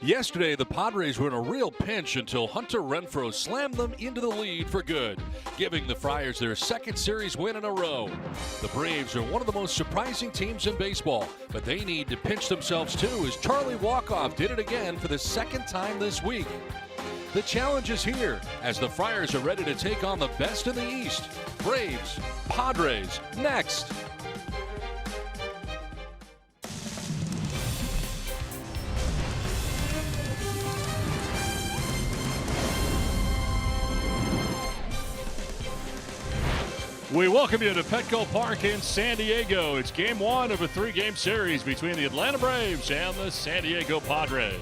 Yesterday, the Padres were in a real pinch until Hunter Renfroe slammed them into the lead for good, giving the Friars their second series win in a row. The Braves are one of the most surprising teams in baseball, but they need to pinch themselves too, as Charlie Walkoff did it again for the second time this week. The challenge is here, as the Friars are ready to take on the best in the East. Braves, Padres, next. We welcome you to Petco Park in San Diego. It's game one of a three-game series between the Atlanta Braves and the San Diego Padres.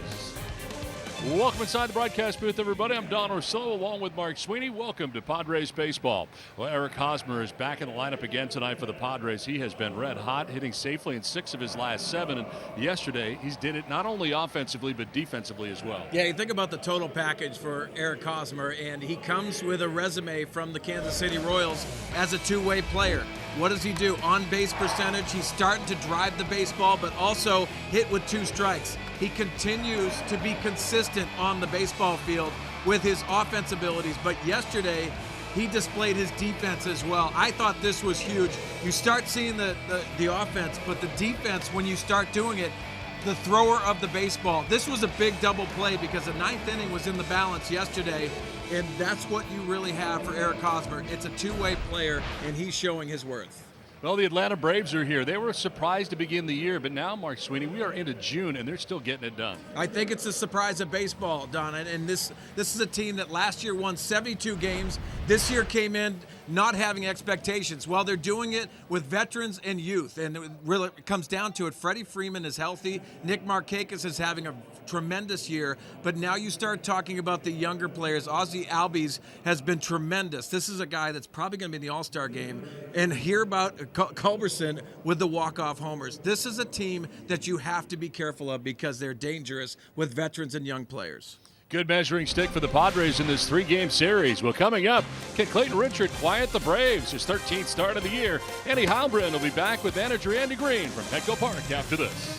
Welcome inside the broadcast booth, everybody. I'm Don Orsillo along with Mark Sweeney. Welcome to Padres baseball. Well, Eric Hosmer is back in the lineup again tonight for the Padres. He has been red hot, hitting safely in 6 of his last 7. And yesterday, he's did it not only offensively, but defensively as well. Yeah, you think about the total package for Eric Hosmer, and he comes with a resume from the Kansas City Royals as a two-way player. What does he do? On-base percentage, he's starting to drive the baseball, but also hit with 2 strikes. He continues to be consistent on the baseball field with his offense abilities, but yesterday he displayed his defense as well. I thought this was huge. You start seeing the offense, but the defense, when you start doing it, the thrower of the baseball. This was a big double play because the 9th inning was in the balance yesterday, and that's what you really have for Eric Hosmer. It's a two-way player, and he's showing his worth. Well, the Atlanta Braves are here. They were surprised to begin the year, but now, Mark Sweeney, we are into June, and they're still getting it done. I think it's the surprise of baseball, Don, and this is a team that last year won 72 games. This year came in not having expectations. Well, they're doing it with veterans and youth, and it really comes down to it. Freddie Freeman is healthy. Nick Markakis is having a tremendous year, but now you start talking about the younger players. Ozzie Albies has been tremendous. This is a guy that's probably going to be in the All-Star game, and hear about Culberson with the walk-off homers. This is a team that you have to be careful of because they're dangerous with veterans and young players. Good measuring stick for the Padres in this 3-game series. Well, coming up, can Clayton Richard quiet the Braves? His 13th start of the year. Andy Heilbrunn will be back with manager Andy Green from Petco Park after this.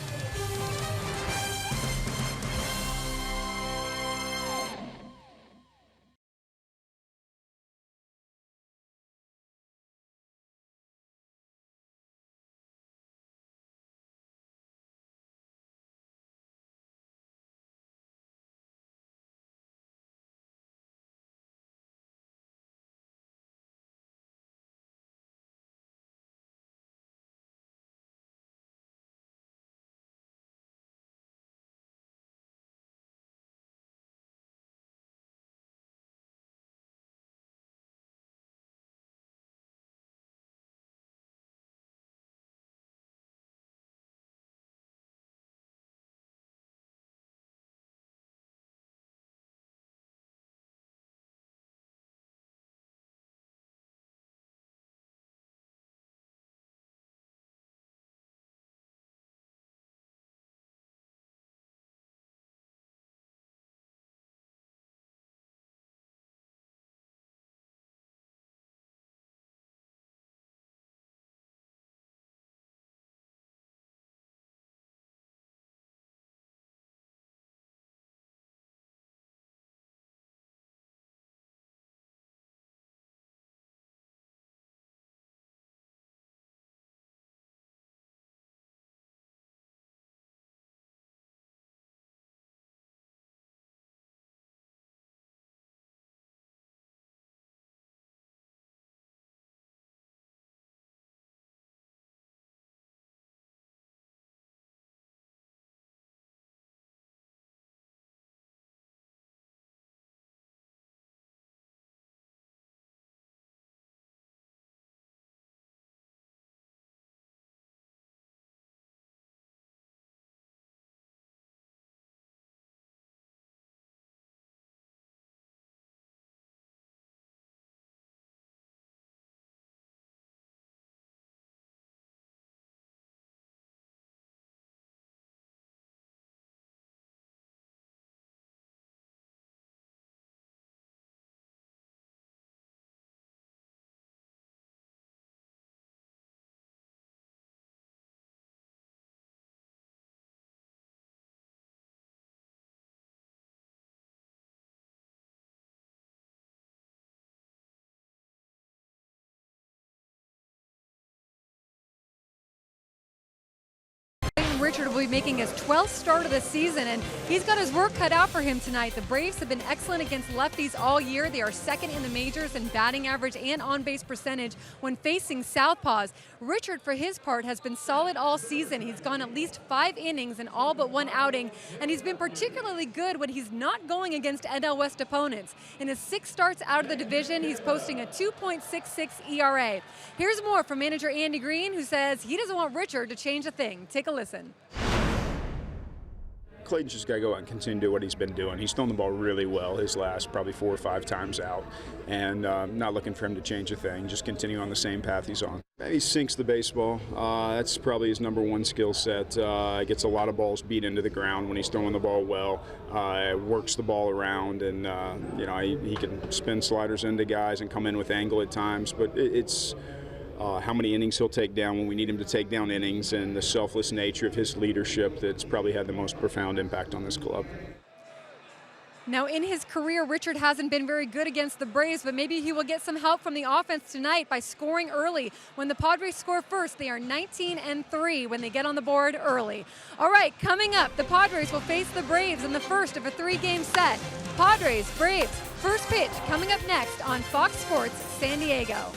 Richard will be making his 12th start of the season, and he's got his work cut out for him tonight. The Braves have been excellent against lefties all year. They are second in the majors in batting average and on-base percentage when facing southpaws. Richard, for his part, has been solid all season. He's gone at least 5 innings in all but 1 outing, and he's been particularly good when he's not going against NL West opponents. In his 6 starts out of the division, he's posting a 2.66 ERA. Here's more from manager Andy Green, who says he doesn't want Richard to change a thing. Take a listen. Clayton's just got to go out and continue to do what he's been doing. He's thrown the ball really well his last probably 4 or 5 times out, and not looking for him to change a thing, just continue on the same path he's on. He sinks the baseball. That's probably his #1 skill set. Gets a lot of balls beat into the ground when he's throwing the ball well. Works the ball around, and he can spin sliders into guys and come in with angle at times, but it's how many innings he'll take down when we need him to take down innings, and the selfless nature of his leadership that's probably had the most profound impact on this club. Now, in his career, Richard hasn't been very good against the Braves, but maybe he will get some help from the offense tonight by scoring early. When the Padres score first, they are 19-3 when they get on the board early. All right, coming up, the Padres will face the Braves in the first of a 3-game set. Padres, Braves, first pitch coming up next on Fox Sports San Diego.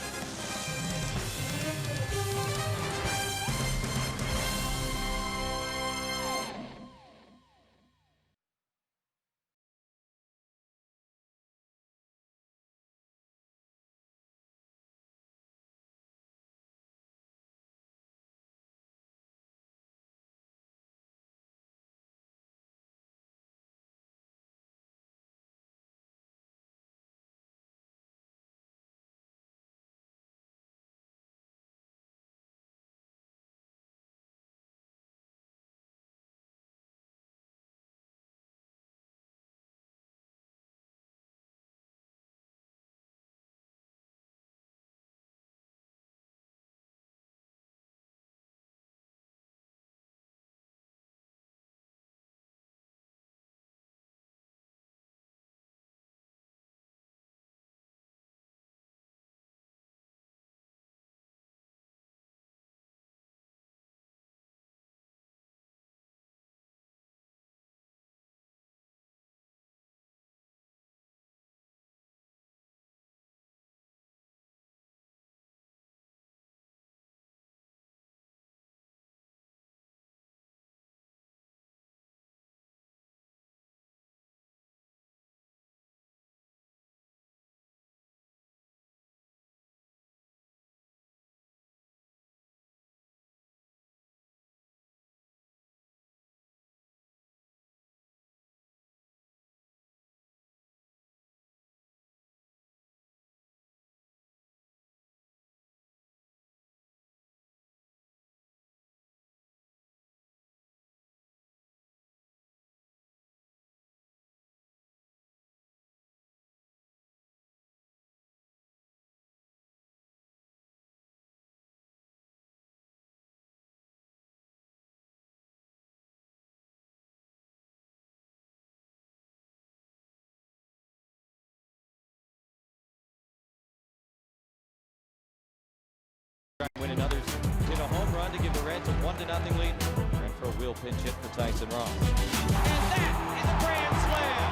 When others hit a home run to give the Reds a 1-0 lead. Renfroe will pinch hit for Tyson Ross. And that is a grand slam.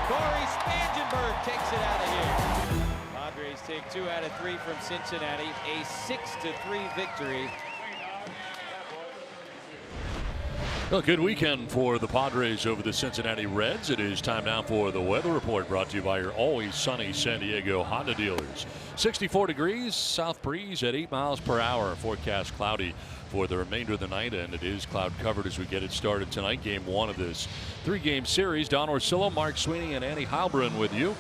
Corey Spangenberg takes it out of here. Padres take 2 out of 3 from Cincinnati. A 6-3 victory. Well, good weekend for the Padres over the Cincinnati Reds. It is time now for the weather report, brought to you by your always sunny San Diego Honda dealers. 64 degrees, south breeze at 8 miles per hour. Forecast cloudy for the remainder of the night, and it is cloud covered as we get it started tonight. Game 1 of this 3-game series. Don Orsillo, Mark Sweeney, and Annie Heilbrunn with you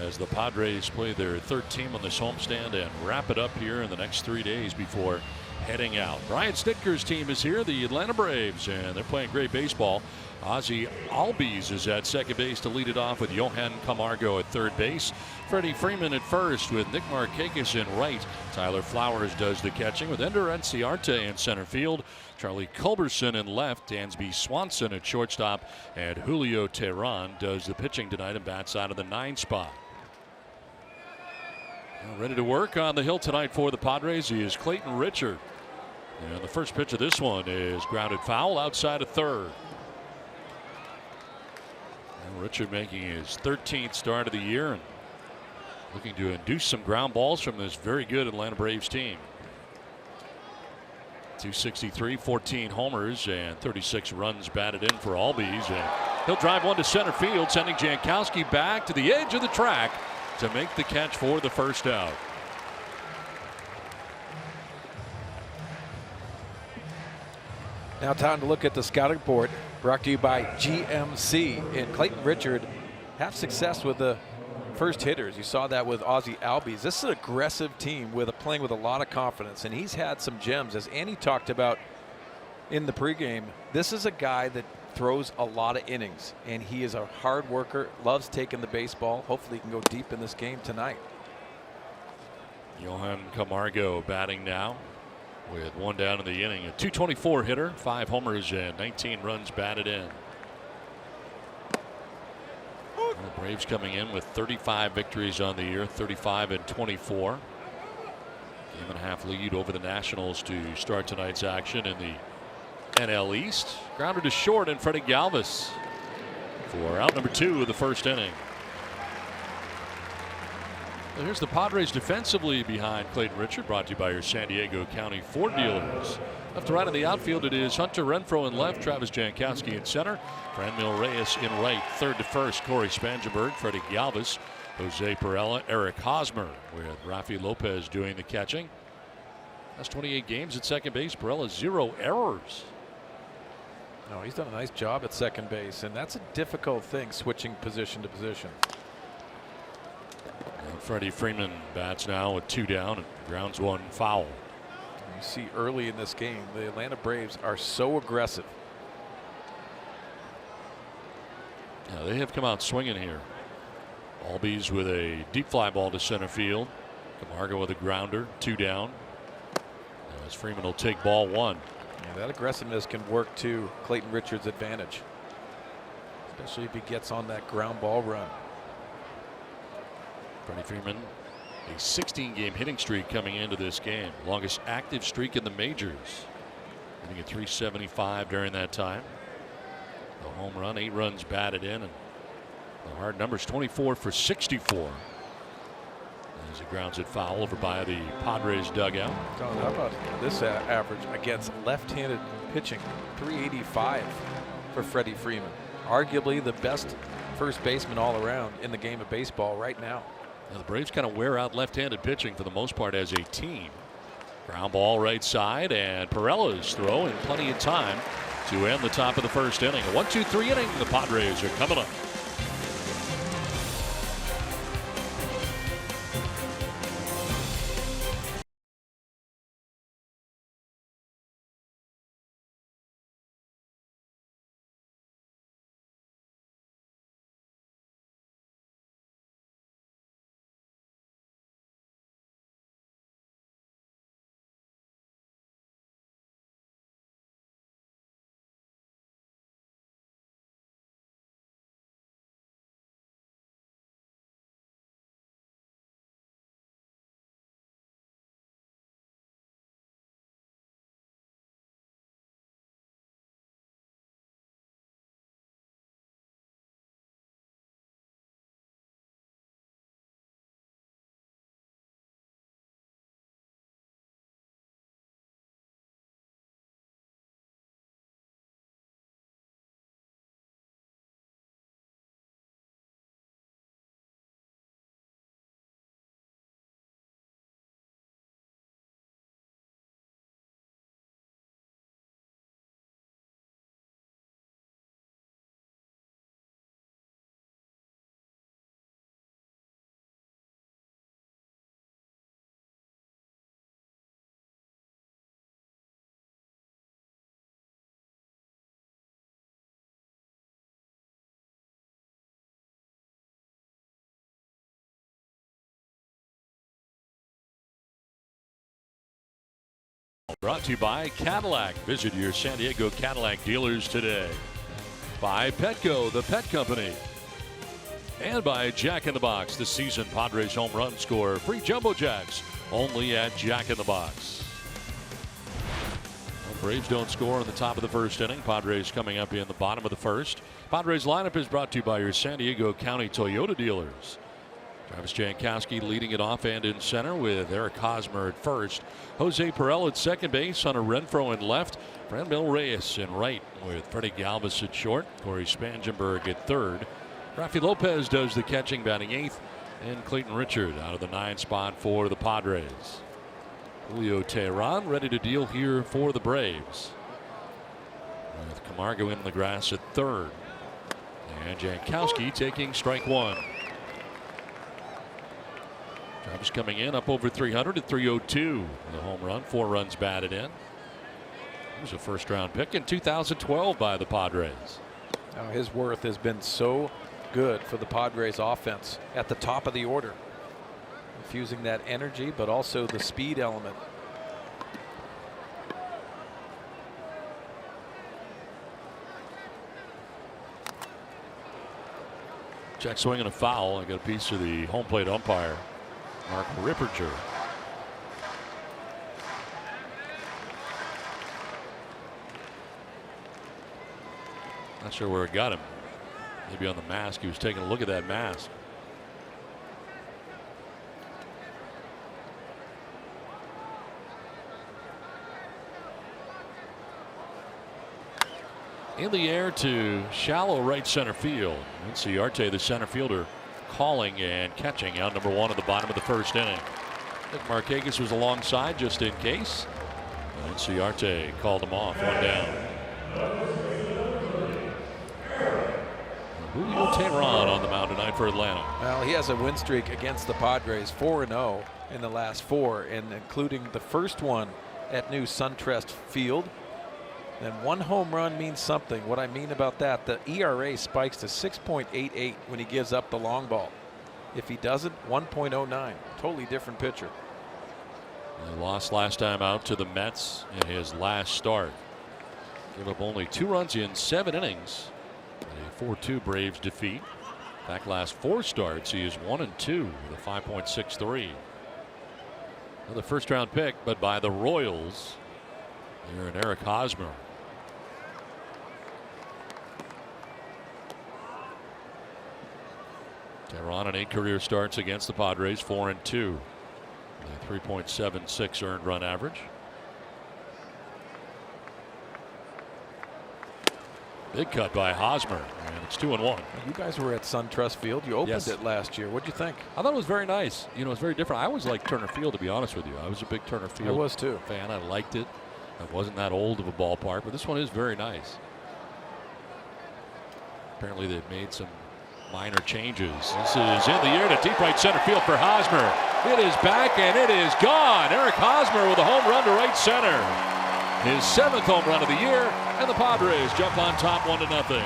as the Padres play their 3rd team on this homestand and wrap it up here in the next 3 days before heading out. Brian Stitker's team is here, the Atlanta Braves, and they're playing great baseball. Ozzie Albies is at second base to lead it off with Johan Camargo at third base. Freddie Freeman at first with Nick Markakis in right. Tyler Flowers does the catching with Ender Enciarte in center field. Charlie Culberson in left. Dansby Swanson at shortstop. And Julio Teheran does the pitching tonight and bats out of the 9 spot. Ready to work on the hill tonight for the Padres. He is Clayton Richard. And the first pitch of this one is grounded foul outside of third. And Richard making his 13th start of the year and looking to induce some ground balls from this very good Atlanta Braves team. 263, 14 homers, and 36 runs batted in for Albies. And he'll drive one to center field, sending Jankowski back to the edge of the track to make the catch for the first out. Now time to look at the scouting report, brought to you by GMC. And Clayton Richard have success with the first hitters. You saw that with Ozzie Albies. This is an aggressive team playing with a lot of confidence, and he's had some gems. As Andy talked about in the pregame, this is a guy that throws a lot of innings, and he is a hard worker, loves taking the baseball. Hopefully he can go deep in this game tonight. Johan Camargo batting now with one down in the inning. A .224 hitter, 5 homers, and 19 runs batted in. The Braves coming in with 35 victories on the year, 35-24. Game and a half lead over the Nationals to start tonight's action in the NL East. Grounded to short in front of Galvis for out number 2 of the first inning. Well, here's the Padres defensively behind Clayton Richard, brought to you by your San Diego County Ford dealers. Left to right in the outfield, it is Hunter Renfroe in left, Travis Jankowski in center, Franmil Reyes in right, third to first, Corey Spangenberg, Freddie Galvis, Jose Perella, Eric Hosmer, with Rafi Lopez doing the catching. That's 28 games at second base. Perella 0 errors. No, he's done a nice job at second base, and that's a difficult thing, switching position to position. And Freddie Freeman bats now with 2 down and grounds 1 foul. You see early in this game, the Atlanta Braves are so aggressive. Yeah, they have come out swinging here. Albies with a deep fly ball to center field. Camargo with a grounder, 2 down. As Freeman will take ball 1. Yeah, that aggressiveness can work to Clayton Richards' advantage, especially if he gets on that ground ball run. Freddie Freeman, a 16-game hitting streak coming into this game. Longest active streak in the majors. Hitting at .375 during that time. A home run, 8 runs batted in, and the hard numbers 24 for 64. As he grounds it foul over by the Padres dugout. Don, how about this average against left-handed pitching? .385 for Freddie Freeman. Arguably the best first baseman all around in the game of baseball right now. Now the Braves kind of wear out left-handed pitching for the most part as a team. Ground ball right side, and Perella's throw in plenty of time to end the top of the first inning. A 1-2-3 inning. The Padres are coming up. Brought to you by Cadillac. Visit your San Diego Cadillac dealers today. By Petco, the pet company. And by Jack in the Box, the season Padres home run score. Free Jumbo Jacks only at Jack in the Box. Braves don't score in the top of the first inning. Padres coming up in the bottom of the first. Padres lineup is brought to you by your San Diego County Toyota dealers. Travis Jankowski leading it off and in center with Eric Hosmer at first. Jose Perel at second base. Hunter Renfroe in left. Franmil Reyes in right with Freddie Galvis at short. Corey Spangenberg at third. Rafi Lopez does the catching, batting eighth. And Clayton Richard out of the 9 spot for the Padres. Julio Teheran ready to deal here for the Braves. With Camargo in the grass at third. And Jankowski taking strike one. Travis coming in up over 300 at 302. The home run, 4 runs batted in. He was a first-round pick in 2012 by the Padres. Now his worth has been so good for the Padres offense at the top of the order. Infusing that energy, but also the speed element. Check swing and a foul. I got a piece of the home plate umpire, Mark Ripperger. Not sure where it got him. Maybe on the mask. He was taking a look at that mask. In the air to shallow right center field. Inciarte, the center fielder, calling and catching out number 1 at the bottom of the first inning. Nick Markakis was alongside just in case. Inciarte called him off, 1 down. Julio Teheran on the mound tonight for Atlanta. Well, he has a win streak against the Padres, 4-0 in the last 4, and including the first one at new SunTrust Field. Then 1 home run means something. What I mean about that, the ERA spikes to 6.88 when he gives up the long ball. If he doesn't, 1.09. Totally different pitcher. He lost last time out to the Mets in his last start. Gave up only 2 runs in 7 innings. A 4-2 Braves defeat. Back last 4 starts, he is 1-2 with a 5.63. Another first-round pick, but by the Royals. Here in Eric Hosmer. Teheran on 8 career starts against the Padres, 4-2. 3.76 earned run average. Big cut by Hosmer, and it's 2-1. You guys were at SunTrust Field. You opened it last year. What'd you think? I thought it was very nice. You know, it's very different. I always liked Turner Field, to be honest with you. I was a big Turner Field I was too. fan. I liked it. It wasn't that old of a ballpark, but this one is very nice. Apparently they've made some minor changes. This is in the air to deep right center field for Hosmer. It is back and it is gone. Eric Hosmer with a home run to right center. His 7th home run of the year, and the Padres jump on top 1-0.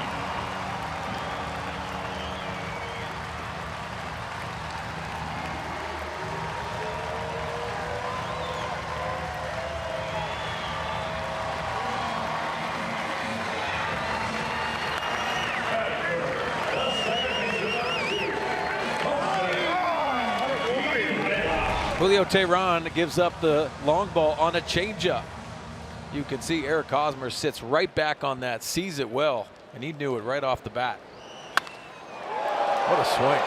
Julio Teheran gives up the long ball on a changeup. You can see Eric Hosmer sits right back on that, sees it well, and he knew it right off the bat. What a swing.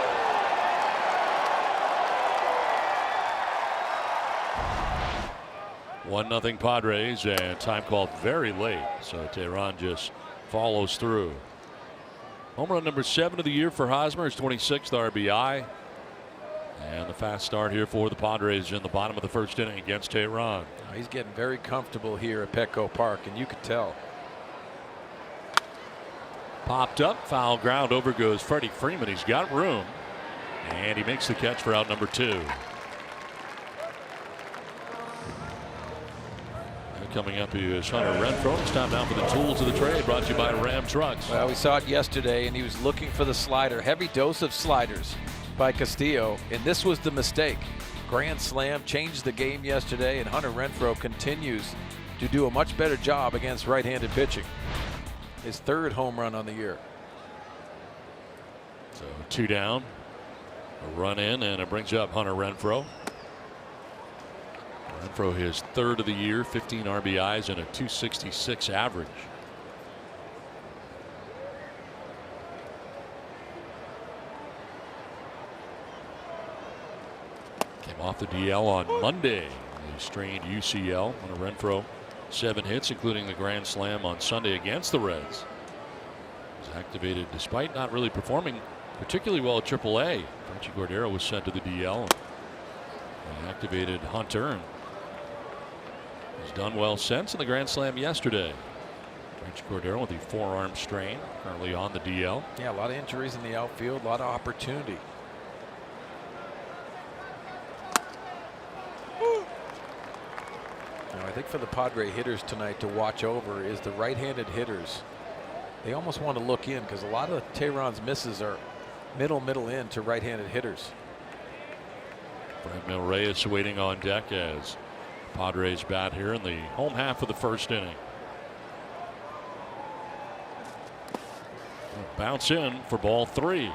One 1-0 Padres, and time called very late, so Teheran just follows through. Home run number 7 of the year for Hosmer, his 26th RBI. And the fast start here for the Padres in the bottom of the first inning against Teheran. He's getting very comfortable here at Petco Park, and you could tell. Popped up, foul ground, over goes Freddie Freeman. He's got room, and he makes the catch for out number 2. Coming up is Hunter Renfroe. It's time now for the tools of the trade, brought to you by Ram Trucks. Well, we saw it yesterday, and he was looking for the slider. Heavy dose of sliders by Castillo, and this was the mistake. Grand slam changed the game yesterday, and Hunter Renfroe continues to do a much better job against right-handed pitching. His 3rd home run on the year. So 2 down, a run in, and it brings up Hunter Renfroe. Renfro his third of the year, 15 RBIs and a 266 average. Came off the DL on Monday. He strained UCL. On a Renfro, 7 hits, including the grand slam on Sunday against the Reds. Was activated despite not really performing particularly well at AAA. Frenchy Cordero was sent to the DL. He activated Hunter and has done well since in the grand slam yesterday. Frenchy Cordero with the forearm strain, currently on the DL. Yeah, a lot of injuries in the outfield, a lot of opportunity. Now, I think for the Padre hitters tonight to watch over is the right-handed hitters. They almost want to look in because a lot of Tehran's misses are middle in to right-handed hitters. Franmil Reyes waiting on deck as Padres bat here in the home half of the first inning. Bounce in for ball 3. You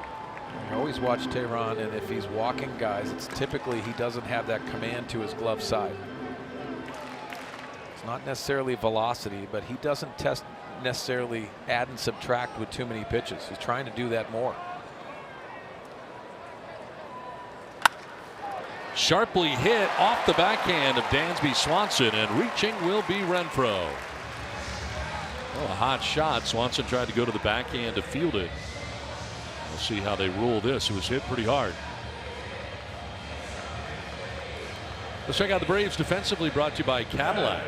always watch Tehran, and if he's walking guys, it's typically he doesn't have that command to his glove side. It's not necessarily velocity, but he doesn't necessarily add and subtract with too many pitches. He's trying to do that more. Sharply hit off the backhand of Dansby Swanson, and reaching will be Renfro. Oh, a hot shot. Swanson tried to go to the backhand to field it. We'll see how they rule this. It was hit pretty hard. Let's check out the Braves defensively, brought to you by Cadillac.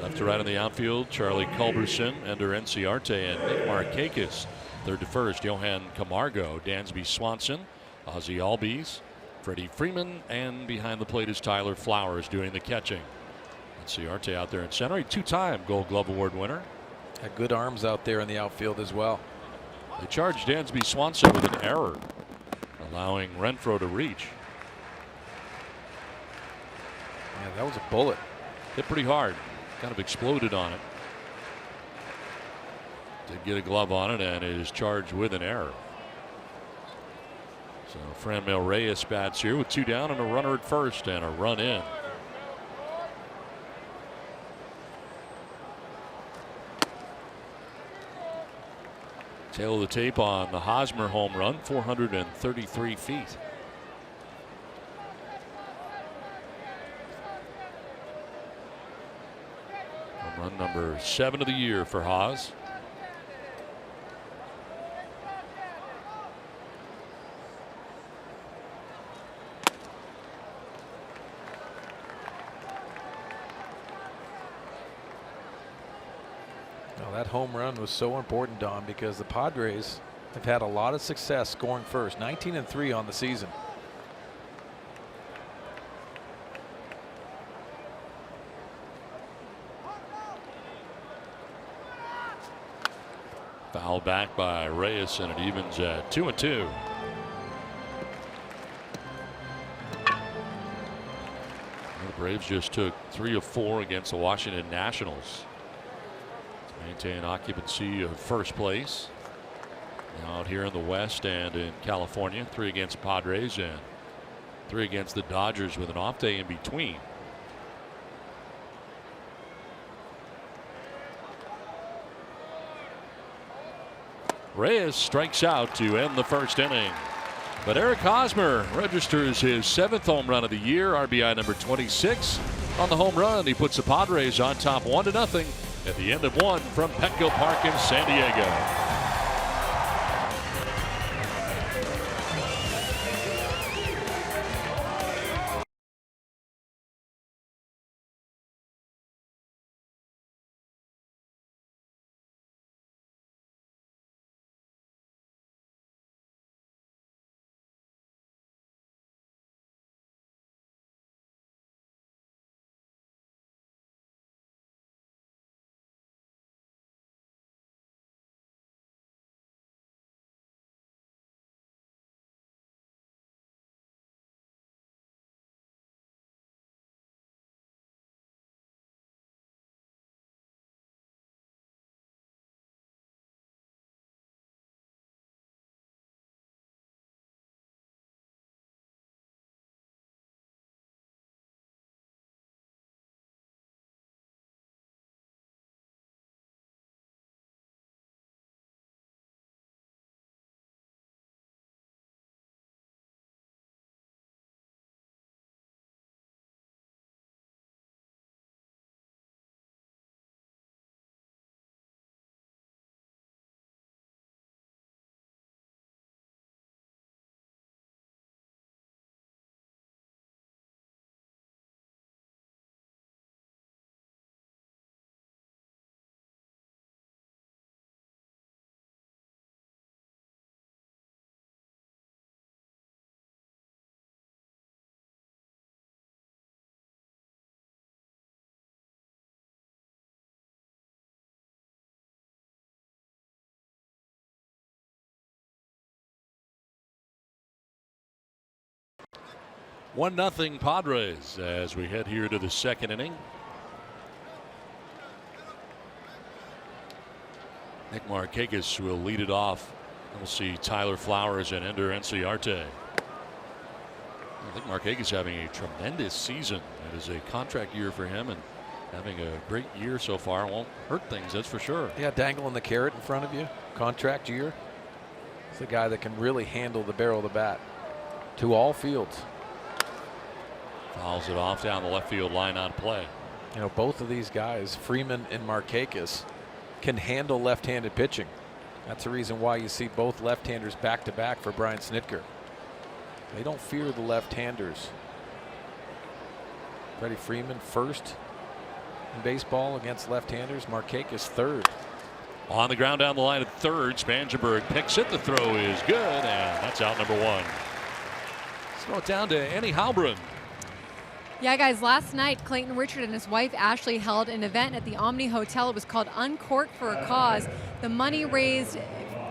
Left to right in the outfield, Charlie Culberson, Ender Enciarte, and Nick Markakis. Third to first, Johan Camargo, Dansby Swanson, Ozzie Albies, Freddie Freeman, and behind the plate is Tyler Flowers doing the catching. Enciarte out there in center, a 2-time Gold Glove Award winner. Had good arms out there in the outfield as well. They charged Dansby Swanson with an error, allowing Renfro to reach. Yeah, that was a bullet. Hit pretty hard. Kind of exploded on it. Did get a glove on it and is charged with an error. So Franmil Reyes bats here with 2 down and a runner at first and a run in. Tail of the tape on the Hosmer home run, 433 feet. Home run number 7 of the year for Haas. That home run was so important, Don, because the Padres have had a lot of success scoring first. 19-3 on the season. Foul back by Reyes, and it evens at 2-2. The Braves just took 3 of 4 against the Washington Nationals. Maintain occupancy of first place. Now out here in the West and in California, 3 against Padres and 3 against the Dodgers with an off day in between. Reyes strikes out to end the first inning. But Eric Hosmer registers his 7th home run of the year, RBI number 26. On the home run, he puts the Padres on top 1-0 at the end of 1 from Petco Park in San Diego. 1-0 Padres as we head here to the second inning. Nick Markakis will lead it off. We'll see Tyler Flowers and Ender Enciarte. I think Markakis having a tremendous season. It is a contract year for him, and having a great year so far won't hurt things, that's for sure. Yeah, dangling the carrot in front of you. Contract year. He's the guy that can really handle the barrel of the bat to all fields. Fouls it off down the left field line on play. You know, both of these guys, Freeman and Markakis, can handle left-handed pitching. That's the reason why you see both left-handers back-to-back for Brian Snitker. They don't fear the left-handers. Freddie Freeman first in baseball against left-handers. Markakis third. On the ground down the line at third. Spangenberg picks it. The throw is good, and that's out number one. Let's throw it down to Annie Halbron. Yeah, guys, last night, Clayton Richard and his wife, Ashley, held an event at the Omni Hotel. It was called Uncorked for a Cause. The money raised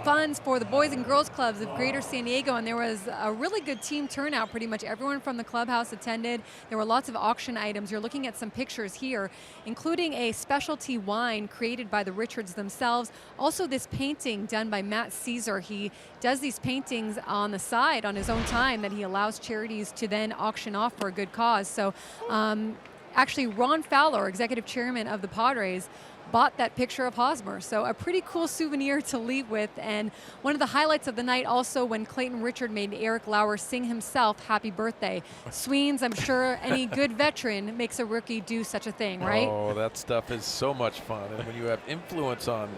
funds for the Boys and Girls Clubs of Greater San Diego, and there was a really good team turnout. Pretty much everyone from the clubhouse attended. There were lots of auction items. You're looking at some pictures here, including a specialty wine created by the Richards themselves. Also, this painting done by Matt Caesar. He does these paintings on the side on his own time that he allows charities to then auction off for a good cause. So actually, Ron Fowler, executive chairman of the Padres, bought that picture of Hosmer. So a pretty cool souvenir to leave with. And one of the highlights of the night also when Clayton Richard made Eric Lauer sing himself happy birthday. Sweens, I'm sure any good veteran makes a rookie do such a thing, right? Oh, that stuff is so much fun. And when you have influence on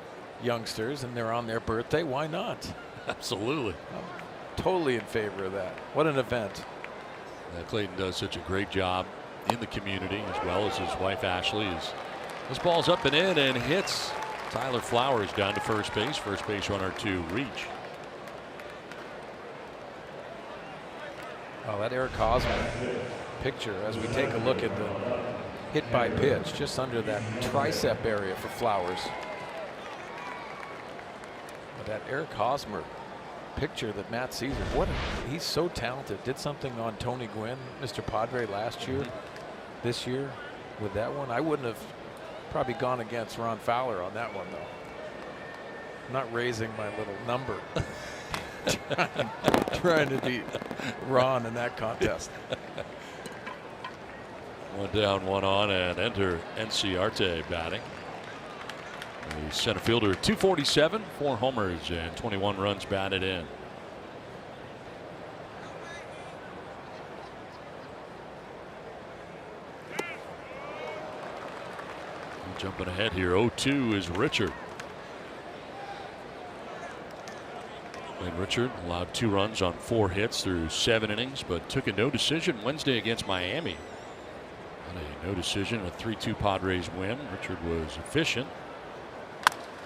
youngsters and they're on their birthday, why not? Absolutely. I'm totally in favor of that. What an event. Clayton does such a great job in the community, as well as his wife Ashley. This ball's up and in and hits Tyler Flowers down to first base. First base runner to reach. Oh, that Eric Hosmer picture as we take a look at the hit by pitch just under that tricep area for Flowers. But that Eric Hosmer picture that Matt Caesar, he's so talented. Did something on Tony Gwynn, Mr. Padre, last year. This year with that one, I wouldn't have probably gone against Ron Fowler on that one, though. I'm not raising my little number. trying to beat Ron in that contest. One down, one on, and Enter Enciarte batting. The center fielder, 247, 4 homers, and 21 runs batted in. Jumping ahead here, 0-2 is Richard. And Richard allowed 2 runs on 4 hits through 7 innings, but took a no decision Wednesday against Miami. On a no decision, a 3-2 Padres win. Richard was efficient.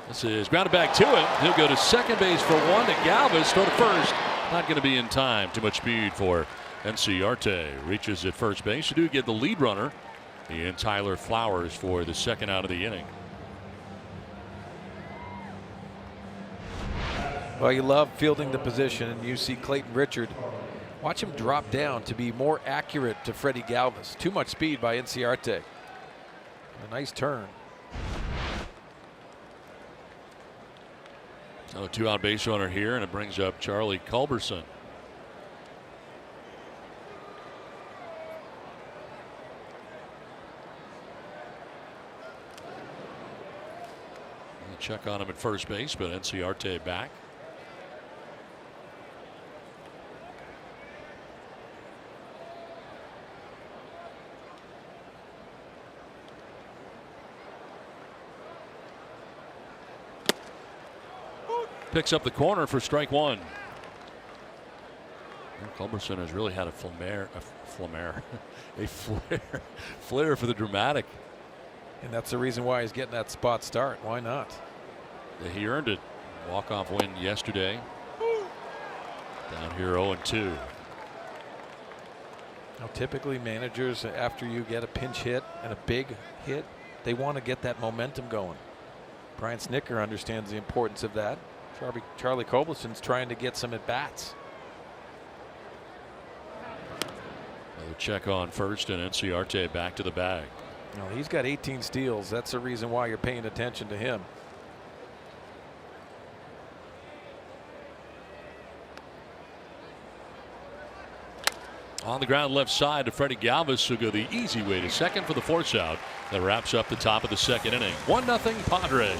This is grounded back to him. He'll go to second base for 1 to Galvis. Throw to first. Not going to be in time. Too much speed for Enciarte. Reaches at first base. You do get the lead runner in Tyler Flowers for the second out of the inning. Well, you love fielding the position, and you see Clayton Richard. Watch him drop down to be more accurate to Freddie Galvis. Too much speed by Enciarte. A nice turn. So a 2-out base runner here, and it brings up Charlie Culberson. Check on him at first base, but Enciarte back. Picks up the corner for strike 1. Culberson has really had a flair for the dramatic. And that's the reason why he's getting that spot start. Why not? He earned it. Walk-off win yesterday. Down here 0-2. Now, typically managers, after you get a pinch hit and a big hit, they want to get that momentum going. Brian Snitker understands the importance of that. Charlie Culberson's trying to get some at-bats. check on first, and Inciarte back to the bag. No, he's got 18 steals. That's the reason why you're paying attention to him. On the ground left side to Freddie Galvis, who go the easy way to second for the force out. That wraps up the top of the second inning. 1-0 Padres.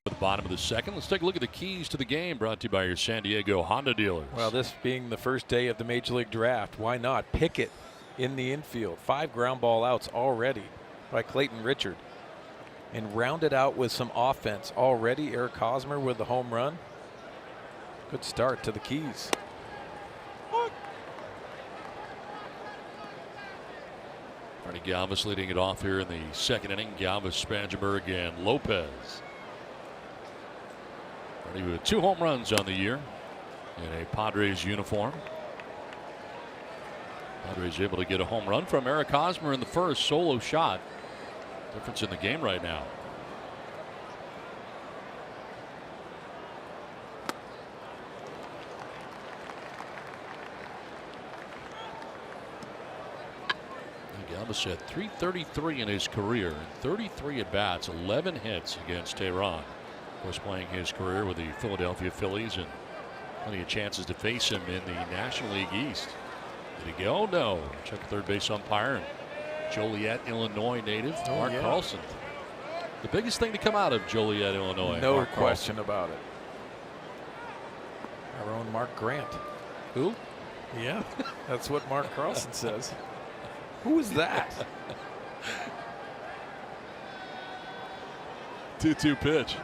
For the bottom of the second, let's take a look at the keys to the game, brought to you by your San Diego Honda dealers. Well, this being the first day of the Major League Draft, why not pick it in the infield? 5 ground ball outs already by Clayton Richard, and round it out with some offense already. Eric Hosmer with the home run. Good start to the keys. Freddie Galvis leading it off here in the second inning. Galvis, Spangenberg, and Lopez. Freddie with 2 home runs on the year in a Padres uniform. Padres able to get a home run from Eric Hosmer in the first, solo shot. Difference in the game right now. Galvis had .333 in his career, 33 at bats, 11 hits against Tehran. Of course, playing his career with the Philadelphia Phillies, and plenty of chances to face him in the National League East. Did he go? No. Check the third base umpire. Joliet, Illinois native Mark Carlson. The biggest thing to come out of Joliet, Illinois. No Mark question about it. Our own Mark Grant. Who? Yeah, that's what Mark Carlson says. Who is that? 2-2 pitch.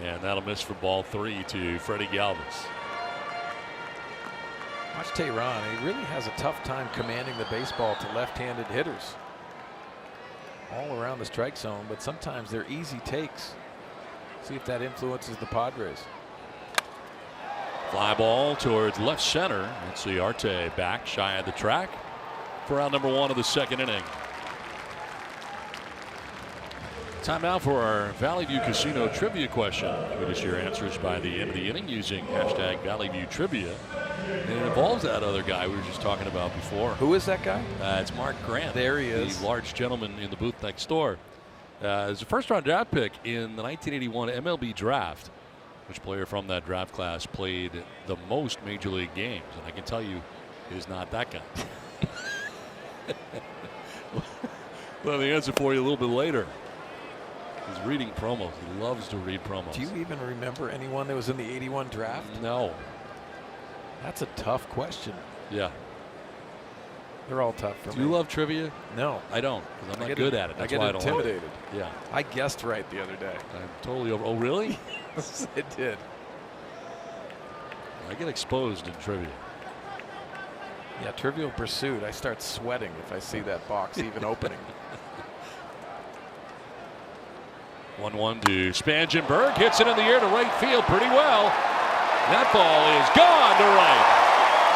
And that'll miss for ball 3 to Freddie Galvis. Watch Tehran. He really has a tough time commanding the baseball to left-handed hitters. All around the strike zone, but sometimes they're easy takes. See if that influences the Padres. Fly ball towards left center. Inciarte back shy of the track for round number 1 of the second inning. Time now for our Valley View Casino trivia question. Tweet us your answers by the end of the inning using hashtag Valley View Trivia. And it involves that other guy we were just talking about before. Who is that guy? It's Mark Grant. There he is. The large gentleman in the booth next door. As a first-round draft pick in the 1981 MLB draft. Which player from that draft class played the most major league games? And I can tell you it is not that guy. Well, the answer for you a little bit later. He's reading promos. He loves to read promos. Do you even remember anyone that was in the 81 draft? No. That's a tough question. Yeah. They're all tough for me. Do you love trivia? No. I don't, because I'm not good at it. That's I get why I don't like it. intimidated. Yeah. I guessed right the other day. I'm totally over. Oh, really? It did. I get exposed in trivia. Yeah, Trivial Pursuit. I start sweating if I see that box even opening. 1-1 to Spangenberg. Hits it in the air to right field pretty well. That ball is gone to right.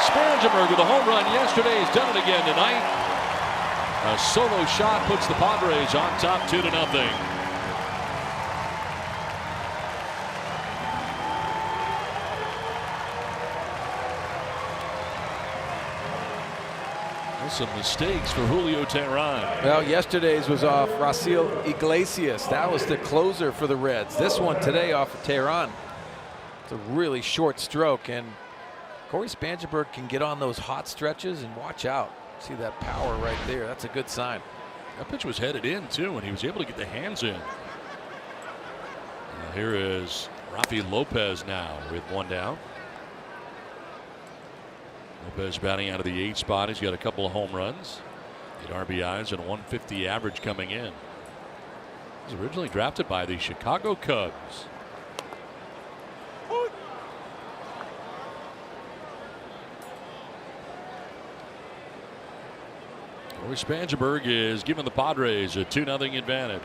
Spangenberg with a home run yesterday. He's done it again tonight. A solo shot puts the Padres on top 2-0. Some mistakes for Julio Teheran. Well, yesterday's was off Raciel Iglesias. That was the closer for the Reds. This one today off of Teheran. It's a really short stroke, and Corey Spangenberg can get on those hot stretches and watch out. See that power right there. That's a good sign. That pitch was headed in too, and he was able to get the hands in. Here is Rafi Lopez now with one down. Lopez batting out of the 8th spot. He's got a couple of home runs, 8 RBIs, and a 150 average coming in. He was originally drafted by the Chicago Cubs. Corey Spangenberg is giving the Padres a 2-0 advantage.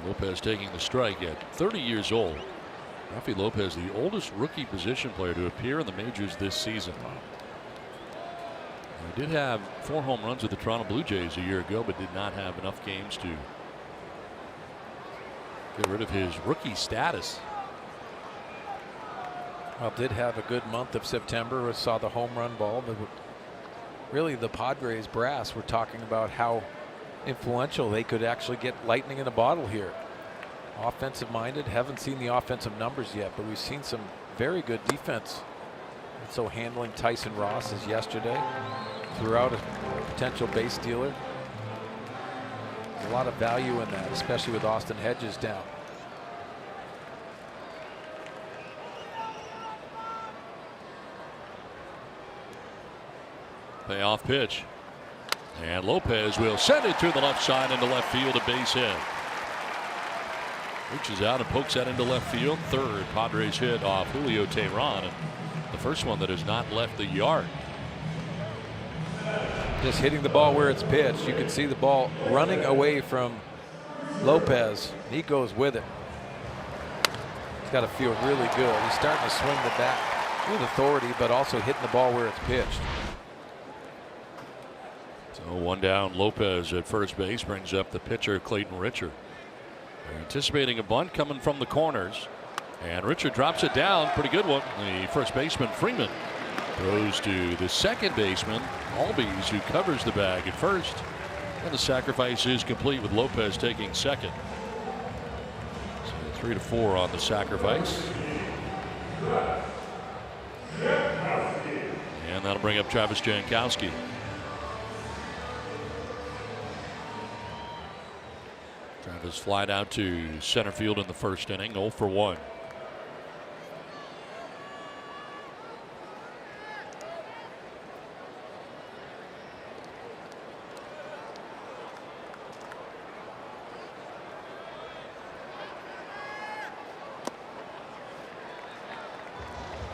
Lopez taking the strike at 30 years old. Rafi Lopez, the oldest rookie position player to appear in the majors this season. He did have 4 home runs with the Toronto Blue Jays a year ago, but did not have enough games to get rid of his rookie status. Well, did have a good month of September. We saw the home run ball. But really, the Padres brass were talking about how influential they could actually get lightning in a bottle here. Offensive minded, haven't seen the offensive numbers yet, but we've seen some very good defense. So handling Tyson Ross as yesterday, threw out a potential base stealer. There's a lot of value in that, especially with Austin Hedges down. Payoff pitch. And Lopez will send it to the left side into left field, a base hit. Reaches out and pokes that into left field. Third Padres hit off Julio Teheran, and the first one that has not left the yard. Just hitting the ball where it's pitched. You can see the ball running away from Lopez. He goes with it. He's got to feel really good. He's starting to swing the bat with authority, but also hitting the ball where it's pitched. So one down. Lopez at first base brings up the pitcher Clayton Richard. They're anticipating a bunt coming from the corners, and Richard drops it down. Pretty good one. The first baseman Freeman throws to the second baseman Albies, who covers the bag at first, and the sacrifice is complete with Lopez taking second. So 3-4 on the sacrifice, and that'll bring up Travis Jankowski. Travis flied out to center field in the first inning, 0 for 1.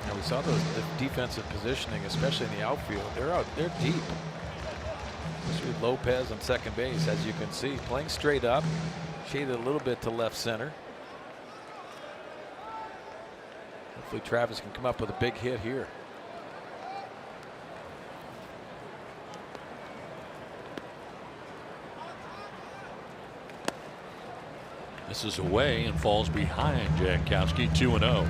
Now we saw the defensive positioning, especially in the outfield. They're deep. Especially with Lopez on second base, as you can see, playing straight up, shaded a little bit to left center. Hopefully Travis can come up with a big hit here. This is away and falls behind Jankowski, 2-0.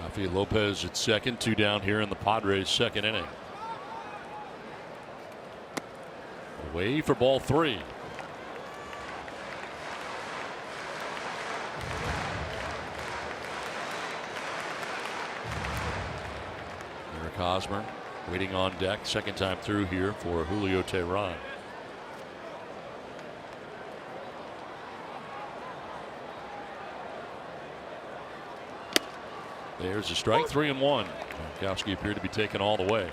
Rafi Lopez at second, 2 down here in the Padres' second inning. Away for ball 3. Hosmer waiting on deck, second time through here for Julio Teheran. There's a strike, 3-1. Jankowski appeared to be taken all the way.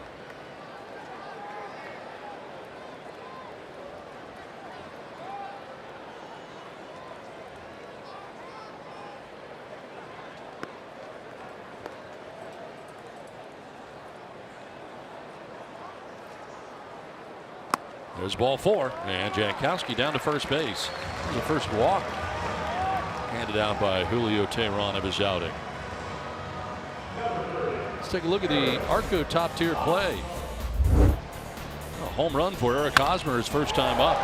There's ball 4, and Jankowski down to first base. The first walk handed out by Julio Teheran of his outing. Let's take a look at the Arco top tier play. A home run for Eric Hosmer, his first time up.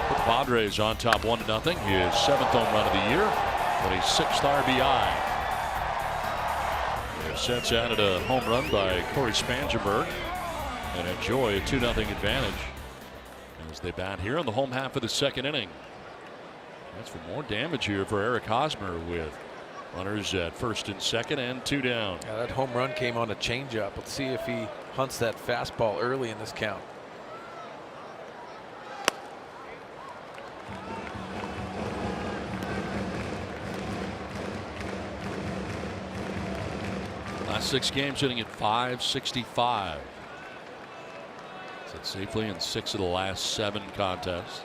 Put the Padres on top 1-0. His 7th home run of the year, 26th RBI. Their Sets added a home run by Corey Spangenberg and enjoy a 2-0 advantage as they bat here in the home half of the second inning. That's for more damage here for Eric Hosmer with runners at first and second and 2 down. Yeah, that home run came on a changeup. Let's see if he hunts that fastball early in this count. Last 6 games hitting at .565. Set safely in 6 of the last 7 contests.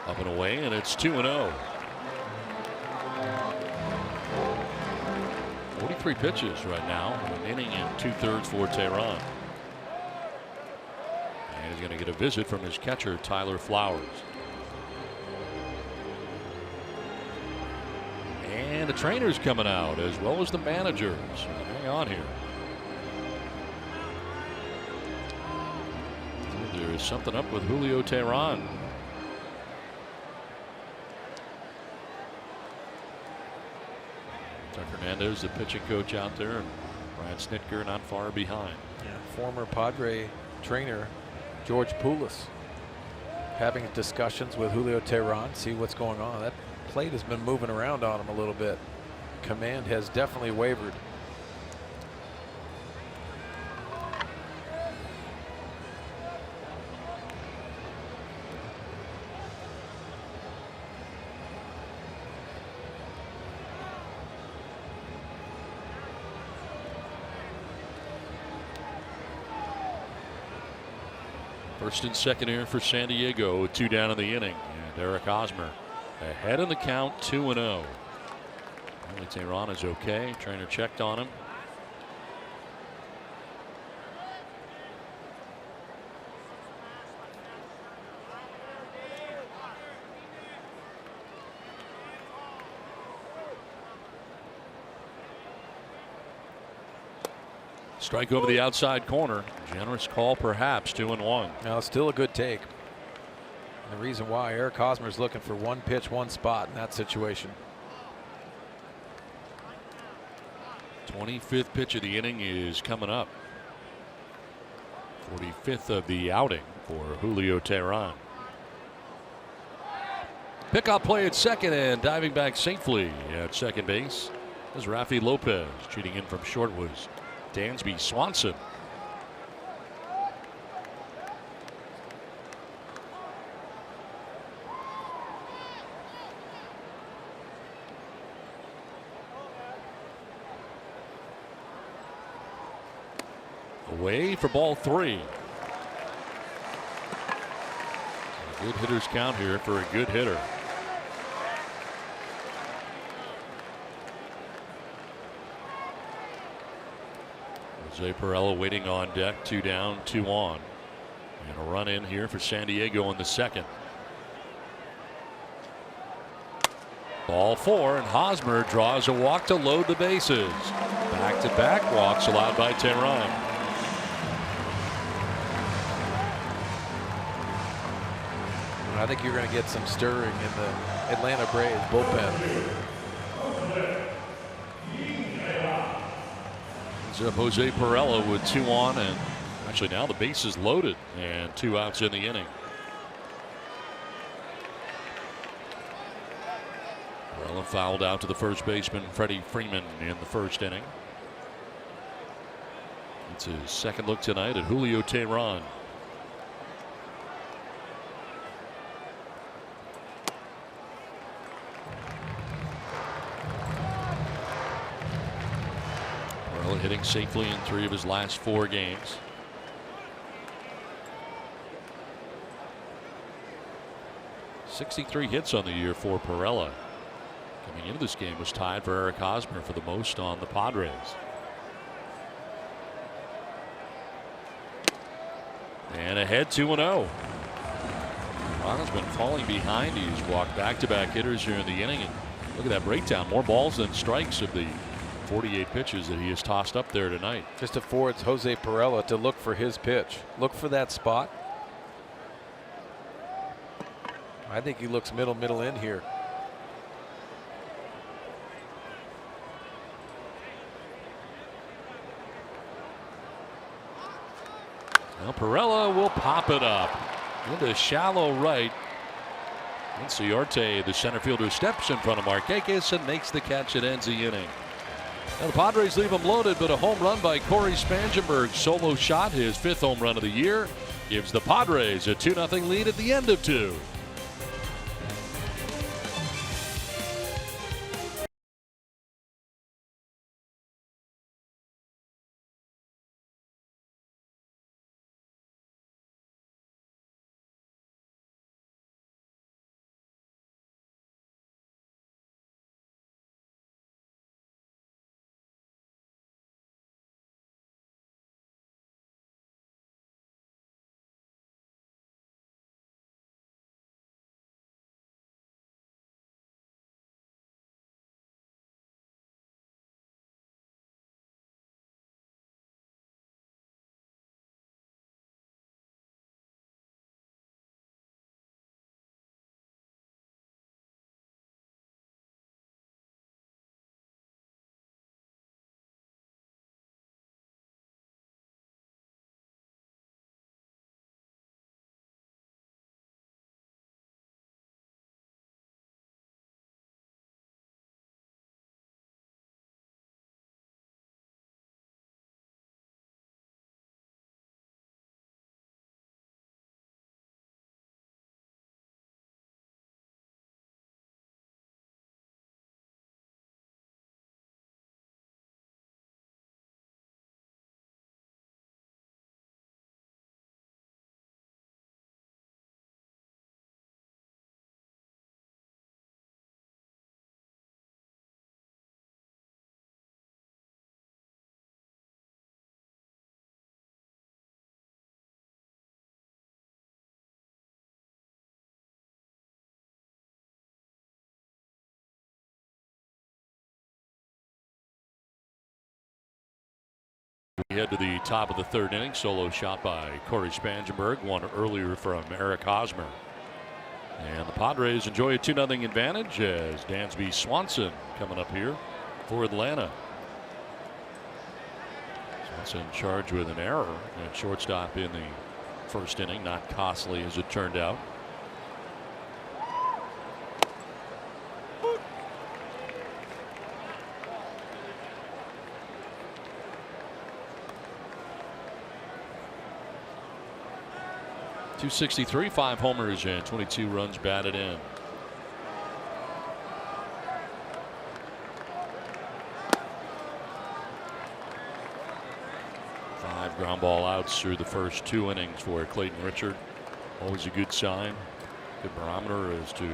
Up and away, and it's 2-0. 43 pitches right now, an inning and 2/3 for Teheran. And he's going to get a visit from his catcher, Tyler Flowers. And the trainer's coming out, as well as the managers. Hang on here. There is something up with Julio Teheran. Hernandez, the pitching coach out there, and Brian Snitker not far behind. Yeah, former Padre trainer George Poulos having discussions with Julio Teheran, see what's going on. That plate has been moving around on him a little bit. Command has definitely wavered. First and second here for San Diego, 2 down in the inning. And Eric Hosmer ahead in the count, 2-0. Only Teheran is okay. Trainer checked on him. Strike over the outside corner. Generous call, perhaps. 2-1. Now, still a good take. And the reason why Eric Hosmer is looking for one pitch, one spot in that situation. 25th pitch of the inning is coming up. 45th of the outing for Julio Teheran. Pickoff play at second, and diving back safely at second base is Rafi Lopez. Cheating in from short was Dansby Swanson. Away for ball 3. A good hitter's count here for a good hitter. Jose Pirela waiting on deck, 2 down, 2 on. And a run in here for San Diego in the second. Ball 4, and Hosmer draws a walk to load the bases. Back-to-back walks allowed by Teheran. I think you're going to get some stirring in the Atlanta Braves bullpen. Jose Pirela with 2 on, and Actually, now the base is loaded and 2 outs in the inning. Perella fouled out to the first baseman, Freddie Freeman, in the first inning. It's his second look tonight at Julio Teheran. Perella hitting safely in 3 of his last 4 games. '63 hits on the year for Perella. Coming into this game was tied for Eric Hosmer for the most on the Padres. And ahead 2-0. Ronald's been falling behind. He's walked back-to-back hitters here in the inning. And look at that breakdown. More balls than strikes of the 48 pitches that he has tossed up there tonight. Just affords Jose Perella to look for his pitch. Look for that spot. I think he looks middle in here. Well, Perella will pop it up into shallow right. And Ciarte, the center fielder, steps in front of Marquez and makes the catch that ends the inning. Now the Padres leave him loaded, but a home run by Corey Spangenberg, solo shot, his 5th home run of the year, gives the Padres a 2-0 lead at the end of 2. We head to the top of the 3rd inning. Solo shot by Corey Spangenberg, one earlier from Eric Hosmer. And the Padres enjoy a 2-0 advantage as Dansby Swanson coming up here for Atlanta. Swanson charged with an error at shortstop in the 1st inning. Not costly as it turned out. .263, 5 homers and 22 runs batted in. Five ground ball outs through the first 2 innings for Clayton Richard. Always a good sign. Good barometer as to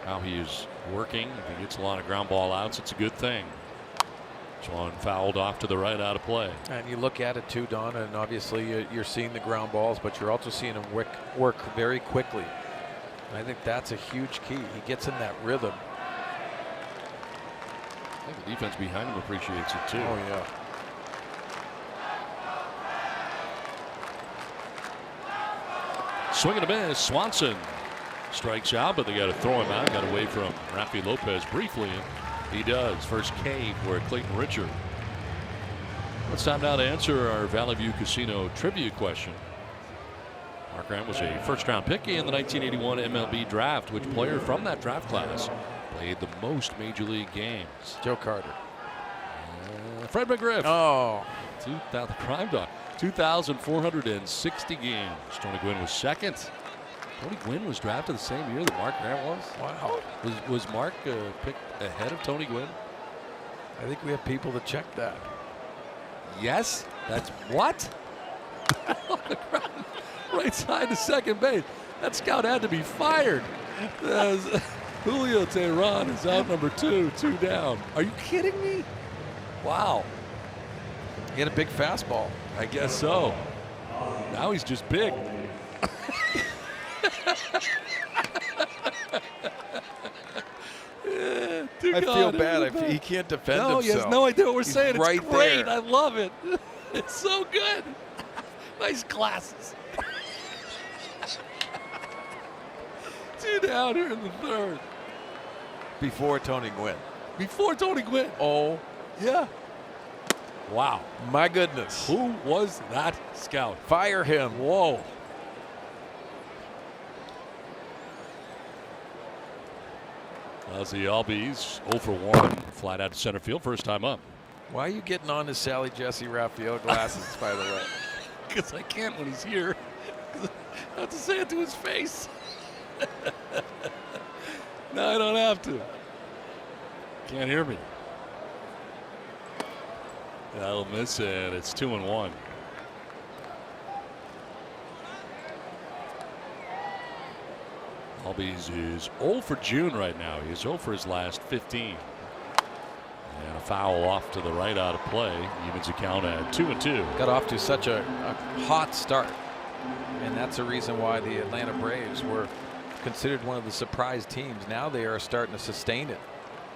how he is working. If he gets a lot of ground ball outs, it's a good thing. One fouled off to the right, out of play. And you look at it too, Don, and obviously you're seeing the ground balls, but you're also seeing him work very quickly. And I think that's a huge key. He gets in that rhythm. I think the defense behind him appreciates it too. Oh yeah. Swing and a miss. Swanson strikes out, but they got to throw him out. Got away from Rafi Lopez briefly. He does. First K for Clayton Richard. It's time now to answer our Valley View Casino trivia question. Mark Grant was a first-round pick in the 1981 MLB draft. Which player from that draft class played the most major league games? Joe Carter. Fred McGriff. Oh. 2000 Crime Dog. 2,460 games. Tony Gwynn was second. Tony Gwynn was drafted the same year that Mark Grant was. Wow. Was Mark picked ahead of Tony Gwynn? I think we have people to check that. Yes. That's what? Right side to second base. That scout had to be fired. Julio Teheran is out number 2 down. Are you kidding me? Wow. He had a big fastball. I guess so. Now he's just big. I feel bad. He can't defend himself. He has no idea what we're saying. Right, it's great. there. I love it. It's so good. Nice glasses. 2 down here in the third. Before Tony Gwynn. Before Tony Gwynn. Oh, Yeah. Wow. my goodness. Who was that scout? Fire him. Whoa. Ozzie Albies 0 for 1. Flat out to center field. First time up. Why are you getting on his Sally Jesse Raphael glasses, by the way? Because I can't when he's here. I have to say it to his face. No, I don't have to. Can't hear me. That'll miss it. It's 2-1. Albies is 0 for June right now. He's 0 for his last 15. And a foul off to the right out of play. Evens the count at 2-2. Got off to such a hot start. And that's the reason why the Atlanta Braves were considered one of the surprise teams. Now they are starting to sustain it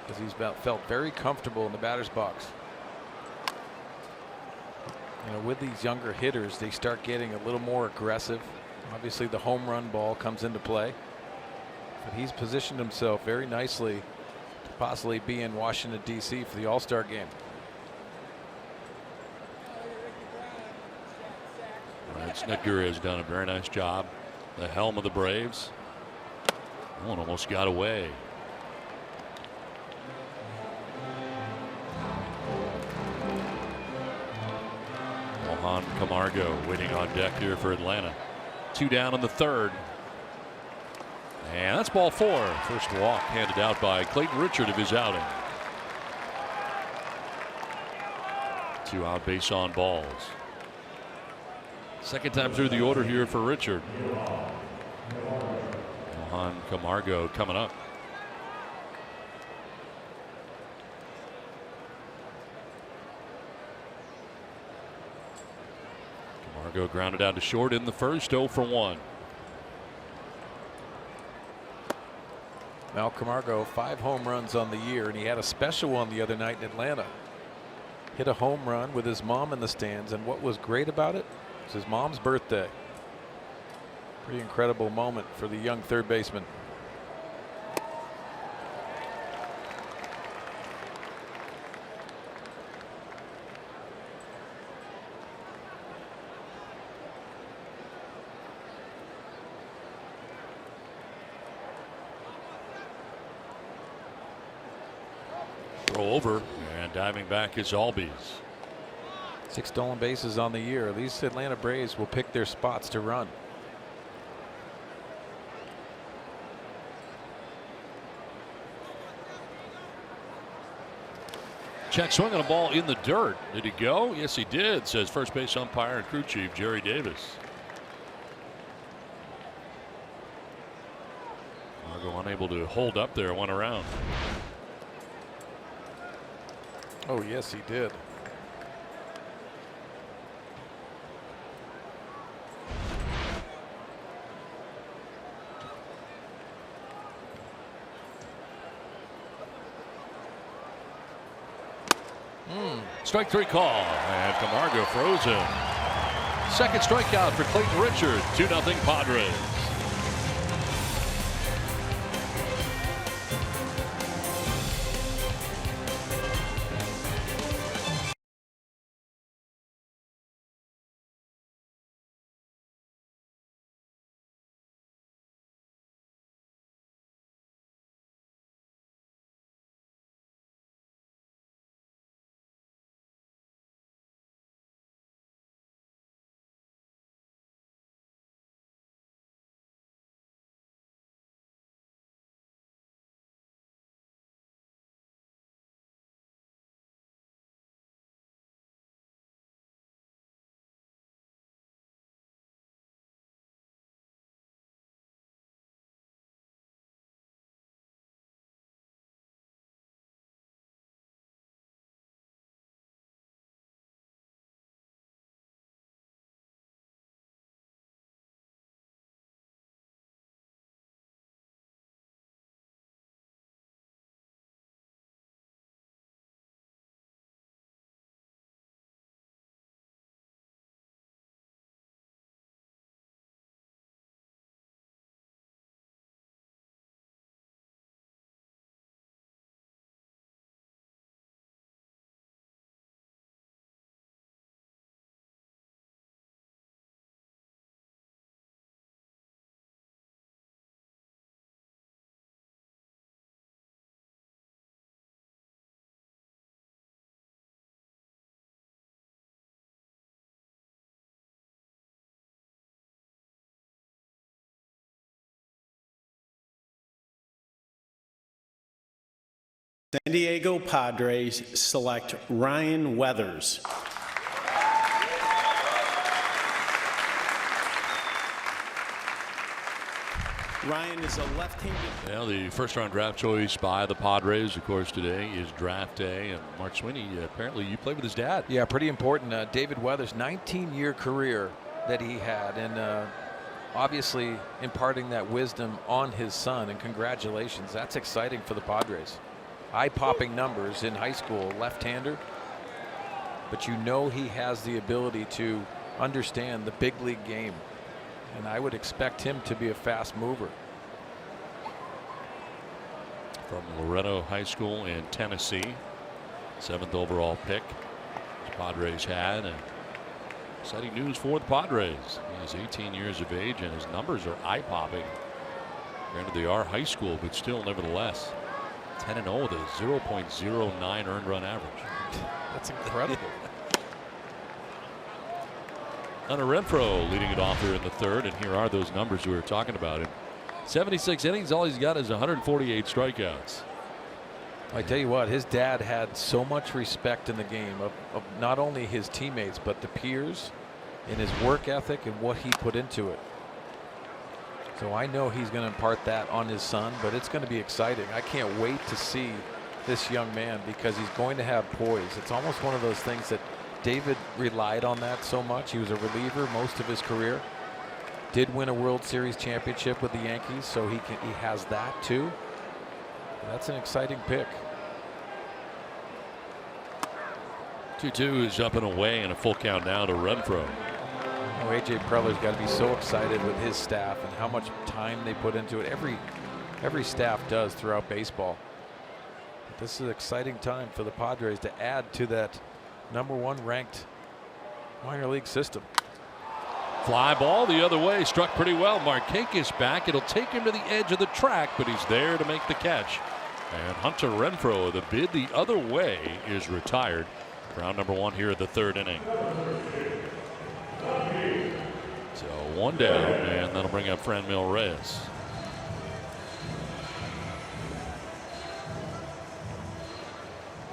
because he's felt very comfortable in the batter's box. You know, with these younger hitters, they start getting a little more aggressive. Obviously, the home run ball comes into play. But he's positioned himself very nicely to possibly be in Washington, D.C. for the All-Star game. Snitker has done a very nice job. The helm of the Braves. One almost got away. Mohan Camargo waiting on deck here for Atlanta. 2 down in the third. And that's ball 4. First walk handed out by Clayton Richard of his outing. 2 out base on balls. Second time through the order here for Richard. Mohan Camargo coming up. Camargo grounded out to short in the first. 0 for 1. Mal Camargo, 5 home runs on the year, and he had a special one the other night in Atlanta. Hit a home run with his mom in the stands, and what was great about it was his mom's birthday. Pretty incredible moment for the young third baseman. Over and diving back is Albies. 6 stolen bases on the year. These Atlanta Braves will pick their spots to run. Check swing on a ball in the dirt. Did he go? Yes, he did, says first base umpire and crew chief Jerry Davis. Margo unable to hold up there, went around. Oh, yes, he did. Strike 3 call, and Camargo frozen. Second strikeout for Clayton Richard. 2-0 Padres. San Diego Padres select Ryan Weathers. Ryan is a left-handed. Well, the first-round draft choice by the Padres, of course, today is draft day. And Mark Sweeney, apparently you played with his dad. Yeah, pretty important. David Weathers, 19-year career that he had, and obviously imparting that wisdom on his son. And congratulations, that's exciting for the Padres. Eye-popping numbers in high school, left-hander. But you know he has the ability to understand the big league game. And I would expect him to be a fast mover. From Loretto High School in Tennessee, 7th overall pick the Padres had. And exciting news for the Padres. He is 18 years of age and his numbers are eye-popping. Granted, they are high school, but still, nevertheless, 10-0 with a 0.09 earned run average. That's incredible. Hunter Renfroe leading it off here in the third, and here are those numbers we were talking about. In 76 innings, all he's got is 148 strikeouts. I tell you what, his dad had so much respect in the game of not only his teammates, but the peers, and his work ethic and what he put into it. So I know he's going to impart that on his son, but it's going to be exciting. I can't wait to see this young man because he's going to have poise. It's almost one of those things that David relied on that so much. He was a reliever most of his career. Did win a World Series championship with the Yankees, so he has that too. That's an exciting pick. 2-2 is up and away, and a full count now to Renfroe. Oh, A.J. Preller's got to be so excited with his staff and how much time they put into it. Every staff does throughout baseball. But this is an exciting time for the Padres to add to that #1 ranked minor league system. Fly ball the other way, struck pretty well. Markakis back. It'll take him to the edge of the track, but he's there to make the catch. And Hunter Renfroe, the bid the other way, is retired. Round #1 here at the third inning. So 1 down, and that'll bring up Franmil Reyes.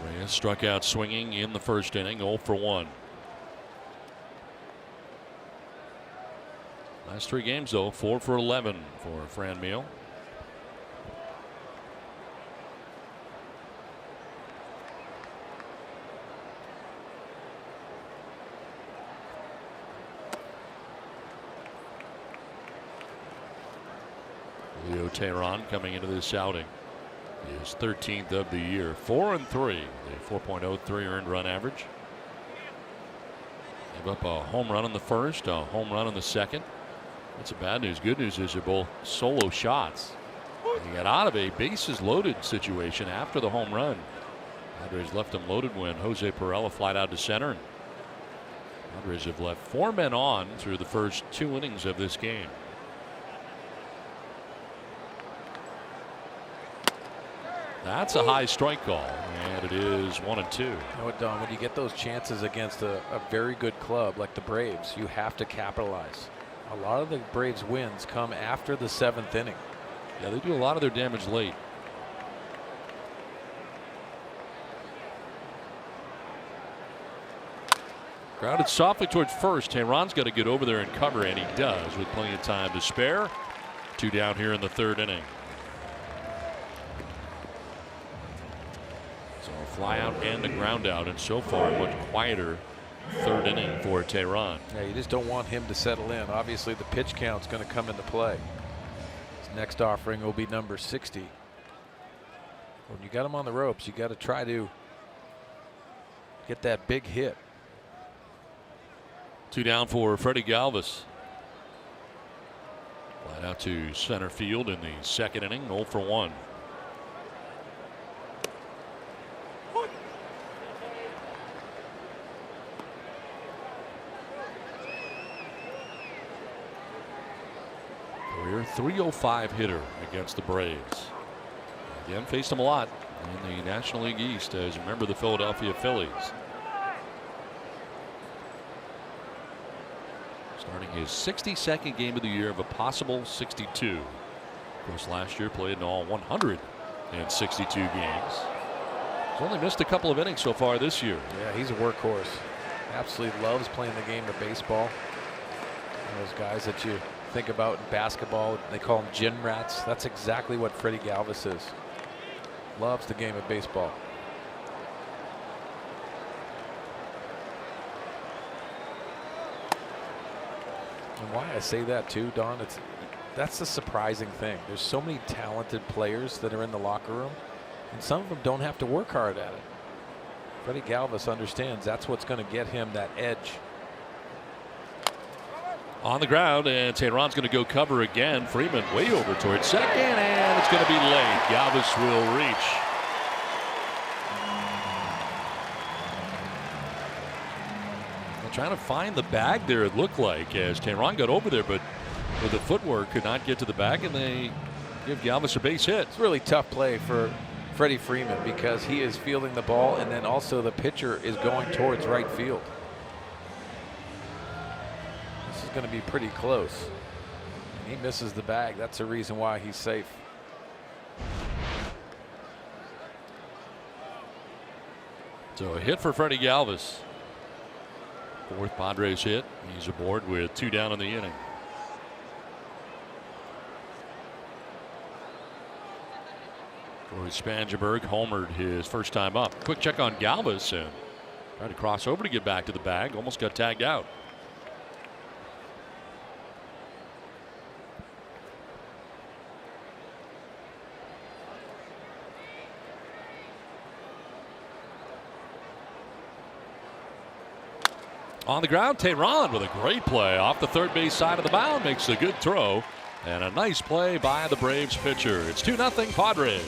Reyes struck out swinging in the first inning, 0 for 1. Last 3 games, though, 4 for 11 for Franmil. Leo Tehran coming into this outing. His 13th of the year, 4-3, a 4.03 earned run average. Gave up a home run in the first, a home run in the second. That's the bad news. Good news is they're both solo shots. He got out of a bases loaded situation after the home run. Padres left him loaded when Jose Perella flied out to center. And Padres have left 4 men on through the first 2 innings of this game. That's a high strike call, and it is 1-2. You know what, Don, when you get those chances against a very good club like the Braves, you have to capitalize. A lot of the Braves wins come after the 7th inning. Yeah, they do a lot of their damage late. Grounded softly towards first. Tehran's got to get over there and cover, and he does with plenty of time to spare. 2 down here in the third inning. So a fly out and a ground out, and so far a much quieter third inning for Tehran. Yeah, you just don't want him to settle in. Obviously, the pitch count's going to come into play. His next offering will be number 60. When you got him on the ropes, you got to try to get that big hit. 2 down for Freddie Galvis. Flat out to center field in the second inning, 0 for 1. Career .305 hitter against the Braves. Again, faced him a lot in the National League East as a member of the Philadelphia Phillies. Starting his 62nd game of the year of a possible 62. Of course, last year played in all 162 games. He's only missed a couple of innings so far this year. Yeah, he's a workhorse. Absolutely loves playing the game of baseball. One of those guys that you think about in basketball, they call them gym rats. That's exactly what Freddie Galvis is. Loves the game of baseball. And why I say that too, Don, that's the surprising thing. There's so many talented players that are in the locker room, and some of them don't have to work hard at it. Freddie Galvis understands that's what's going to get him that edge. On the ground, and Tehran's going to go cover again. Freeman way over towards second, and it's going to be late. Galvis will reach. Well, trying to find the bag there, it looked like, as Tehran got over there, but with the footwork could not get to the bag, and they give Galvis a base hit. It's a really tough play for Freddie Freeman because he is fielding the ball, and then also the pitcher is going towards right field. This is going to be pretty close. He misses the bag. That's the reason why he's safe. So a hit for Freddie Galvis. Fourth Padres hit. He's aboard with 2 down in the inning. Corey Spangenberg homered his first time up. Quick check on Galvis and tried to cross over to get back to the bag. Almost got tagged out. On the ground, Tehran with a great play off the third base side of the mound, makes a good throw, and a nice play by the Braves pitcher. It's 2-0 Padres.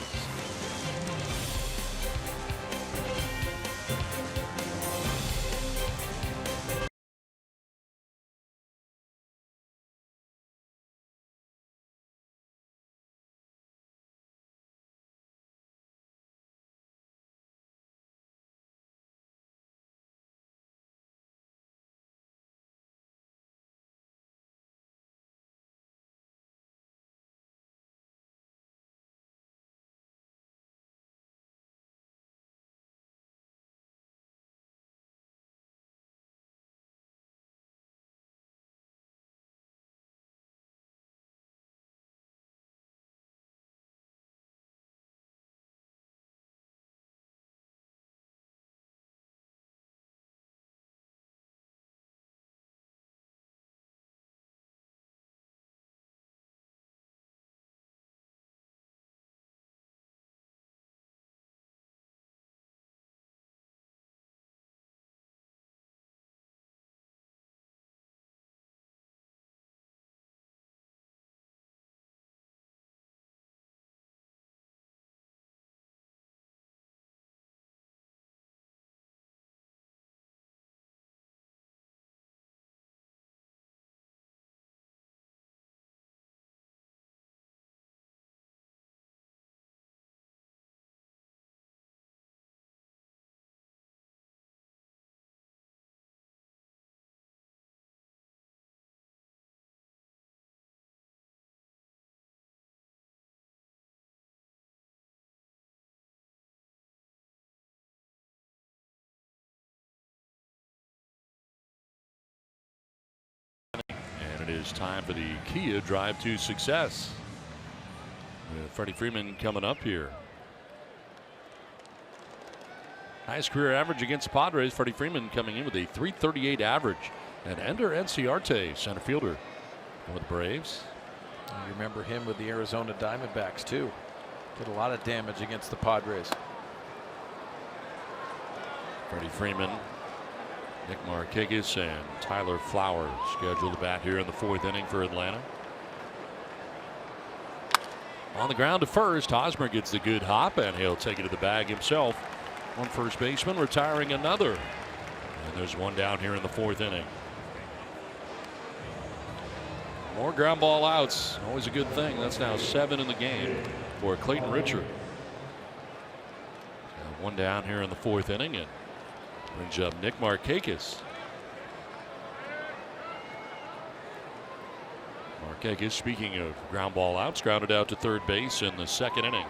And it is time for the Kia drive to success. With Freddie Freeman coming up here. Highest career average against the Padres. Freddie Freeman coming in with a .338 average. And Ender Enciarte, center fielder for the Braves. You remember him with the Arizona Diamondbacks too. Did a lot of damage against the Padres. Freddie Freeman, Nick Markakis, and Tyler Flowers scheduled to bat here in the 4th inning for Atlanta. On the ground to first, Hosmer gets the good hop, and he'll take it to the bag himself. One first baseman retiring another. And there's one down here in the 4th inning. More ground ball outs, always a good thing. That's now 7 in the game for Clayton Richard. One down here in the 4th inning, and brings up Nick Markakis. Markakis, speaking of ground ball outs, grounded out to third base in the 2nd inning.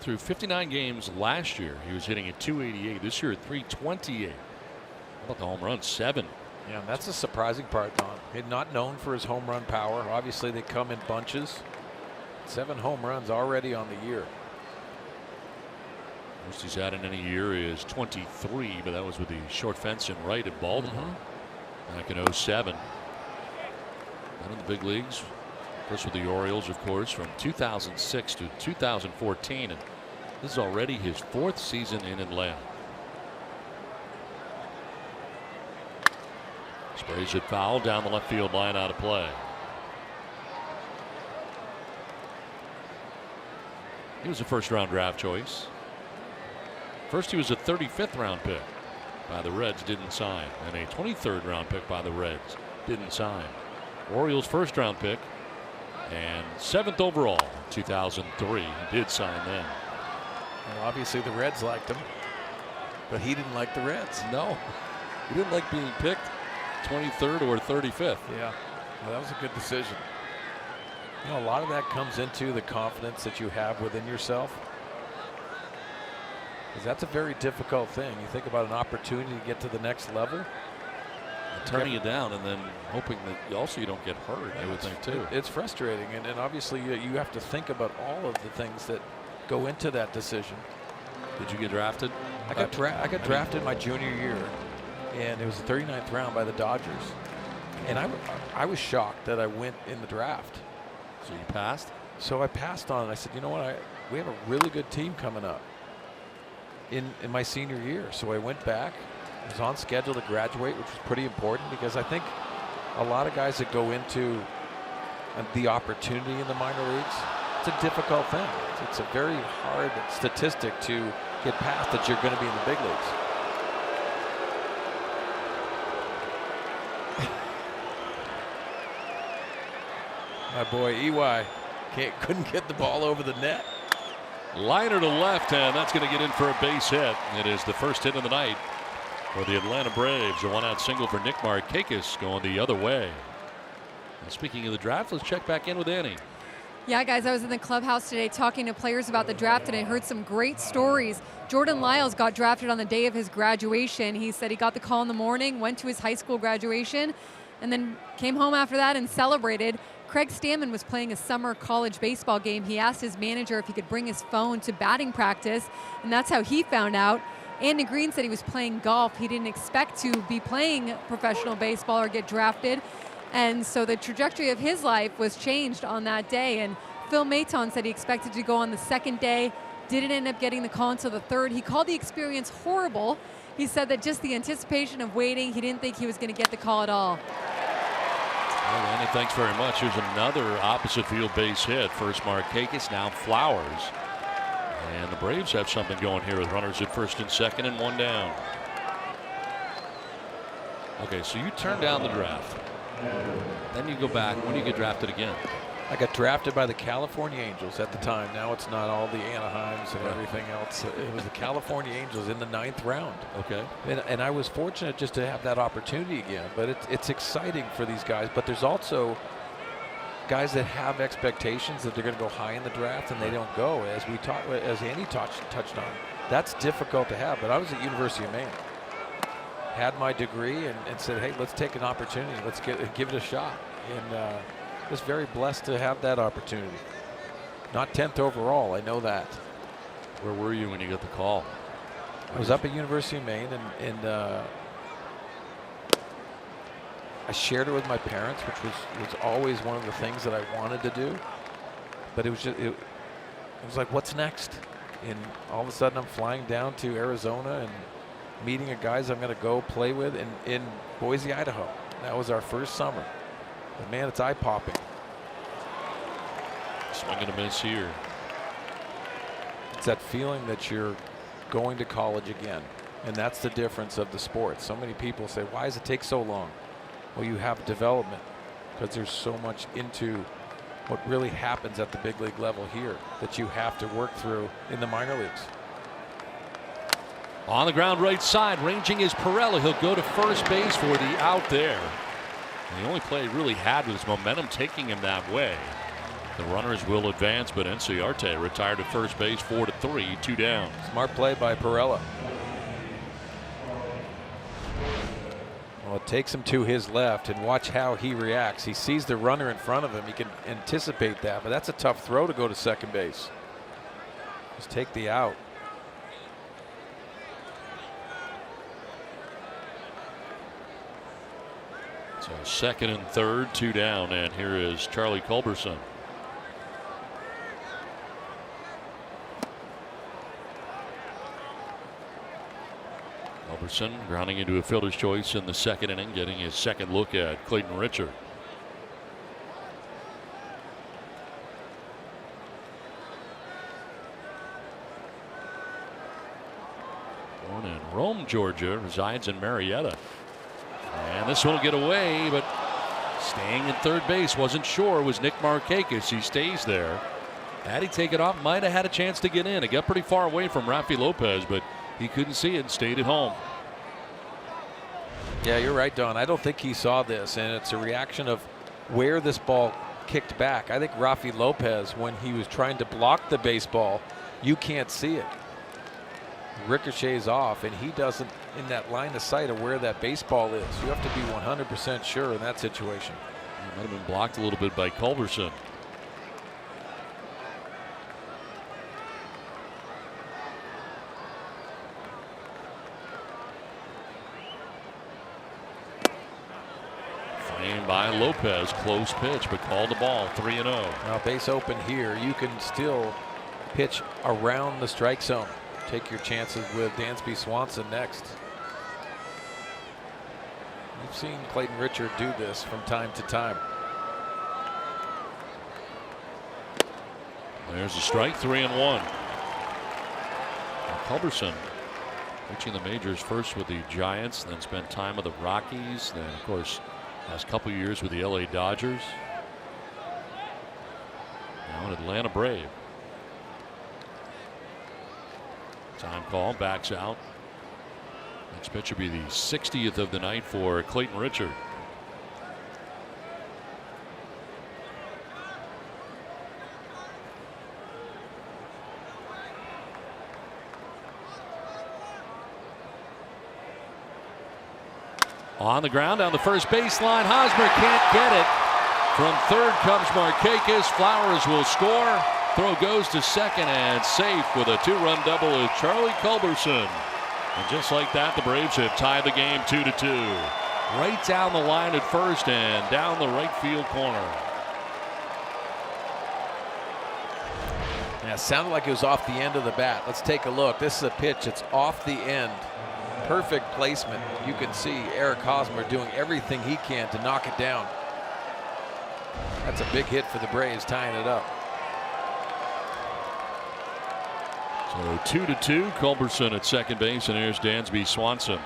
through 59 games last year, he was hitting at 288. This year at 328. How about the home run? 7. Yeah, that's the surprising part, Don. He's not known for his home run power. Obviously, they come in bunches. 7 home runs already on the year. Most he's had in any year is 23, but that was with the short fence and right at Baltimore back in 07. Then in the big leagues, first with the Orioles, of course, from 2006 to 2014, and this is already his 4th season in Atlanta. Sprays it foul down the left field line, out of play. He was a first-round draft choice. First, he was a 35th round pick by the Reds, didn't sign, and a 23rd round pick by the Reds, didn't sign. Orioles first round pick and 7th overall, 2003. He did sign then. Well, obviously the Reds liked him, but he didn't like the Reds. No, he didn't like being picked 23rd or 35th. Yeah, well, that was a good decision. You know, a lot of that comes into the confidence that you have within yourself. Because that's a very difficult thing. You think about an opportunity to get to the next level. And turning it down and then hoping that also you don't get hurt, I would think, too. It's frustrating. And obviously you have to think about all of the things that go into that decision. Did you get drafted? I got drafted my junior year. And it was the 39th round by the Dodgers. And I was shocked that I went in the draft. So you passed? So I passed on it. I said, you know what? We have a really good team coming up in my senior year. So I went back. I was on schedule to graduate, which was pretty important because I think a lot of guys that go into the opportunity in the minor leagues, it's a difficult thing. It's a very hard statistic to get past that you're going to be in the big leagues. My boy EY couldn't get the ball over the net. Liner to left, and that's going to get in for a base hit. It is the first hit of the night for the Atlanta Braves. A one-out single for Nick Markakis going the other way. And speaking of the draft, let's check back in with Annie. Yeah, guys, I was in the clubhouse today talking to players about the draft, and I heard some great stories. Jordan Lyles got drafted on the day of his graduation. He said he got the call in the morning, went to his high school graduation, and then came home after that and celebrated. Craig Stammen was playing a summer college baseball game. He asked his manager if he could bring his phone to batting practice, and that's how he found out. Andy Green said he was playing golf. He didn't expect to be playing professional baseball or get drafted, and so the trajectory of his life was changed on that day. And Phil Maton said he expected to go on the second day, didn't end up getting the call until the third. He called the experience horrible. He said that just the anticipation of waiting, he didn't think he was going to get the call at all. Well, Andy, thanks very much. Here's another opposite field base hit. First Markakis, now Flowers. And the Braves have something going here with runners at first and second and one down. Okay, so you turn down the draft. Then you go back. When do you get drafted again? I got drafted by the California Angels at the time. Now it's not all the Anaheims and everything else. It was the California Angels in the 9th round. Okay. And I was fortunate just to have that opportunity again. But it's exciting for these guys. But there's also guys that have expectations that they're going to go high in the draft and they don't go, as Andy touched on. That's difficult to have. But I was at University of Maine, had my degree, and said, hey, let's take an opportunity. Let's give it a shot. And was very blessed to have that opportunity. Not 10th overall, I know that. Where were you when you got the call? I was up at University of Maine, and I shared it with my parents, which was always one of the things that I wanted to do. But it was just it was like, what's next? And all of a sudden I'm flying down to Arizona and meeting a guys I'm going to go play with in Boise, Idaho. That was our first summer. But man, it's eye-popping. Swing and a miss here. It's that feeling that you're going to college again. And that's the difference of the sport. So many people say, why does it take so long? Well, you have development because there's so much into what really happens at the big league level here that you have to work through in the minor leagues. On the ground right side, ranging is Pirella. He'll go to first base for the out there. And the only play he really had was momentum taking him that way. The runners will advance, but Enciarte retired at first base 4-3, 2 down. Smart play by Perella. Well, it takes him to his left, and watch how he reacts. He sees the runner in front of him. He can anticipate that, but that's a tough throw to go to second base. Just take the out. So second and third, 2 down, and here is Charlie Culberson. Culberson grounding into a fielder's choice in the second inning, getting his second look at Clayton Richard. Born in Rome, Georgia, resides in Marietta. And this one will get away, but staying at third base, wasn't sure, was Nick Markakis. He stays there. Had he taken off, might have had a chance to get in. It got pretty far away from Rafi Lopez, but he couldn't see it and stayed at home. Yeah, you're right, Don. I don't think he saw this, and it's a reaction of where this ball kicked back. I think Rafi Lopez, when he was trying to block the baseball, you can't see it. Ricochets off, and he doesn't in that line of sight of where that baseball is. You have to be 100% sure in that situation. It might have been blocked a little bit by Culberson. Framed by Lopez, close pitch, but called the ball, 3-0. Now base open here, you can still pitch around the strike zone. Take your chances with Dansby Swanson next. We've seen Clayton Richard do this from time to time. There's a strike, 3-1. Culberson reaching the majors first with the Giants, then spent time with the Rockies, then of course last couple years with the LA Dodgers. Now an Atlanta Brave. Time call, backs out. Next pitch will be the 60th of the night for Clayton Richard. On the ground down the first baseline. Hosmer can't get it. From third comes Markakis. Flowers will score. Throw goes to second and safe with a 2-run double is Charlie Culberson. And just like that, the Braves have tied the game 2-2. Right down the line at first and down the right field corner. Yeah, it sounded like it was off the end of the bat. Let's take a look. This is a pitch. It's off the end. Perfect placement. You can see Eric Hosmer doing everything he can to knock it down. That's a big hit for the Braves, tying it up. So 2-2, Culberson at second base, and here's Dansby Swanson.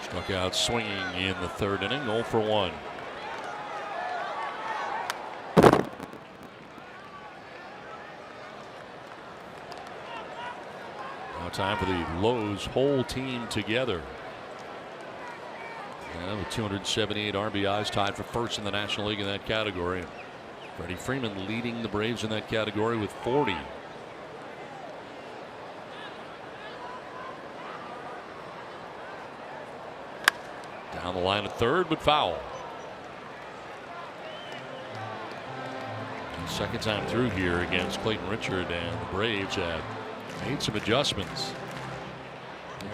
Struck out swinging in the third inning, 0 for 1. Now time for the Lowe's whole team together. And with 278 RBIs, tied for first in the National League in that category. Freddie Freeman leading the Braves in that category with 40. Down the line at third, but foul. And second time through here against Clayton Richard, and the Braves have made some adjustments.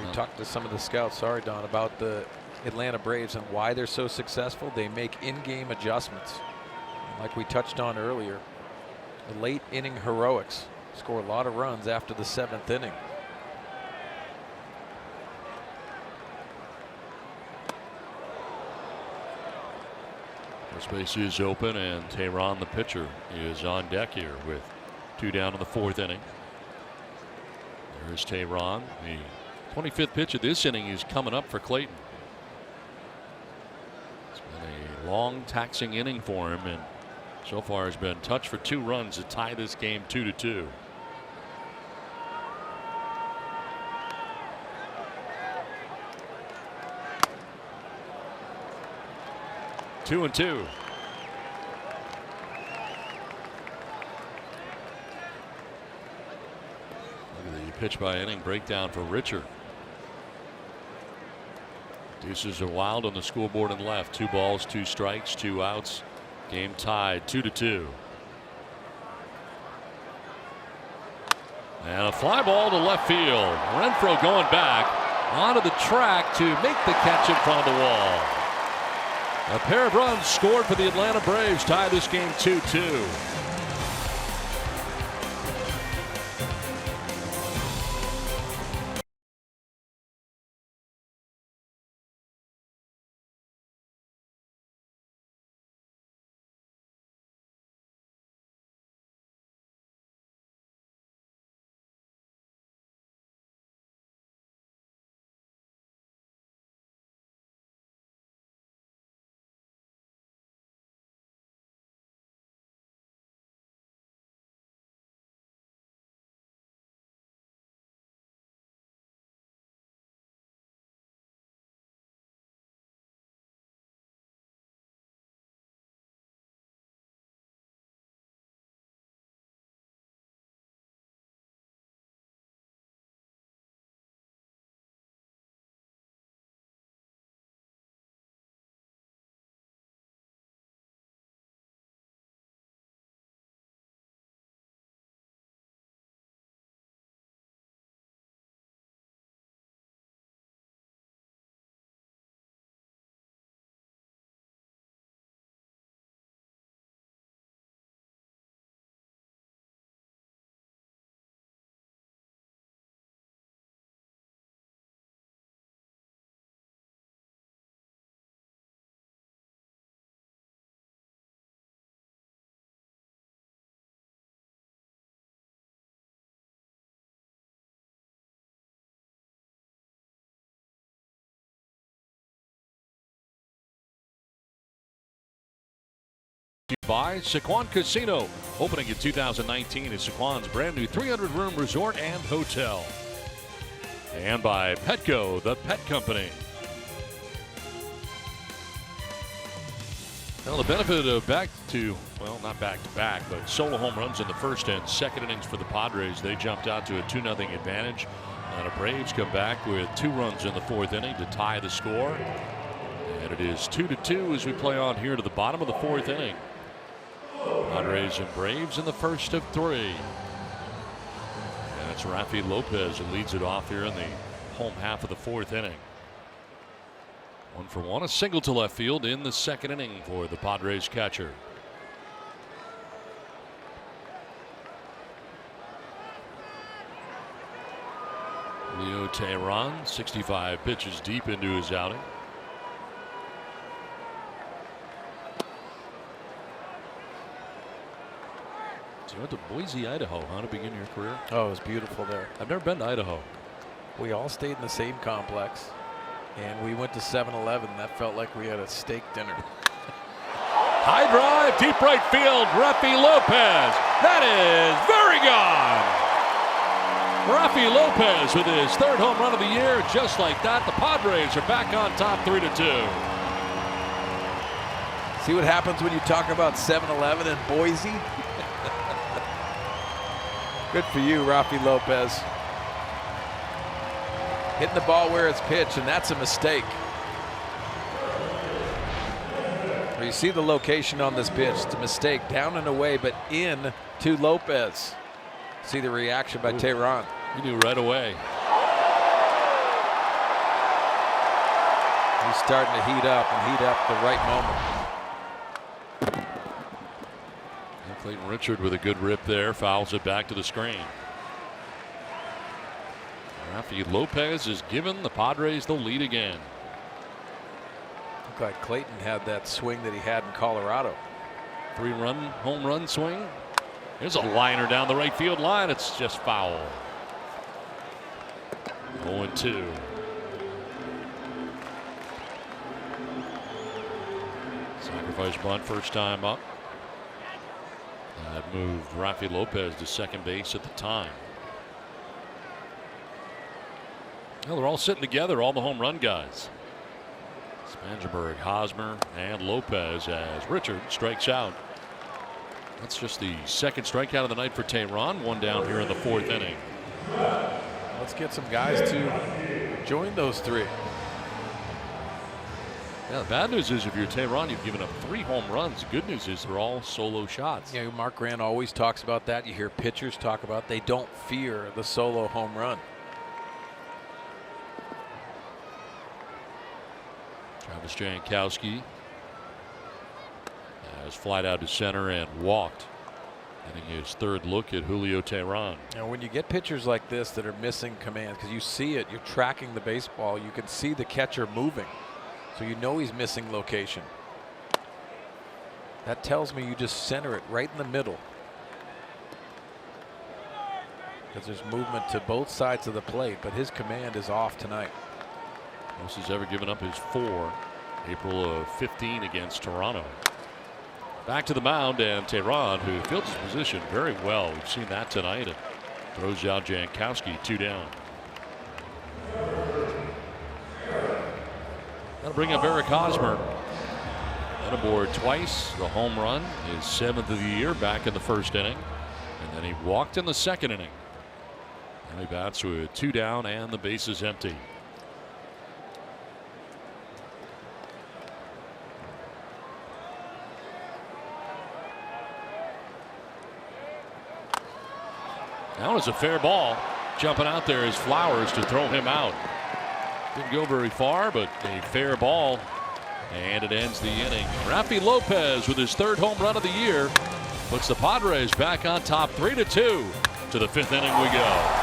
We talked to some of the scouts, sorry Don, about the Atlanta Braves and why they're so successful. They make in-game adjustments. Like we touched on earlier, the late inning heroics score a lot of runs after the 7th inning. First base is open, and Tehran, the pitcher, is on deck here with 2 down in the 4th inning. There's Tehran. The 25th pitch of this inning is coming up for Clayton. It's been a long, taxing inning for him, and so far has been touched for 2 runs to tie this game 2-2. 2-2. Look at the pitch by inning breakdown for Richard. Deuces are wild on the scoreboard and left. 2 balls, 2 strikes, 2 outs. Game tied 2-2. And a fly ball to left field. Renfroe going back onto the track to make the catch in front of the wall. A pair of runs scored for the Atlanta Braves tie this game 2-2. By Sequan Casino, opening in 2019 is Sequan's brand new 300-room resort and hotel. And by Petco, the pet company. Well, the benefit of not back to back, but solo home runs in the first and second innings for the Padres. They jumped out to a 2-0 advantage. And the Braves come back with 2 runs in the 4th inning to tie the score. And it is 2-2 as we play on here to the bottom of the 4th inning. Padres and Braves in the first of 3. And it's Rafi Lopez who leads it off here in the home half of the 4th inning. 1 for 1, a single to left field in the 2nd inning for the Padres catcher. Leo Tehran, 65 pitches deep into his outing. You went to Boise, Idaho, to begin your career? Oh, it was beautiful there. I've never been to Idaho. We all stayed in the same complex, and we went to 7-Eleven. That felt like we had a steak dinner. High drive, deep right field, Rafi Lopez. That is very gone. Rafi Lopez with his 3rd home run of the year. Just like that, the Padres are back on top 3-2. See what happens when you talk about 7-Eleven in Boise? Good for you, Rafi Lopez. Hitting the ball where it's pitched, and that's a mistake. You see the location on this pitch. It's a mistake. Down and away, but in to Lopez. See the reaction by Tehran. You knew right away. He's starting to heat up and heat up at the right moment. Clayton Richard with a good rip there, fouls it back to the screen. Rafi Lopez has given the Padres the lead again. Looked like Clayton had that swing that he had in Colorado. 3-run home run swing. There's a liner down the right field line. It's just foul. 0-2. Sacrifice bunt first time up. That moved Rafi Lopez to second base at the time. Well, they're all sitting together, all the home run guys. Spangenberg, Hosmer, and Lopez as Richard strikes out. That's just the second strikeout of the night for Tehran. One down here in the fourth inning. Let's get some guys to join those three. Yeah, the bad news is if you're Tehran, you've given up 3 home runs. The good news is they're all solo shots. Yeah, Mark Grant always talks about that. You hear pitchers talk about they don't fear the solo home run. Travis Jankowski has flied out to center and walked, getting his third look at Julio Tehran. And when you get pitchers like this that are missing command, because you see it, you're tracking the baseball, you can see the catcher moving. So you know he's missing location. That tells me you just center it right in the middle. Because there's movement to both sides of the plate, but his command is off tonight. Most he's ever given up is 4. April of 15 against Toronto. Back to the mound, and Tehran, who fields his position very well. We've seen that tonight, and throws out Jankowski, 2 down. That'll bring up Eric Hosmer. Got aboard twice. The home run, his 7th of the year, back in the first inning. And then he walked in the second inning. Now he bats with 2 down and the bases empty. Now it's a fair ball. Jumping out there is Flowers to throw him out. Didn't go very far, but a fair ball, and it ends the inning. Rafi Lopez with his 3rd home run of the year puts the Padres back on top 3-2. To the 5th inning we go.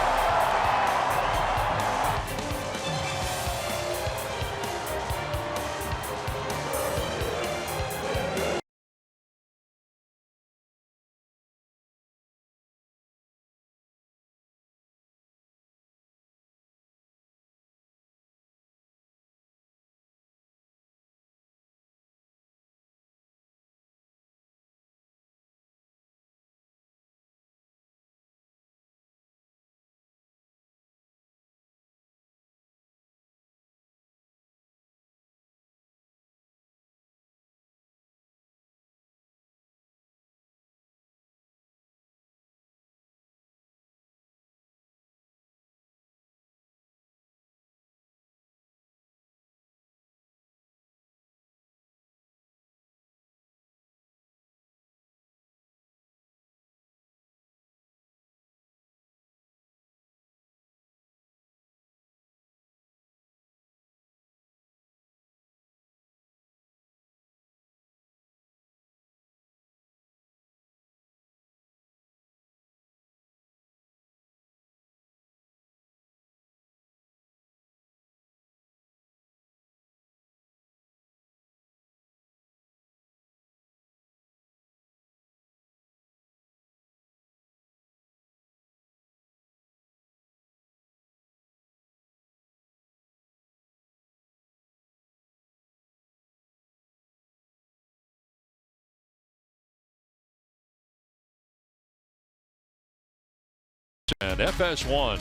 And FS1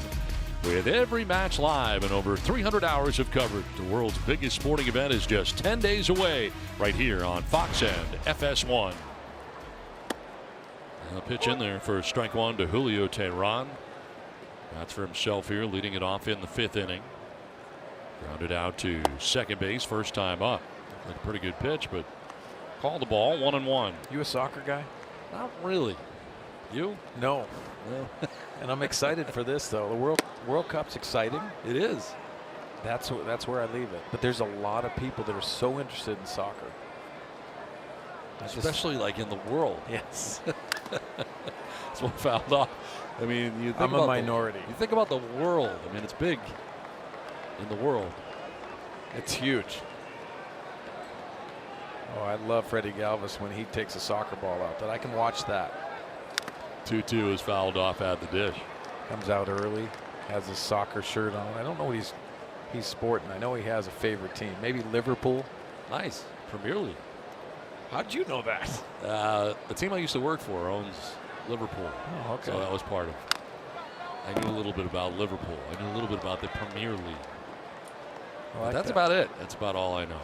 with every match live and over 300 hours of coverage. The world's biggest sporting event is just 10 days away right here on Fox and FS1. And a pitch in there for strike 1 to Julio Tehran. That's for himself here, leading it off in the 5th inning. Grounded out to second base, first time up. Like a pretty good pitch, but called the ball, 1-1. You a soccer guy? Not really. You? No. No. And I'm excited for this, though. The World Cup's exciting. It is. That's where I leave it. But there's a lot of people that are so interested in soccer. Especially like in the world. Yes. That's what fouled off. I mean, you think I'm about a minority. You think about the world. I mean, it's big in the world. It's huge. Oh, I love Freddie Galvis when he takes a soccer ball out. That I can watch that. 2-2 is fouled off at the dish. Comes out early, has his soccer shirt on. I don't know what he's sporting. I know he has a favorite team. Maybe Liverpool. Nice. Premier League. How'd you know that? The team I used to work for owns Liverpool. Oh, okay. So that was part of it. I knew a little bit about Liverpool. I knew a little bit about the Premier League. Like that's that. about it. That's about all I know.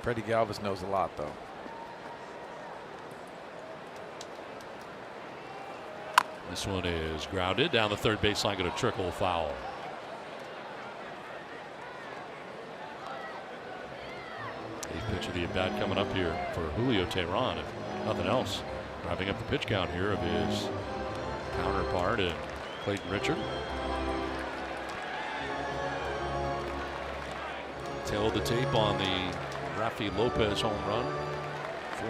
Freddie Galvis knows a lot, though. This one is grounded down the third baseline, going to trickle foul. Eighth pitch of the at-bat coming up here for Julio Teheran, if nothing else. Driving up the pitch count here of his counterpart in Clayton Richard. Tail of the tape on the Rafi Lopez home run.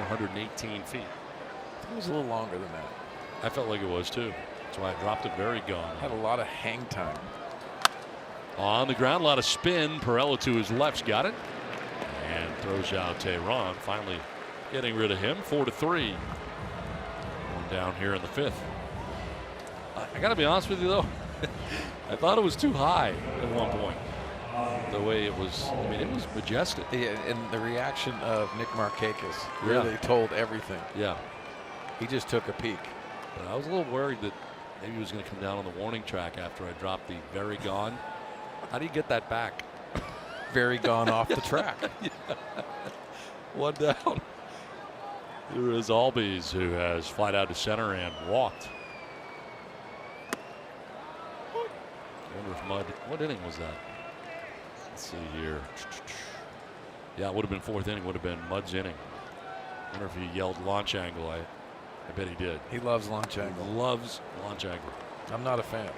418 feet. It was a little longer than that. I felt like it was too. That's why I dropped it very gone. Had a lot of hang time. On the ground, a lot of spin. Perella to his left's got it. And throws out Teheran. Finally getting rid of him. 4-3. One down here in the fifth. I got to be honest with you, though. I thought it was too high at one point. The way it was, I mean, it was majestic. Yeah, and the reaction of Nick Markakis really told everything. Yeah. He just took a peek. But I was a little worried that maybe he was going to come down on the warning track after I dropped the very gone. How do you get that back? Very gone off the track. Yeah. One down. Here is Albies, who has flied out to center and walked. I wonder if Mud, what inning was that? Let's see here. Yeah, it would have been fourth inning, would have been Mud's inning. I wonder if he yelled launch angle. I bet he did. He loves launch angle. Loves launch angle. I'm not a fan.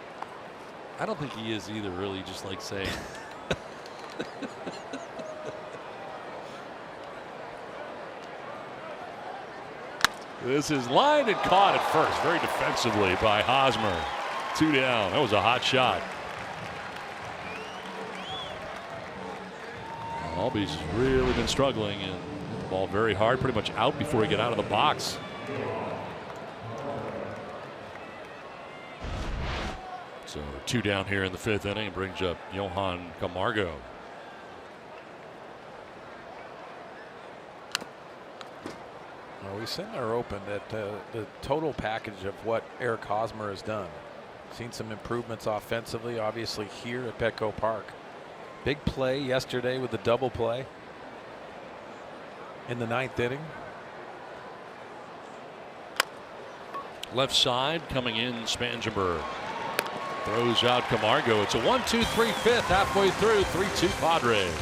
I don't think he is either, really, just like saying. This is lined and caught at first, very defensively by Hosmer. 2 down. That was a hot shot. Albies has really been struggling and hit the ball very hard, pretty much out before he get out of the box. So 2 down here in the fifth inning, brings up Johan Camargo. Well, we said in our open that the total package of what Eric Hosmer has done. Seen some improvements offensively, obviously here at Petco Park. Big play yesterday with the double play in the 9th inning. Left side coming in, Spangenberg. Throws out Camargo. It's a 1-2-3 fifth, halfway through, 3-2 Padres.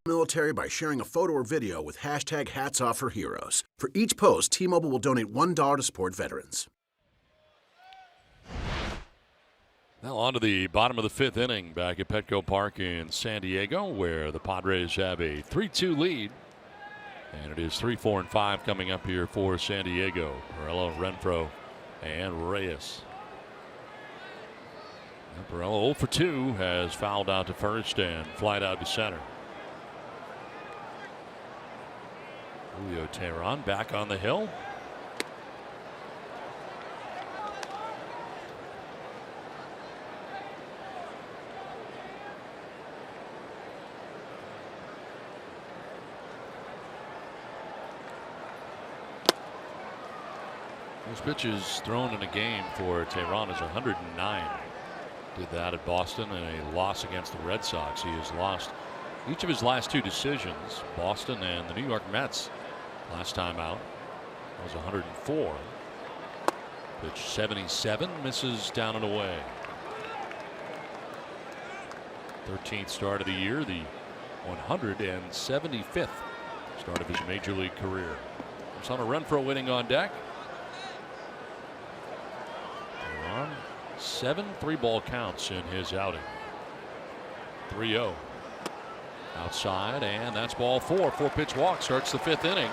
Military by sharing a photo or video with hashtag #HatsOffForHeroes. For each post, T-Mobile will donate $1 to support veterans. Now on to the bottom of the fifth inning back at Petco Park in San Diego, where the Padres have a 3-2 lead. And it is 3, 4, and 5 coming up here for San Diego. Morello, Renfroe, and Reyes. Perella 0 for 2 has fouled out to first and flied out to center. Julio Teheran back on the hill. Those pitches thrown in a game for Teheran is 109. Did that at Boston in a loss against the Red Sox. He has lost each of his last 2 decisions. Boston and the New York Mets last time out was 104. Pitch 77, misses down and away. 13th start of the year, the 175th start of his major league career. He's on a Renfroe winning on deck. 7 3-ball counts in his outing. 3-0 outside, and that's ball 4. 4-pitch walk starts the 5th inning.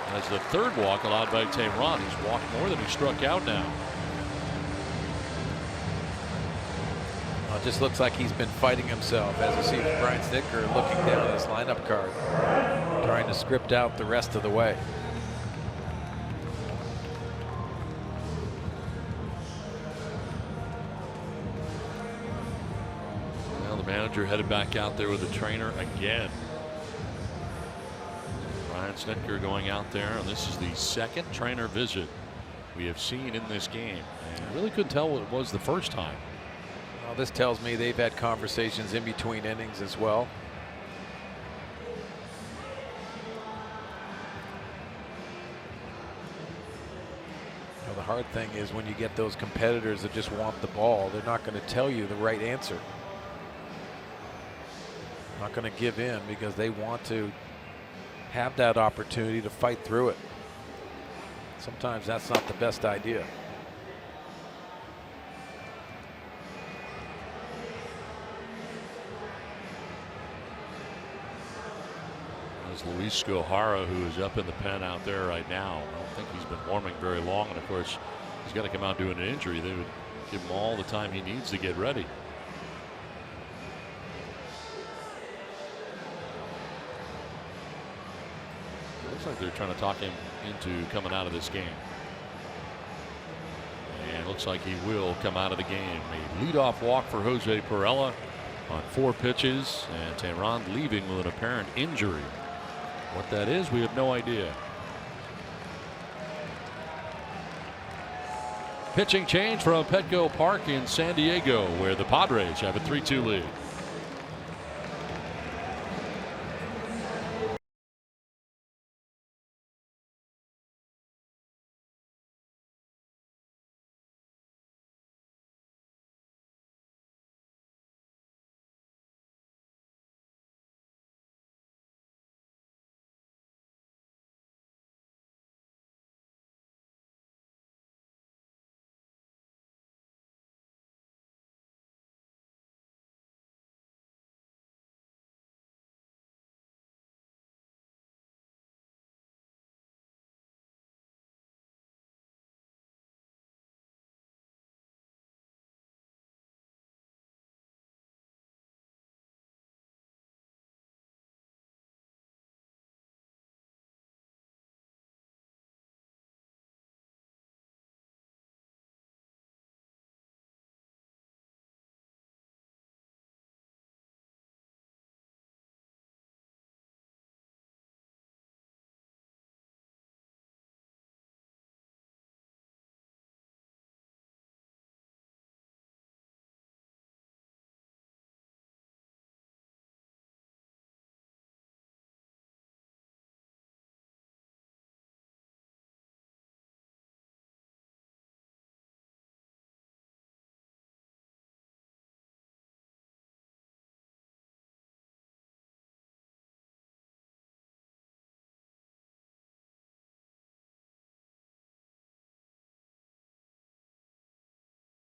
As the 3rd walk allowed by Teheran. He's walked more than he struck out now. Well, it just looks like he's been fighting himself as you see Brian Snitker looking down his lineup card, trying to script out the rest of the way. Manager headed back out there with the trainer again. Brian Snitker going out there, and this is the 2nd trainer visit we have seen in this game. And really couldn't tell what it was the first time. Well, this tells me they've had conversations in between innings as well. You know, the hard thing is when you get those competitors that just want the ball, they're not going to tell you the right answer. Not going to give in because they want to have that opportunity to fight through it. Sometimes that's not the best idea. There's Luis Gohara, who is up in the pen out there right now. I don't think he's been warming very long, and of course he's got to come out doing an injury. They would give him all the time he needs to get ready. Looks like they're trying to talk him into coming out of this game. And looks like he will come out of the game. A leadoff walk for Jose Perella on 4 pitches, and Teheran leaving with an apparent injury. What that is, we have no idea. Pitching change from Petco Park in San Diego, where the Padres have a 3-2 lead.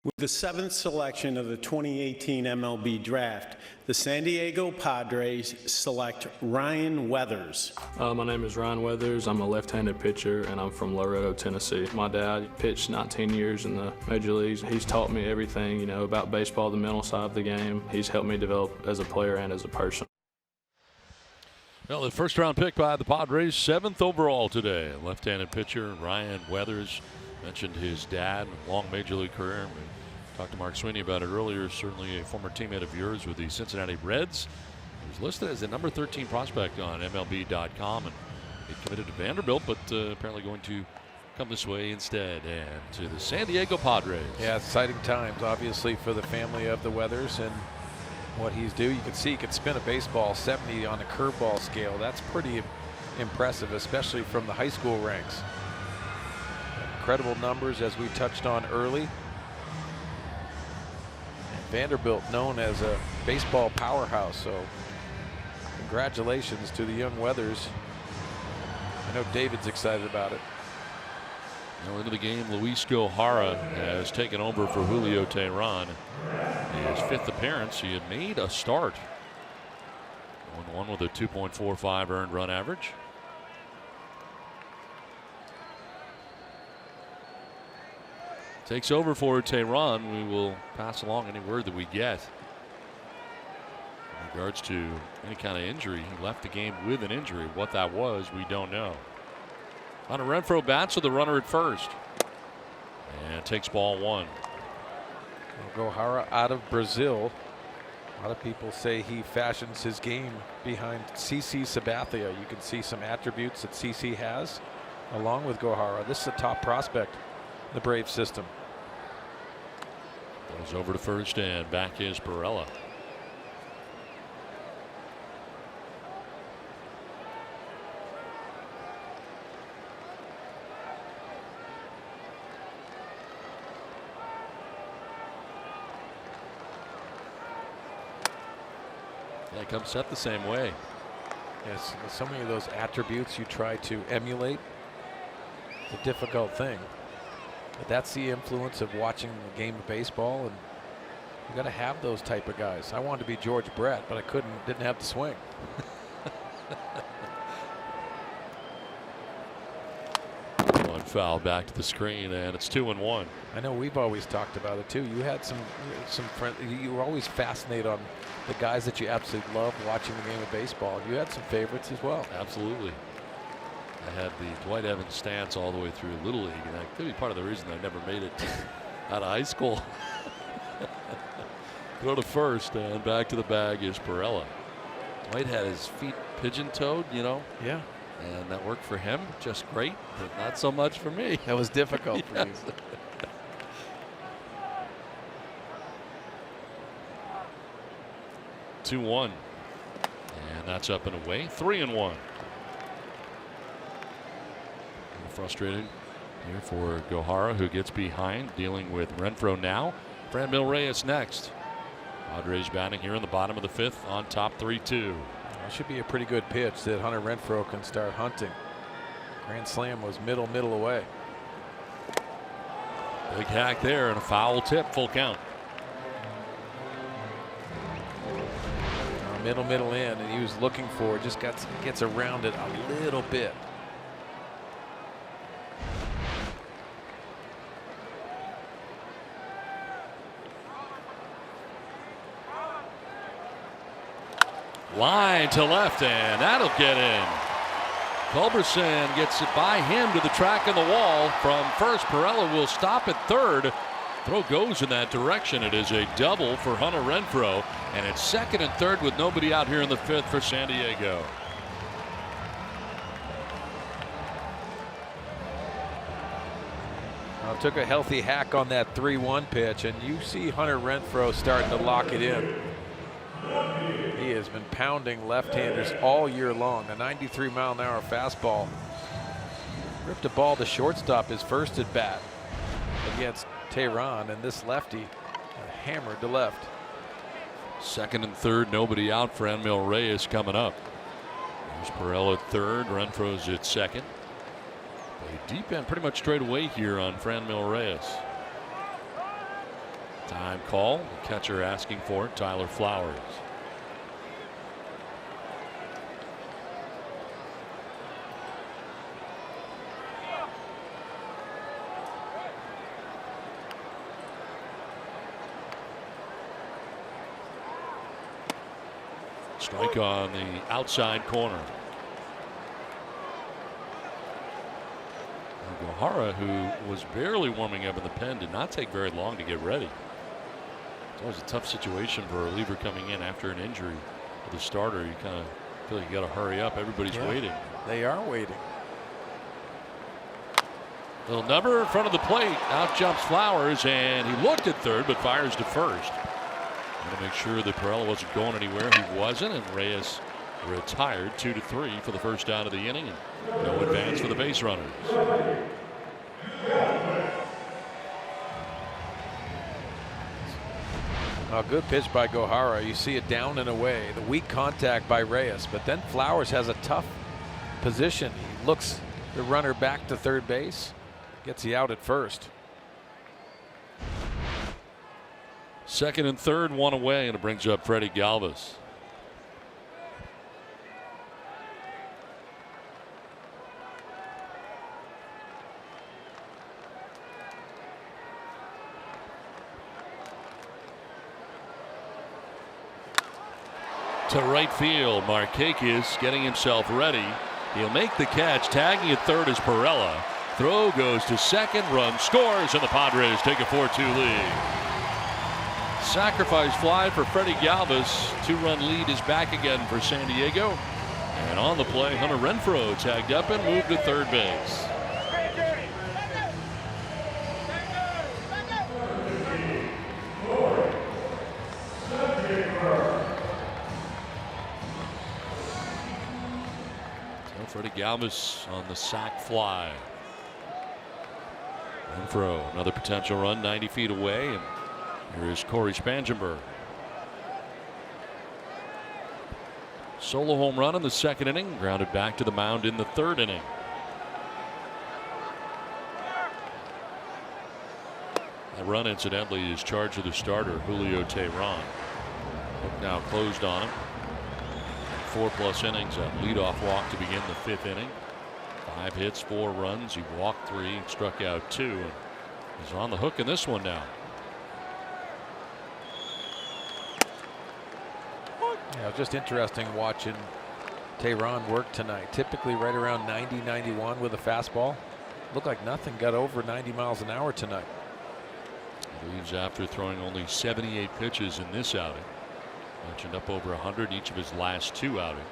With the 7th selection of the 2018 MLB Draft, the San Diego Padres select Ryan Weathers. My name is Ryan Weathers. I'm a left-handed pitcher, and I'm from Laredo, Tennessee. My dad pitched 19 years in the major leagues. He's taught me everything, about baseball, the mental side of the game. He's helped me develop as a player and as a person. Well, the first-round pick by the Padres, 7th overall today. Left-handed pitcher Ryan Weathers. Mentioned his dad, long major league career. We talked to Mark Sweeney about it earlier. Certainly a former teammate of yours with the Cincinnati Reds. He was listed as the number 13 prospect on MLB.com, and he committed to Vanderbilt, but apparently going to come this way instead and to the San Diego Padres. Yeah, exciting times, obviously, for the family of the Weathers and what he's do. You can see he can spin a baseball 70 on the curveball scale. That's pretty impressive, especially from the high school ranks. Incredible numbers, as we touched on early. And Vanderbilt known as a baseball powerhouse, so congratulations to the young Weathers. I know David's excited about it. Now into the game, Luis Gohara has taken over for Julio Teheran. His 5th appearance, he had made a start. 1-1 with a 2.45 earned run average. Takes over for Teheran. We will pass along any word that we get in regards to any kind of injury. He left the game with an injury. What that was, we don't know. Hunter Renfroe bats with the runner at first and takes ball 1. Well, Gohara out of Brazil. A lot of people say he fashions his game behind CC Sabathia. You can see some attributes that CC has along with Gohara. This is a top prospect in the Braves system. Goes over to first, and back is Perella. Yeah, it comes set the same way. Yes, so many of those attributes you try to emulate. It's a difficult thing. But that's the influence of watching the game of baseball, and you got to have those type of guys. I wanted to be George Brett, but I didn't have the swing. One foul back to the screen, and it's 2-1. I know we've always talked about it too. You had some friends. You were always fascinated on the guys that you absolutely love watching the game of baseball. You had some favorites as well. Absolutely. I had the Dwight Evans stance all the way through Little League, and that could be part of the reason I never made it out of high school. Go to first, and back to the bag is Perella. Dwight had his feet pigeon-toed, Yeah. And that worked for him just great, but not so much for me. That was difficult for you. 2-1. And that's up and away. 3-1. Frustrating here for Gohara, who gets behind, dealing with Renfroe now. Franmil Reyes next. Padres batting here in the bottom of the 5th on top 3-2. That should be a pretty good pitch that Hunter Renfroe can start hunting. Grand slam was middle away. Big hack there and a foul tip, full count. Middle in, and he was looking for, just gets around it a little bit. Line to left, and that'll get in. Culberson gets it by him to the track of the wall. From first, Perella will stop at third. Throw goes in that direction. It is a double for Hunter Renfroe, and it's second and third with nobody out here in the 5th for San Diego. Took a healthy hack on that 3-1 pitch, and you see Hunter Renfroe starting to lock it in. He has been pounding left-handers all year long. A 93-mile-an-hour fastball. Ripped a ball to shortstop his first at bat against Teheran, and this lefty hammered to left. Second and third, nobody out. Franmil Reyes coming up. There's Perella at third. Renfroe's at second. A deep end pretty much straight away here on Franmil Reyes. Time call. The catcher asking for it, Tyler Flowers. Strike on the outside corner. Gohara, who was barely warming up in the pen, did not take very long to get ready. It's always a tough situation for a reliever coming in after an injury. With a starter, you kind of feel like you got to hurry up. Everybody's waiting. They are waiting. Little number in front of the plate. Out jumps Flowers, and he looked at third, but fires to first. To make sure that Perella wasn't going anywhere. He wasn't, and Reyes retired 2-3 for the first out of the inning, and no advance for the base runners. A good pitch by Gohara. You see it down and away. The weak contact by Reyes, but then Flowers has a tough position. He looks the runner back to third base, gets the out at first. Second and third, one away, and it brings up Freddie Galvis. To right field, Markakis getting himself ready. He'll make the catch, tagging at third is Perella. Throw goes to second, run scores, and the Padres take a 4-2 lead. Sacrifice fly for Freddie Galvis. 2-run lead is back again for San Diego. And on the play, Hunter Renfroe tagged up and moved to third base. So Freddie Galvis on the sac fly. Renfroe, another potential run 90 feet away. And here's Corey Spangenberg. Solo home run in the second inning, grounded back to the mound in the third inning. That run, incidentally, is charged to the starter, Julio Teheran. Hook now closed on him. 4+ innings, a leadoff walk to begin the fifth inning. 5 hits, 4 runs. He walked 3, struck out 2, and he's on the hook in this one now. Yeah, just interesting watching Teheran work tonight. Typically right around 90, 91 with a fastball. Looked like nothing got over 90 miles an hour tonight. He leaves after throwing only 78 pitches in this outing. Mentioned up over 100 each of his last 2 outings.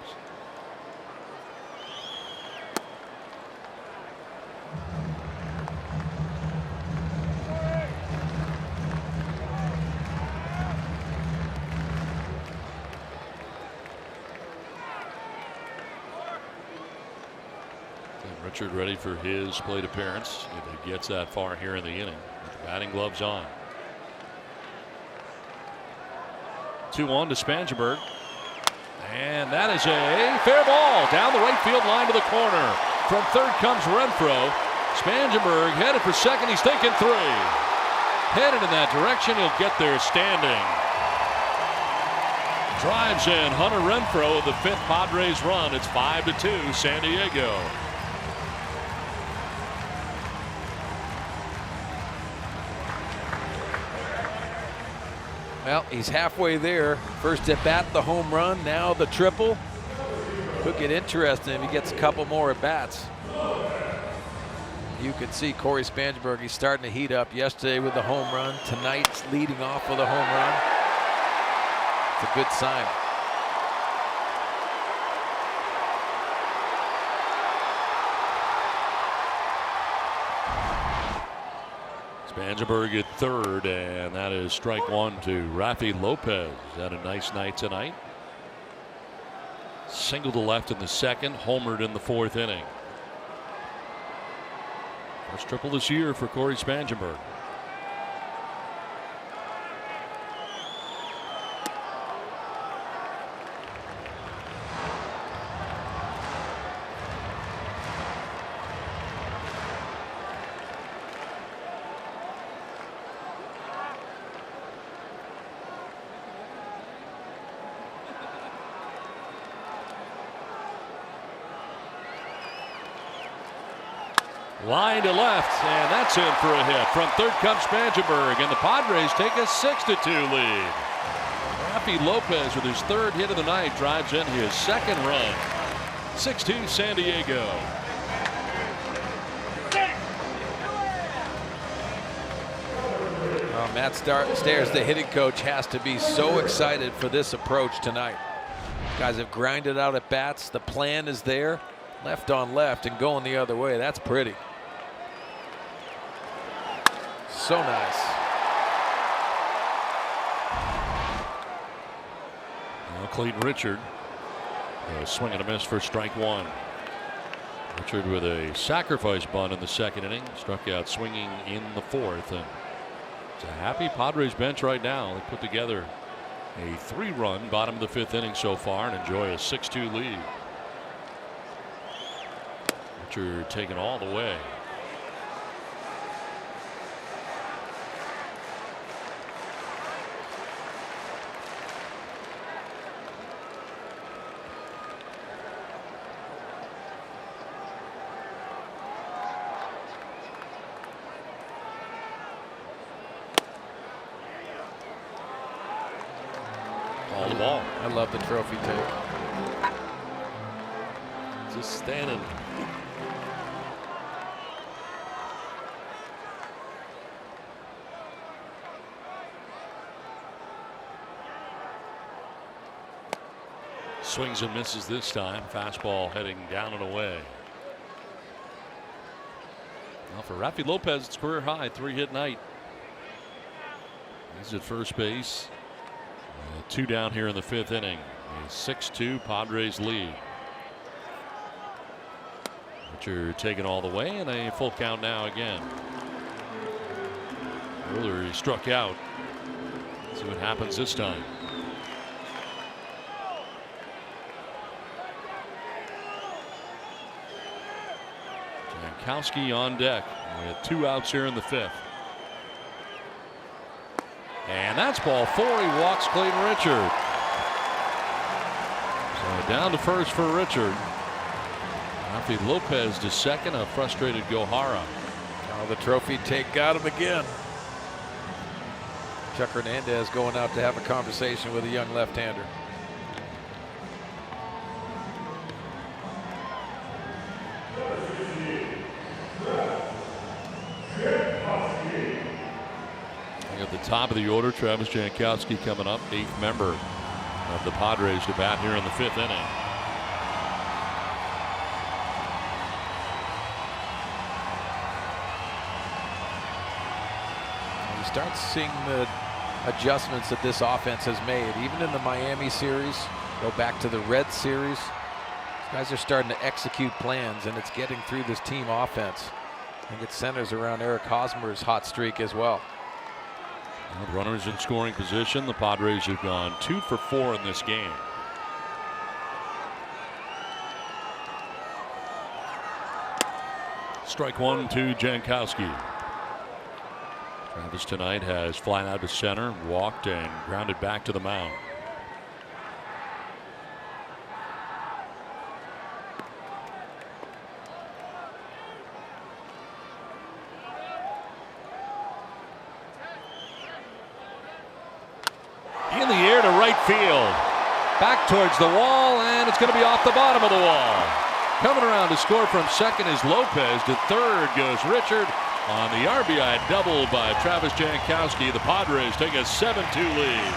Richard ready for his plate appearance if he gets that far here in the inning with the batting gloves on. 2-1 to Spangenberg, and that is a fair ball down the right field line to the corner. From third comes Renfroe. Spangenberg headed for second. He's thinking 3. Headed in that direction. He'll get there standing. Drives in Hunter Renfroe with the 5th Padres run. It's 5-2 San Diego. Well, he's halfway there. First at bat, the home run. Now the triple. Could get interesting if he gets a couple more at bats. You can see Corey Spangenberg. He's starting to heat up. Yesterday with the home run. Tonight's leading off with a home run. It's a good sign. Spangenberg at third, and that is strike 1 to Rafi Lopez. Had a nice night tonight. Single to left in the second, homered in the 4th inning. First triple this year for Corey Spangenberg. Line to left, and that's in for a hit. From third comes Spangenberg, and the Padres take a 6-2 lead. Rafi Lopez with his third hit of the night drives in his second run. 6-2 San Diego. Matt Stairs, the hitting coach, has to be so excited for this approach tonight. Guys have grinded out at bats. The plan is there. Left on left and going the other way. That's pretty. So nice. Now Clayton Richard. A swing and a miss for strike one. Richard with a sacrifice bunt in the second inning. Struck out swinging in the fourth. And it's a happy Padres bench right now. They put together a 3-run bottom of the fifth inning so far and enjoy a 6-2 lead. Richard taken all the way. All the ball. I love the trophy take. Just standing. Swings and misses this time. Fastball heading down and away. Now for Rafi Lopez, it's career high, 3-hit night. He's at first base. 2 down here in the fifth inning. A 6-2 Padres lead. Richard taken all the way, and a full count now again. Earlier he struck out. See what happens this time. Jankowski on deck with 2 outs here in the fifth. And that's ball 4. He walks Clayton Richard. So down to first for Richard. Rafi Lopez to second. A frustrated Gohara. Oh, the trophy take got him again. Chuck Hernandez going out to have a conversation with a young left-hander. At the top of the order, Travis Jankowski coming up, 8th member of the Padres to bat here in the fifth inning. You start seeing the adjustments that this offense has made, even in the Miami series. Go back to the Red series. These guys are starting to execute plans, and it's getting through this team offense. I think it centers around Eric Hosmer's hot streak as well. Runners in scoring position. The Padres have gone 2 for 4 in this game. Strike one to Jankowski. Travis tonight has flying out to center, walked, and grounded back to the mound. In the air to right field. Back towards the wall, and it's going to be off the bottom of the wall. Coming around to score from second is Lopez. To third goes Richard on the RBI double by Travis Jankowski. The Padres take a 7-2 lead.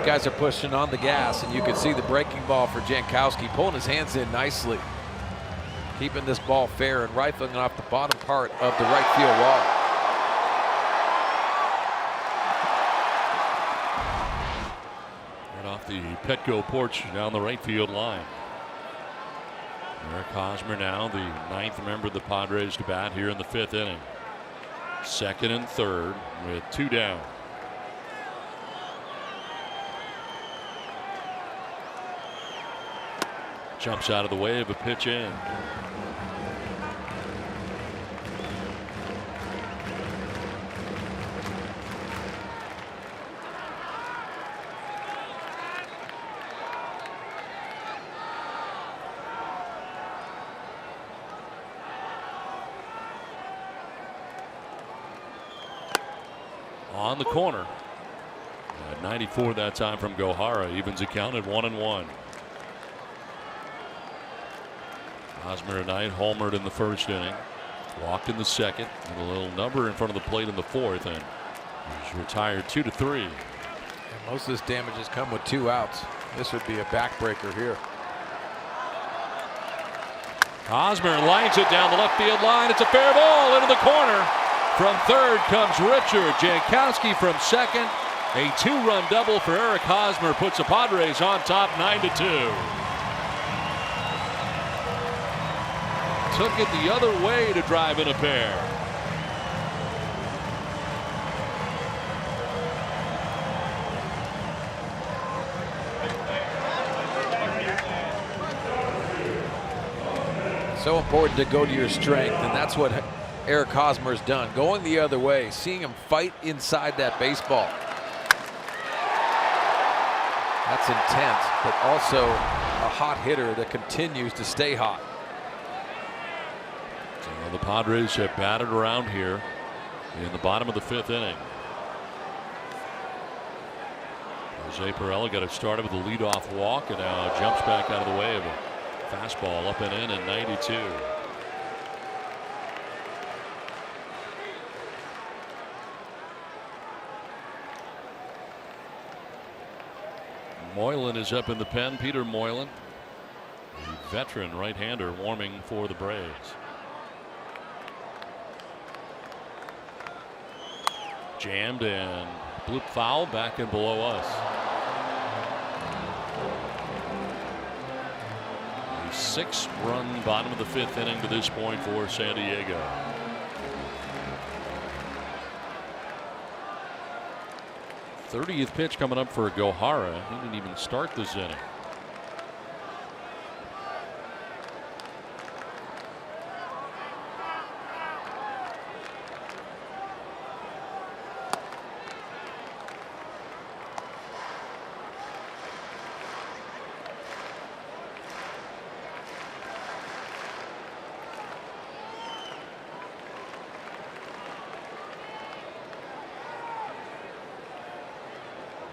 Guys are pushing on the gas, and you can see the breaking ball for Jankowski pulling his hands in nicely, keeping this ball fair and rifling off the bottom part of the right field wall. Right off the Petco porch down the right field line. Eric Hosmer now the 9th member of the Padres to bat here in the fifth inning. Second and third with 2 down. Jumps out of the way of a pitch in. on the corner. 94 that time from Gohara, evens it count at 1-1. Hosmer tonight homered in the first inning, walked in the second, and a little number in front of the plate in the fourth, and he's retired 2-3. And most of this damage has come with 2 outs. This would be a backbreaker here. Hosmer lines it down the left field line. It's a fair ball into the corner. From third comes Richard. Jankowski from second. A 2-run double for Eric Hosmer puts the Padres on top 9-2. Took it the other way to drive in a pair. So important to go to your strength, and that's what Eric Hosmer's done. Going the other way, seeing him fight inside that baseball. That's intense, but also a hot hitter that continues to stay hot. So the Padres have batted around here in the bottom of the 5th inning. Jose Pirela got it started with a leadoff walk and now jumps back out of the way of a fastball up and in 92. Moylan is up in the pen. Peter Moylan, a veteran right-hander, warming for the Braves. Jammed and bloop foul back and below us. A 6-run bottom of the 5th inning to this point for San Diego. '30th pitch coming up for Gohara. He didn't even start this inning.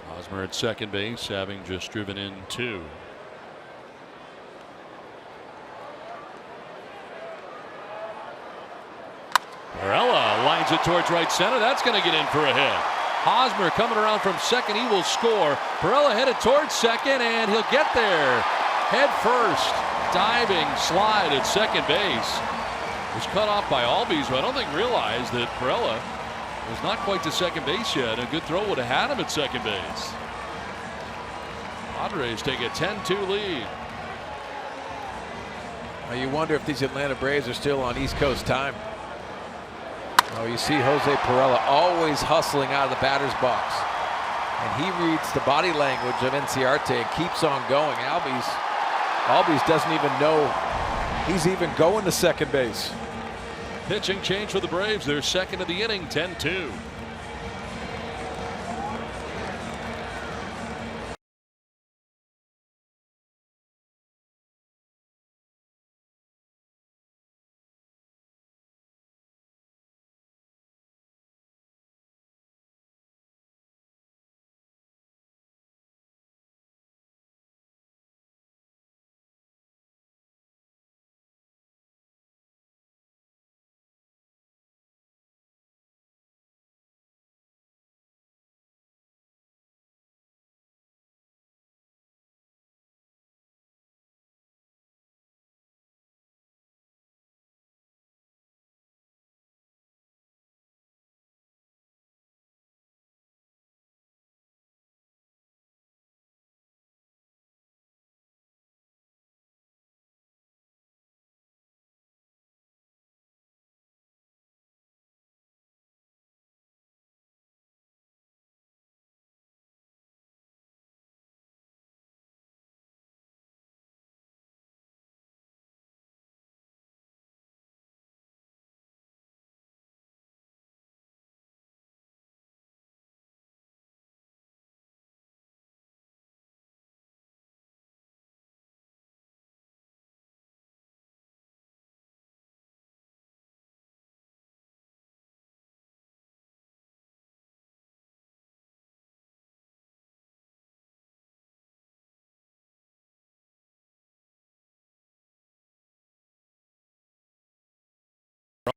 Hosmer at second base, having just driven in 2. Pirela lines it towards right center. That's going to get in for a hit. Hosmer coming around from second. He will score. Pirela headed towards second, and he'll get there. Head first. Diving slide at second base. Was cut off by Albies, who I don't think realized that Pirela was not quite to second base yet. A good throw would have had him at second base. Padres take a 10-2 lead. Now you wonder if these Atlanta Braves are still on East Coast time. Oh, you see Jose Pirela always hustling out of the batter's box. And he reads the body language of Enciarte and keeps on going. Albies doesn't even know he's even going to second base. Pitching change for the Braves. They're second of the inning, 10-2.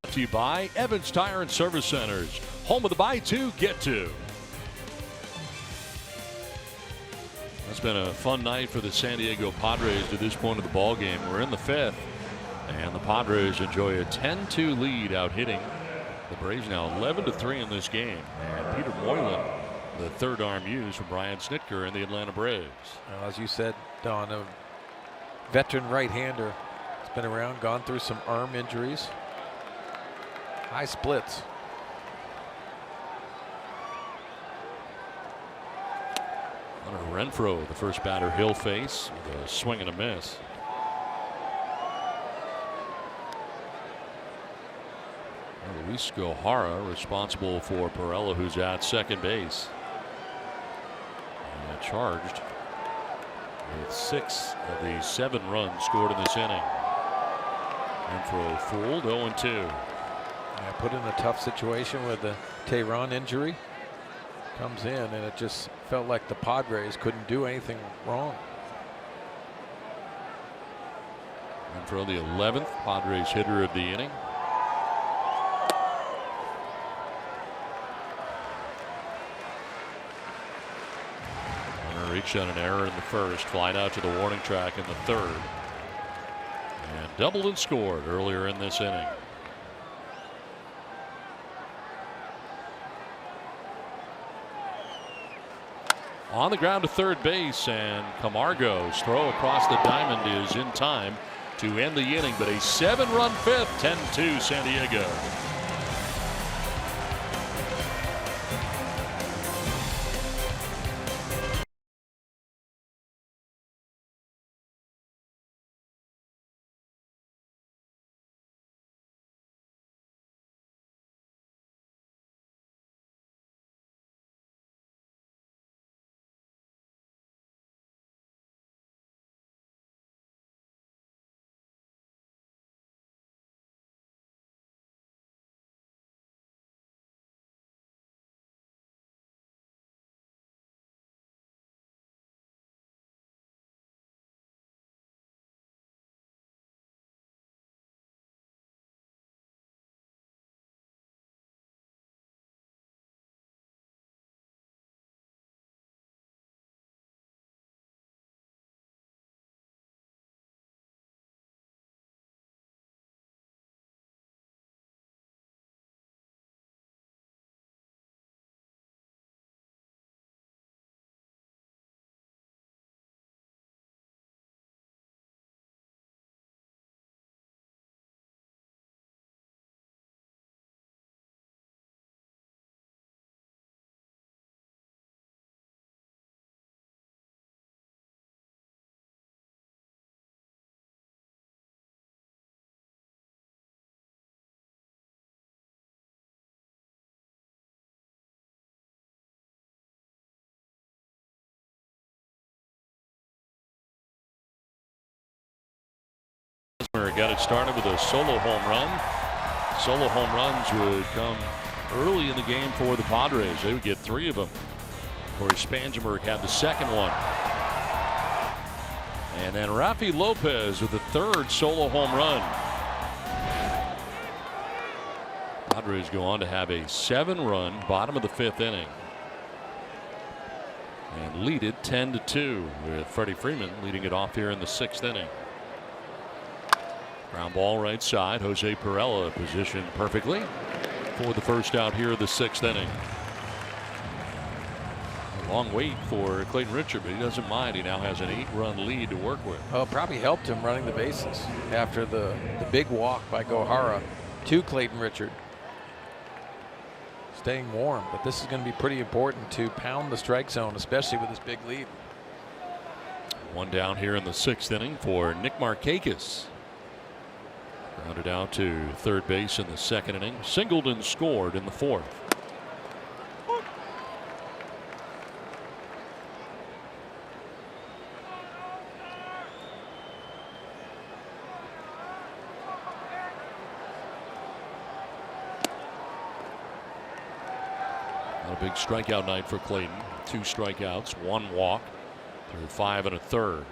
Brought to you by Evans Tire and Service Centers, home of the buy two, get two. It's been a fun night for the San Diego Padres to this point of the ball game. We're in the fifth, and the Padres enjoy a 10-2 lead, out hitting the Braves now 11-3 in this game. And Peter Moylan, the third arm used for Brian Snitker and the Atlanta Braves. Well, as you said, Don, a veteran right-hander. He's been around, gone through some arm injuries. High splits. Hunter Renfroe, the first batter he'll face, with a swing and a miss. Luis Gohara responsible for Perella, who's at second base. And charged with 6 of the 7 runs scored in this inning. Renfroe fooled, 0-2. Yeah, put in a tough situation with the Tehran injury. Comes in, and it just felt like the Padres couldn't do anything wrong. Renfroe, the 11th Padres hitter of the inning. Hunter reached on an error in the first, flied out to the warning track in the third, and doubled and scored earlier in this inning. On the ground to third base, and Camargo's throw across the diamond is in time to end the inning, but a 7-run fifth, 10-2 San Diego. Got it started with a solo home run. Solo home runs would come early in the game for the Padres. They would get 3 of them. Corey Spangenberg had the second one. And then Rafi Lopez with the third solo home run. Padres go on to have a 7-run bottom of the 5th inning, and lead it 10-2, with Freddie Freeman leading it off here in the 6th inning. Ground ball right side. Jose Perella positioned perfectly for the first out here of the 6th inning. A long wait for Clayton Richard, but he doesn't mind. He now has an 8-run lead to work with. Well, it probably helped him running the bases after the big walk by Gohara to Clayton Richard. Staying warm, but this is going to be pretty important to pound the strike zone, especially with this big lead. One down here in the 6th inning for Nick Markakis. Grounded out to third base in the 2nd inning. Singled and scored in the 4th. Not a big strikeout night for Clayton. 2 strikeouts, 1 walk through 5 1/3.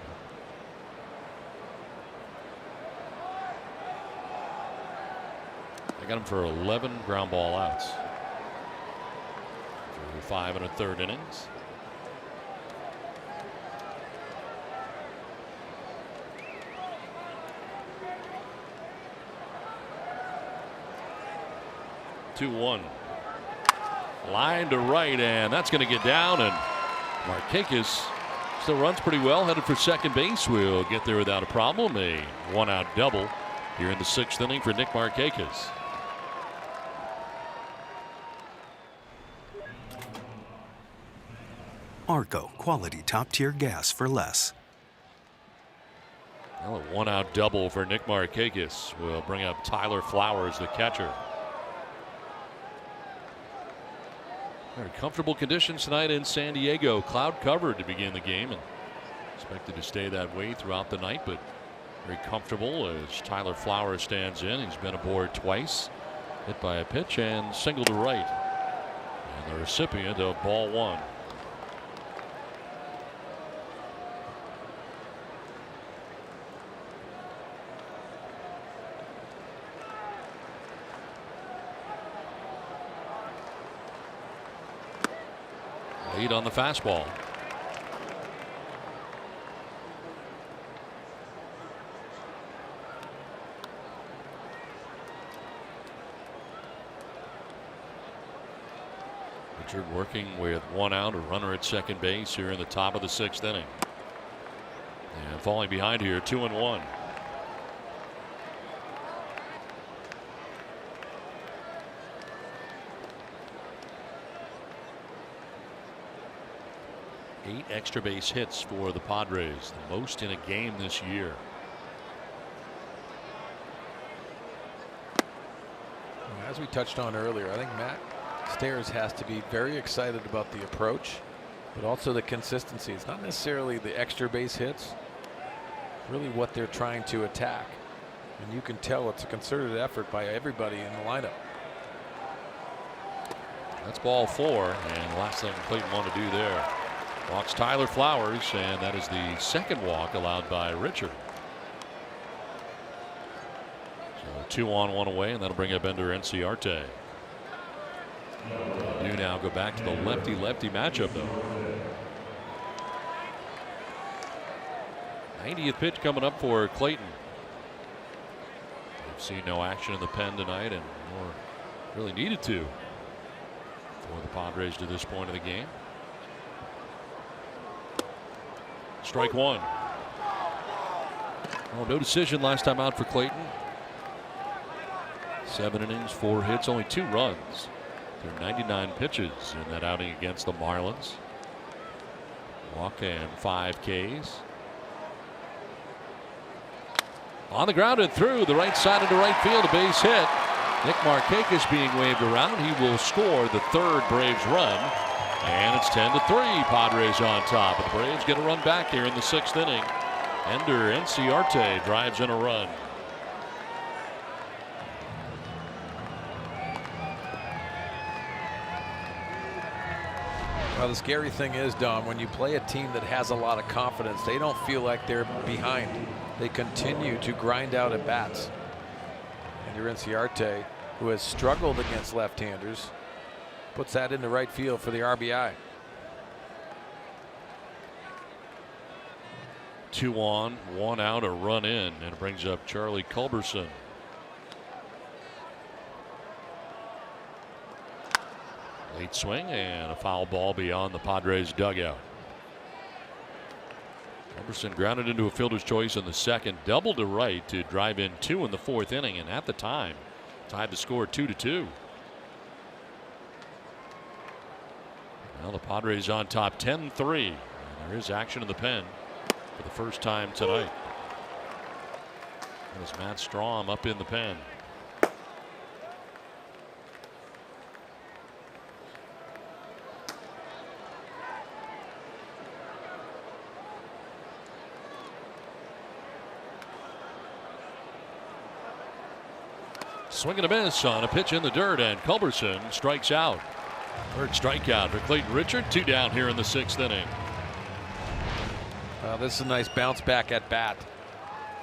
I got him for 11 ground ball outs. 5 1/3 innings. Two one. Line to right, and that's going to get down, and Markakis still runs pretty well, headed for second base. Will get there without a problem. A 1-out double here in the 6th inning for Nick Markakis. Arco, quality top-tier gas for less. Well, a 1-out double for Nick Markakis will bring up Tyler Flowers, the catcher. Very comfortable conditions tonight in San Diego. Cloud covered to begin the game, and expected to stay that way throughout the night, but very comfortable as Tyler Flowers stands in. He's been aboard twice, hit by a pitch and single to right, and the recipient of ball one. Lead on the fastball. Richard working with 1 out, a runner at second base here in the top of the 6th inning. And falling behind here, 2-1. Eight extra base hits for the Padres, the most in a game this year. As we touched on earlier, I think Matt Stairs has to be very excited about the approach, but also the consistency. It's not necessarily the extra base hits, really what they're trying to attack. And you can tell it's a concerted effort by everybody in the lineup. That's ball 4, and the last thing Clayton wanted to do there. Walks Tyler Flowers, and that is the second walk allowed by Richard. So 2 on, 1 away, and that'll bring up Ender Enciarte. Do now go back to the lefty-lefty matchup, though. 90th pitch coming up for Clayton. We've seen no action in the pen tonight, and more really needed to for the Padres to this point of the game. Strike one. Oh, no decision last time out for Clayton. 7 innings, 4 hits, only 2 runs. There are 99 pitches in that outing against the Marlins. Walk and 5 Ks. On the ground and through the right side into right field, a base hit. Nick Markakis being waved around. He will score the 3rd Braves run. And it's 10-3. Padres on top. And the Braves get a run back here in the 6th inning. Ender Enciarte drives in a run. Well, the scary thing is, Dom, when you play a team that has a lot of confidence, they don't feel like they're behind. They continue to grind out at bats. Ender Enciarte, who has struggled against left-handers, puts that into right field for the RBI. 2 on, 1 out, a run in, and it brings up Charlie Culberson. Late swing and a foul ball beyond the Padres dugout. Culberson grounded into a fielder's choice in the 2nd, doubled to right to drive in 2 in the 4th inning, and at the time tied the score 2-2. Well, the Padres on top 10-3. And there is action in the pen for the first time tonight. There's Matt Strom up in the pen. Swing and a miss on a pitch in the dirt, and Culberson strikes out. 3rd strikeout for Clayton Richard. 2 down here in the 6th inning. This is a nice bounce back at bat.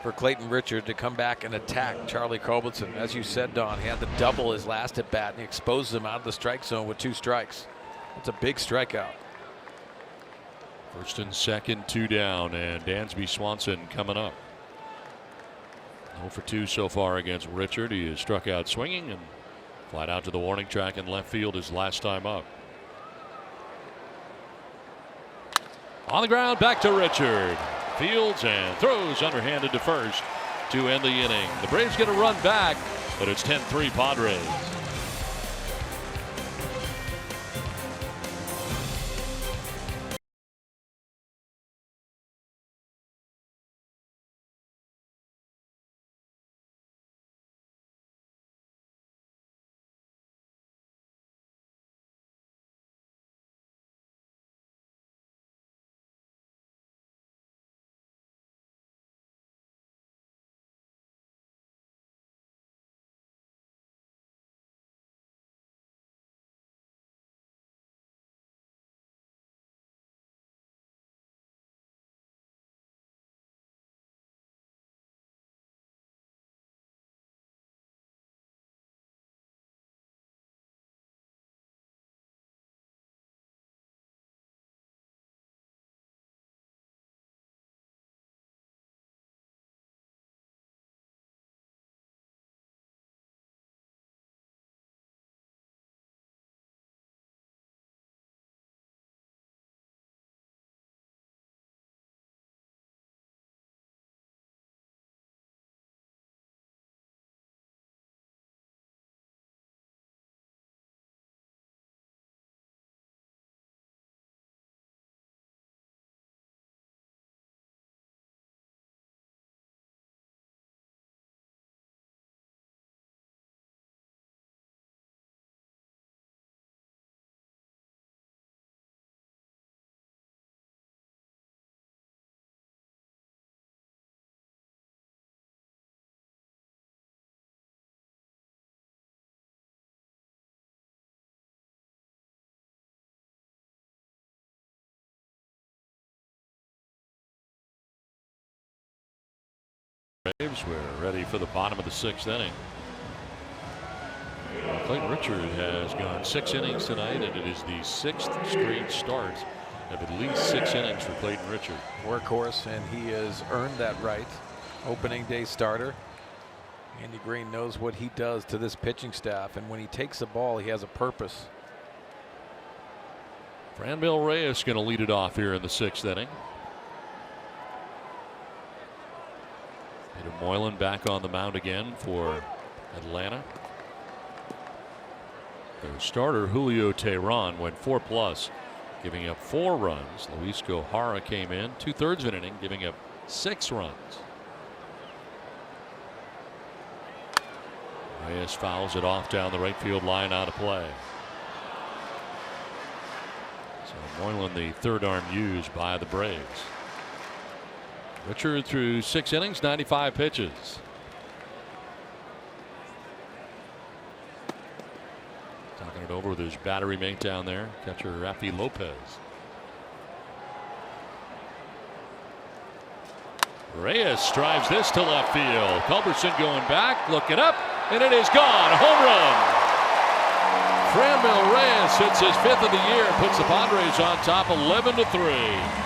for Clayton Richard to come back and attack Charlie Culbertson. As you said, Don, he had to double his last at bat, and he exposes him out of the strike zone with 2 strikes. That's a big strikeout. First and second, 2 down, and Dansby Swanson coming up. 0 for 2 so far against Richard. He has struck out swinging and flied out to the warning track in left field his last time up. On the ground, back to Richard. Fields and throws underhanded to first to end the inning. The Braves get a run back, but it's 10-3 Padres. Braves, we're ready for the bottom of the 6th inning. Clayton Richard has gone 6 innings tonight, and it is the 6th straight start of at least 6 innings for Clayton Richard. Workhorse, and he has earned that right. Opening day starter. Andy Green knows what he does to this pitching staff, and when he takes the ball, he has a purpose. Franmil Reyes going to lead it off here in the 6th inning. Peter Moylan back on the mound again for Atlanta. Their starter Julio Teheran went 4+, giving up 4 runs. Luis Gohara came in 2/3 of an inning, giving up 6 runs. Reyes fouls it off down the right field line, out of play. So Moylan, the 3rd arm used by the Braves. Richard through 6 innings, 95 pitches. Talking it over with his battery mate down there, catcher Rafi Lopez. Reyes drives this to left field. Culbertson going back, looking up, and it is gone. A home run. Franmil Reyes hits his 5th of the year and puts the Padres on top 11-3.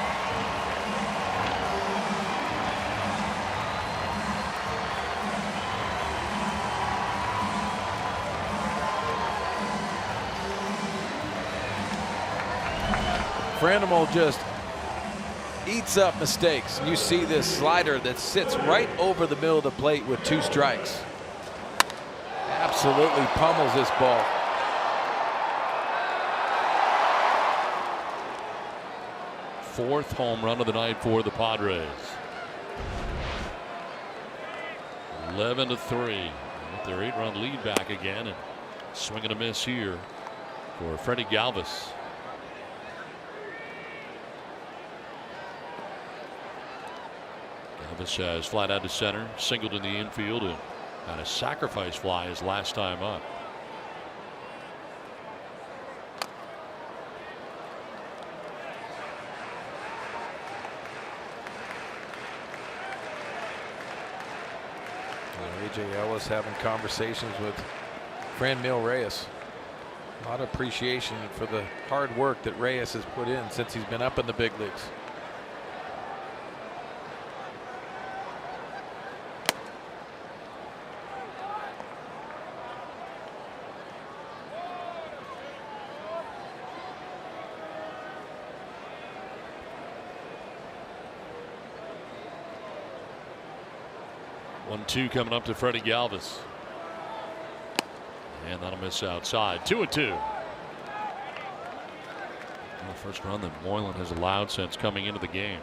Franmil just eats up mistakes. You see this slider that sits right over the middle of the plate with 2 strikes. Absolutely pummels this ball. Fourth home run of the night for the Padres. 11-3. With their 8-run lead back again, and swing and a miss here for Freddie Galvis. Galvis has flat out to center, singled in the infield, and had a sacrifice fly his last time up. A.J. Ellis having conversations with Franmil Reyes. A lot of appreciation for the hard work that Reyes has put in since he's been up in the big leagues. One, two coming up to Freddie Galvis. And that'll miss outside. 2-2. Well, the first run that Moylan has allowed since coming into the game.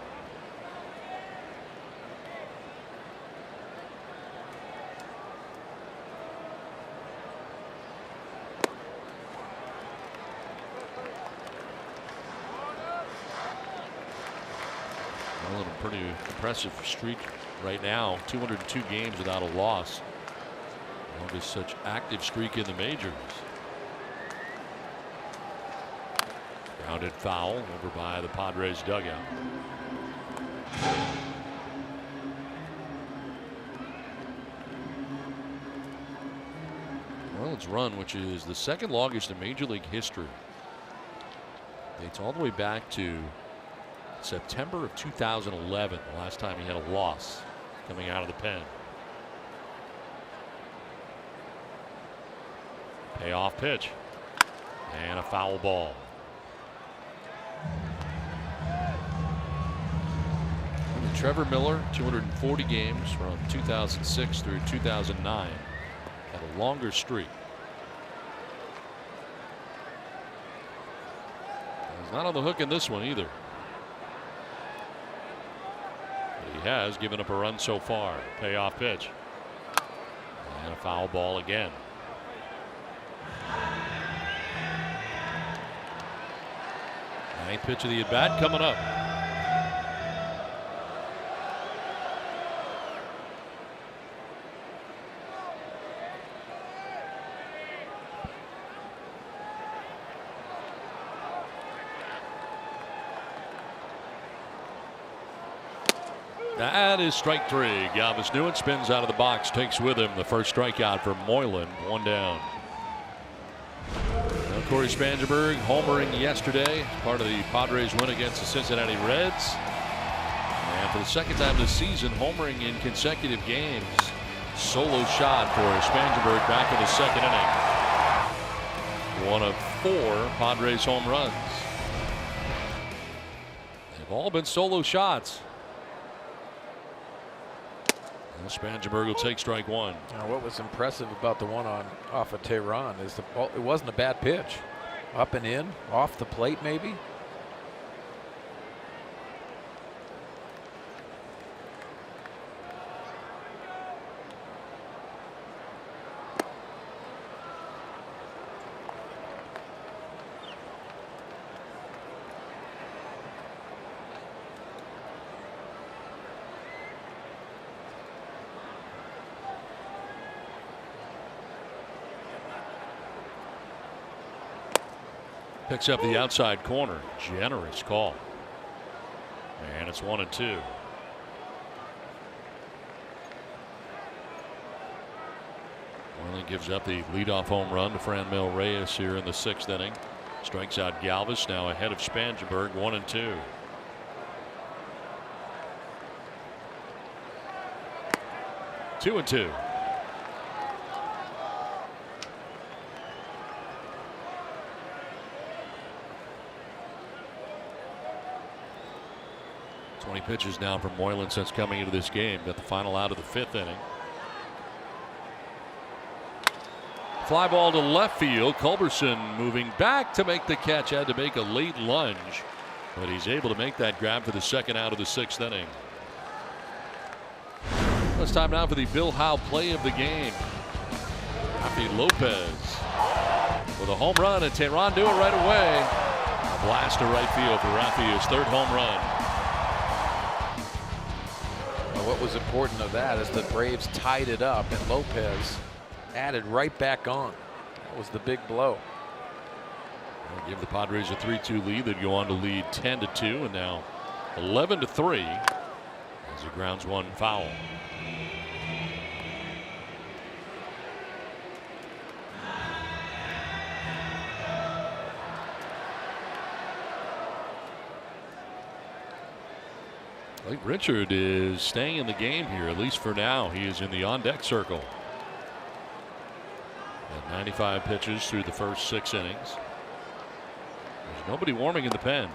Moylan, a pretty impressive streak right now. 202 games without a loss. Longest such active streak in the majors. Grounded foul over by the Padres dugout. Moylan's run, which is the second longest in Major League history, dates all the way back to September of 2011, the last time he had a loss coming out of the pen. Payoff pitch. And a foul ball. And Trevor Miller, 240 games from 2006 through 2009. Had a longer streak. He's not on the hook in this one either. But he has given up a run so far. Payoff pitch. And a foul ball again. Ninth pitch of the at bat coming up. That is strike three. Galvis Newman spins out of the box, takes with him the first strikeout for Moylan. One down. Now Corey Spangenberg homering yesterday, part of the Padres win against the Cincinnati Reds. And for the second time this season, homering in consecutive games. Solo shot for Spangenberg back in the second inning. One of 4 Padres home runs. They've all been solo shots. Spangenberg will take strike one. Now, what was impressive about the one off of Tehran is it wasn't a bad pitch. Up and in, off the plate maybe. Picks up the outside corner. Generous call. And it's 1-2. Moylan gives up the leadoff home run to Franmil Reyes here in the 6th inning. Strikes out Galvis, now ahead of Spangenberg. 1-2. Two and two. Pitches now from Moylan since coming into this game. Got the final out of the 5th inning. Fly ball to left field. Culberson moving back to make the catch. Had to make a late lunge, but he's able to make that grab for the second out of the 6th inning. It's time now for the Bill Howe play of the game. Rafi Lopez with a home run, and Tehran do it right away. A blast to right field for Rafi, his 3rd home run. What was important of that is the Braves tied it up, and Lopez added right back on. That was the big blow. They'll give the Padres a 3-2 lead. They'd go on to lead 10-2, and now 11-3 as he grounds one foul. Clayton Richard is staying in the game here, at least for now. He is in the on-deck circle. At 95 pitches through the first 6 innings. There's nobody warming in the pen.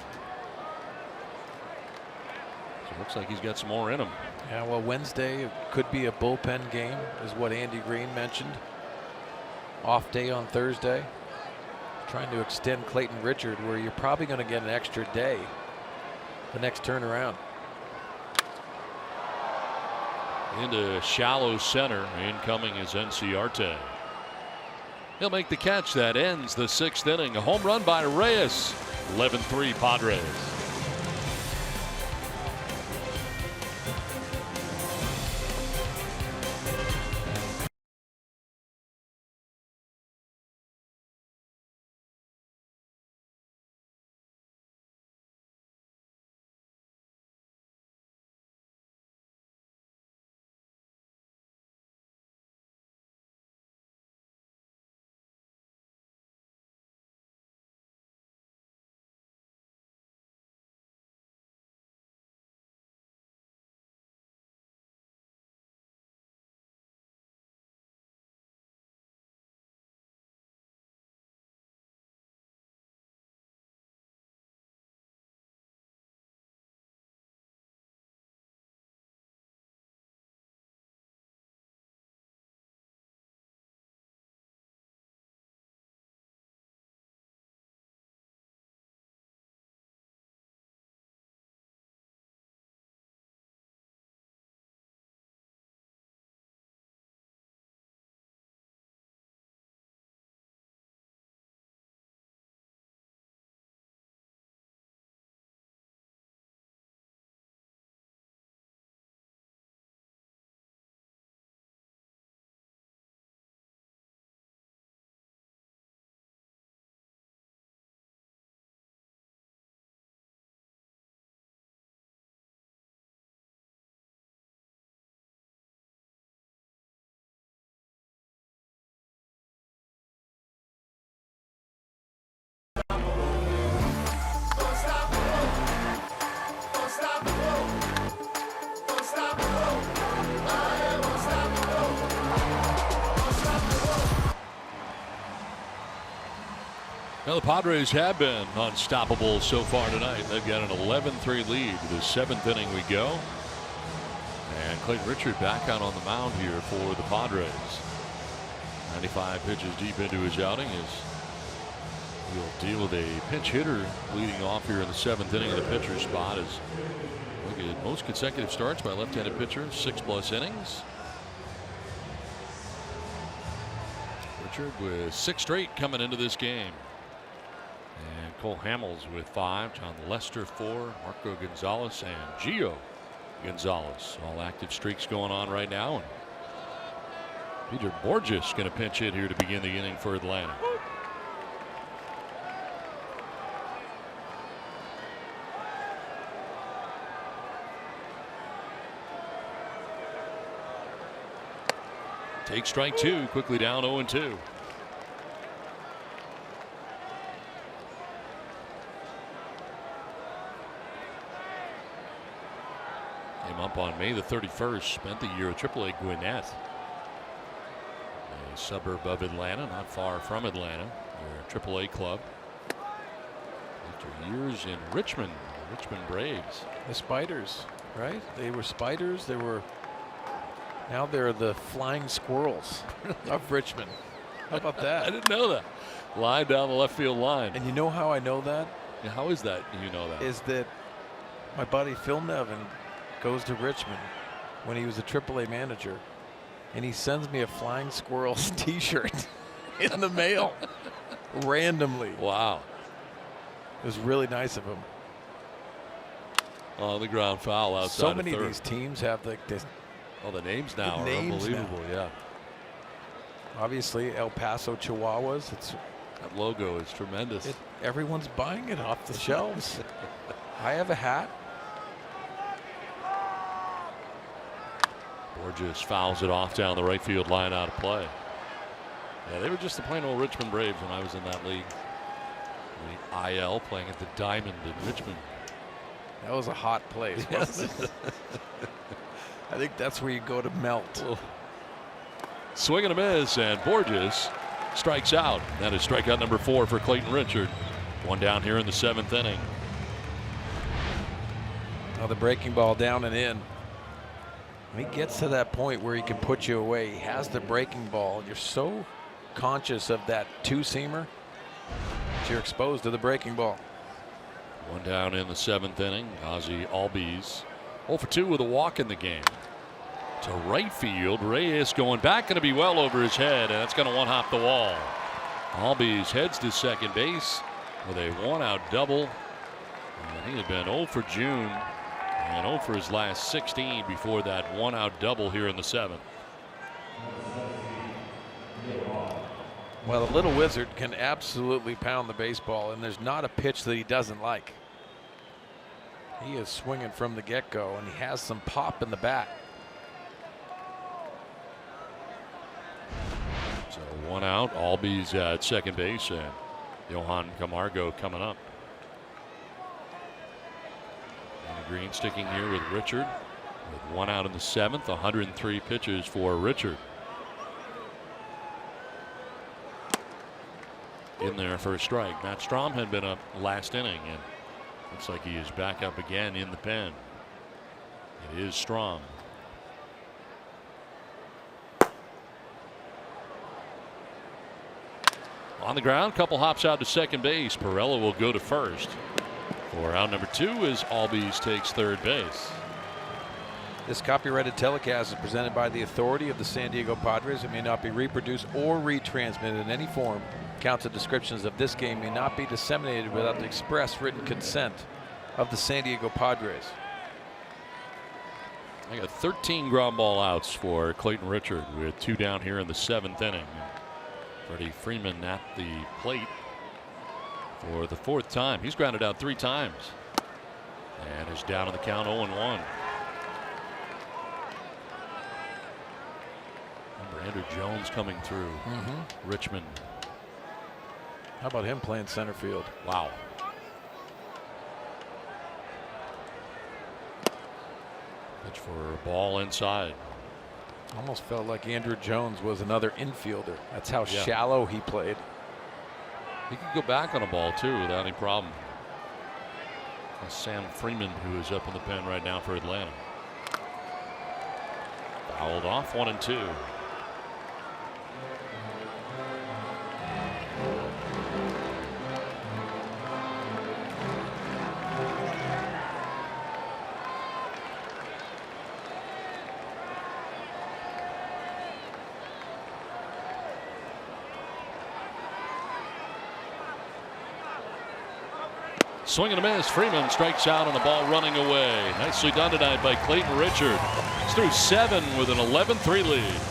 So it looks like he's got some more in him. Yeah, well, Wednesday could be a bullpen game, is what Andy Green mentioned. Off day on Thursday. Trying to extend Clayton Richard, where you're probably going to get an extra day the next turnaround. Into shallow center. Incoming is Enciarte. He'll make the catch. That ends the 6th inning. A home run by Reyes. 11-3 Padres. Well, the Padres have been unstoppable so far tonight. They've got an 11-3 lead. To the 7th inning we go. And Clayton Richard back out on the mound here for the Padres. 95 pitches deep into his outing as he'll deal with a pinch hitter leading off here in the 7th inning of the pitcher's spot. As look at most consecutive starts by left-handed pitchers, 6+ innings. Richard with 6 straight coming into this game. And Cole Hamels with 5, John Lester 4, Marco Gonzalez and Gio Gonzalez. All active streaks going on right now. And Peter Borges going to pinch hit here to begin the inning for Atlanta. Take strike 2, quickly down 0-2. Came up on May the 31st, spent the year at AAA Gwinnett, a suburb of Atlanta, not far from Atlanta, their AAA club. After years in Richmond, the Richmond Braves. The Spiders, right? They were Spiders. They were. Now they're the Flying Squirrels of Richmond. How about that? I didn't know that. Line down the left field line. And you know how I know that? Yeah, how is that? You know that? Is that my buddy Phil Nevin goes to Richmond when he was a AAA manager, and he sends me a Flying Squirrels T-shirt in the mail randomly. Wow. It was really nice of him. On the ground foul outside. So many of these teams have like this. Oh, the names now are unbelievable. Now. Yeah. Obviously, El Paso Chihuahuas. That logo is tremendous. Everyone's buying it off the shelves. I have a hat. Borges fouls it off down the right field line, out of play. Yeah, they were just the plain old Richmond Braves when I was in that league. The IL, playing at the Diamond in Richmond. That was a hot place, wasn't it? I think that's where you go to melt. Swing and a miss, and Borges strikes out. That is strikeout number 4 for Clayton Richard. One down here in the 7th inning. Now the breaking ball down and in. When he gets to that point where he can put you away, he has the breaking ball. You're so conscious of that two-seamer that you're exposed to the breaking ball. One down in the 7th inning. Ozzie Albies 0 for 2 with a walk in the game. To right field, Reyes going back, going to be well over his head, and that's going to one-hop the wall. Albies heads to second base with a one-out double. And he had been 0 for June and 0 for his last 16 before that one-out double here in the 7th. Well, the little wizard can absolutely pound the baseball, and there's not a pitch that he doesn't like. He is swinging from the get-go, and he has some pop in the bat. So one out, Albies at second base, and Johan Camargo coming up. And Green sticking here with Richard. With one out in the 7th, 103 pitches for Richard. In there for a strike. Matt Strom had been up last inning, and looks like he is back up again in the pen. It is Strom. On the ground, couple hops out to second base. Pirela will go to first. For out number 2 as Albies takes third base. This copyrighted telecast is presented by the authority of the San Diego Padres. It may not be reproduced or retransmitted in any form. Counts and descriptions of this game may not be disseminated without the express written consent of the San Diego Padres. I got 13 ground ball outs for Clayton Richard with 2 down here in the 7th inning. Freddie Freeman at the plate for the 4th time. He's grounded out 3 times and is down on the count 0-1. Remember Andrew Jones coming through. Richmond. How about him playing center field? Wow. Pitch for a ball inside. Almost felt like Andrew Jones was another infielder. That's how shallow he played. He could go back on a ball too without any problem. That's Sam Freeman, who is up in the pen right now for Atlanta. Fouled off, 1-2. Swing and a miss. Freeman strikes out on the ball running away. Nicely done tonight by Clayton Richard. He's through 7 with an 11-3 lead.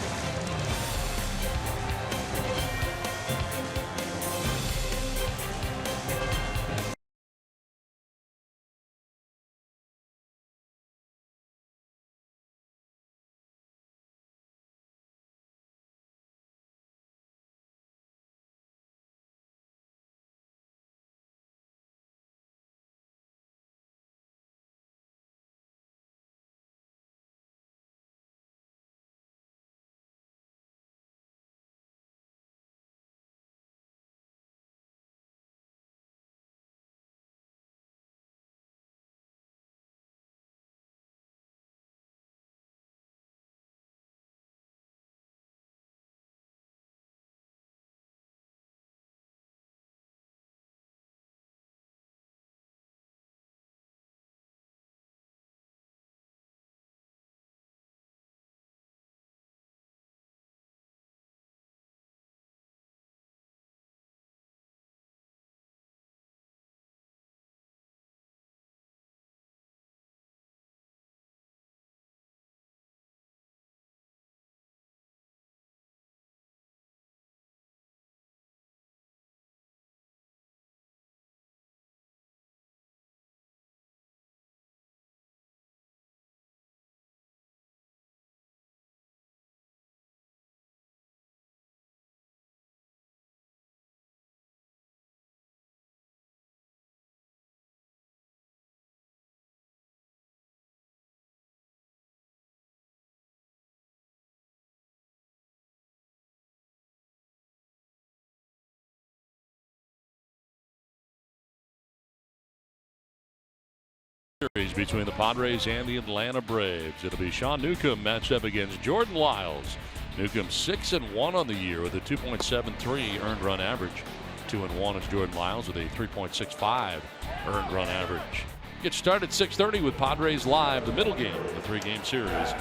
series between the Padres and the Atlanta Braves. It'll be Sean Newcomb matched up against Jordan Lyles. Newcomb 6-1 on the year with a 2.73 earned run average. 2-1 is Jordan Lyles with a 3.65 earned run average. Get started at 6:30 with Padres Live, the middle game of the three-game series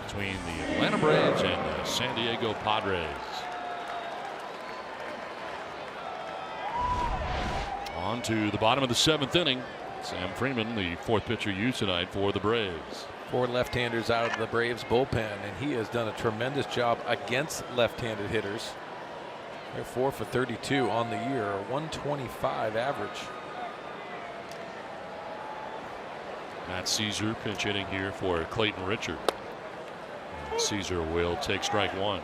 between the Atlanta Braves and the San Diego Padres. On to the bottom of the seventh inning. Sam Freeman, the fourth pitcher used tonight for the Braves. 4 left-handers out of the Braves bullpen, and he has done a tremendous job against left-handed hitters. They're 4 for 32 on the year, a 125 average. Matt Caesar pinch hitting here for Clayton Richard. Caesar will take strike one.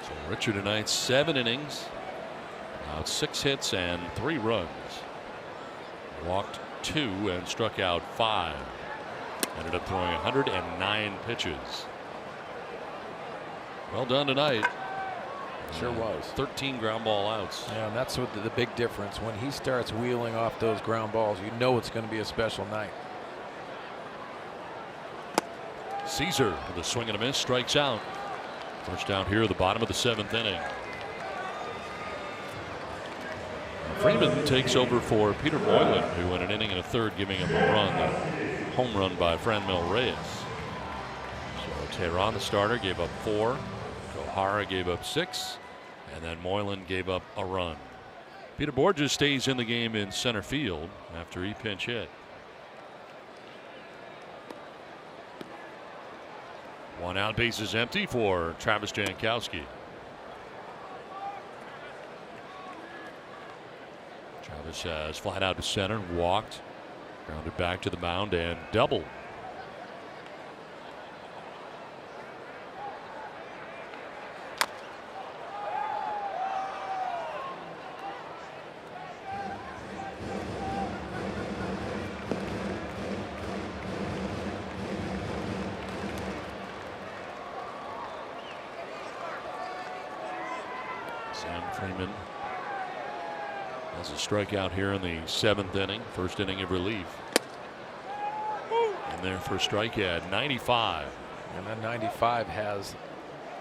So Richard tonight 7 innings, out 6 hits and 3 runs. Walked 2 and struck out 5. Ended up throwing 109 pitches. Well done tonight. Sure was. 13 ground ball outs. Yeah, and that's what the big difference. When he starts wheeling off those ground balls, you know it's going to be a special night. Caesar with a swing and a miss, strikes out. First down here at the bottom of the 7th inning. Freeman takes over for Peter Moylan, who went an inning and a third, giving him a run, a home run by Franmil Reyes. So Tehran, the starter, gave up 4. Kohara gave up 6, and then Moylan gave up a run. Peter Borges stays in the game in center field after he pinch hit. 1 out, bases empty for Travis Jankowski. Travis has flat out to center, walked, grounded back to the mound, and doubled. Sam Freeman has a strikeout here in the 7th inning, first inning of relief. And there for a strike at 95. And that 95 has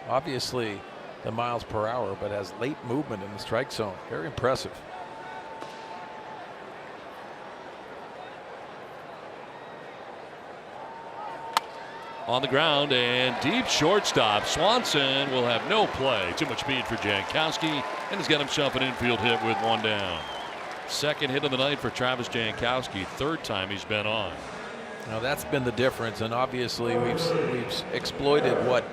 obviously the miles per hour, but has late movement in the strike zone. Very impressive. On the ground and deep shortstop. Swanson will have no play. Too much speed for Jankowski, and he's got himself an infield hit with 1 down. Second hit of the night for Travis Jankowski. 3rd time he's been on. Now that's been the difference, and obviously we've exploited what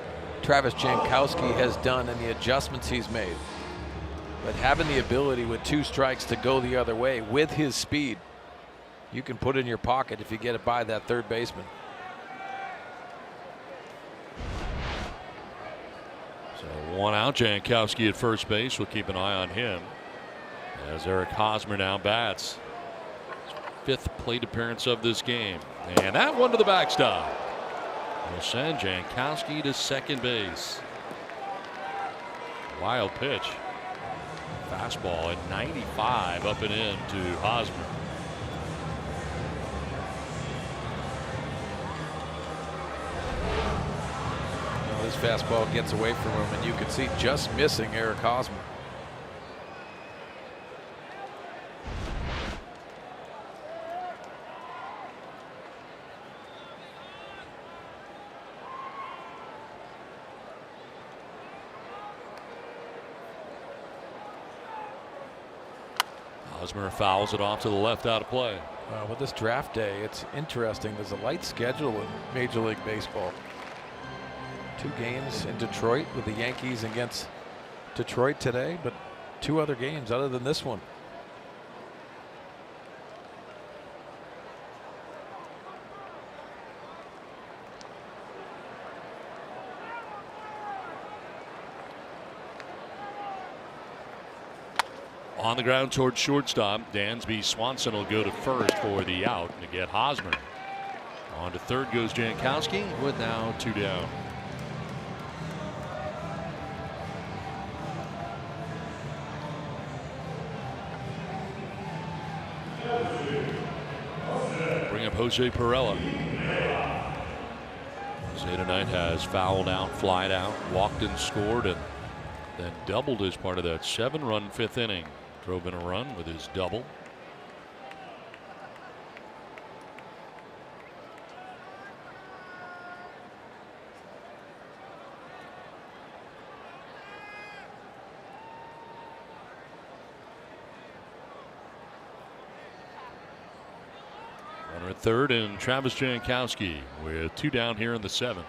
Travis Jankowski has done and the adjustments he's made. But having the ability with 2 strikes to go the other way with his speed, you can put it in your pocket if you get it by that third baseman. So 1 out, Jankowski at first base. We'll keep an eye on him as Eric Hosmer now bats. 5th plate appearance of this game. And that one to the backstop will send Jankowski to second base. Wild pitch. Fastball at 95 up and in to Hosmer. Well, his fastball gets away from him, and you can see just missing Eric Hosmer. Hosmer fouls it off to the left, out of play. With this draft day, it's interesting. There's a light schedule in Major League Baseball. 2 games in Detroit with the Yankees against Detroit today, but 2 other games other than this one. On the ground towards shortstop. Dansby Swanson will go to first for the out to get Hosmer. On to third goes Jankowski with now 2 down. Jose Perella. Jose tonight has fouled out, flied out, walked and scored, and then doubled as part of that 7-run 5th inning. Drove in a run with his double. Runner at third and Travis Jankowski with 2 down here in the 7th.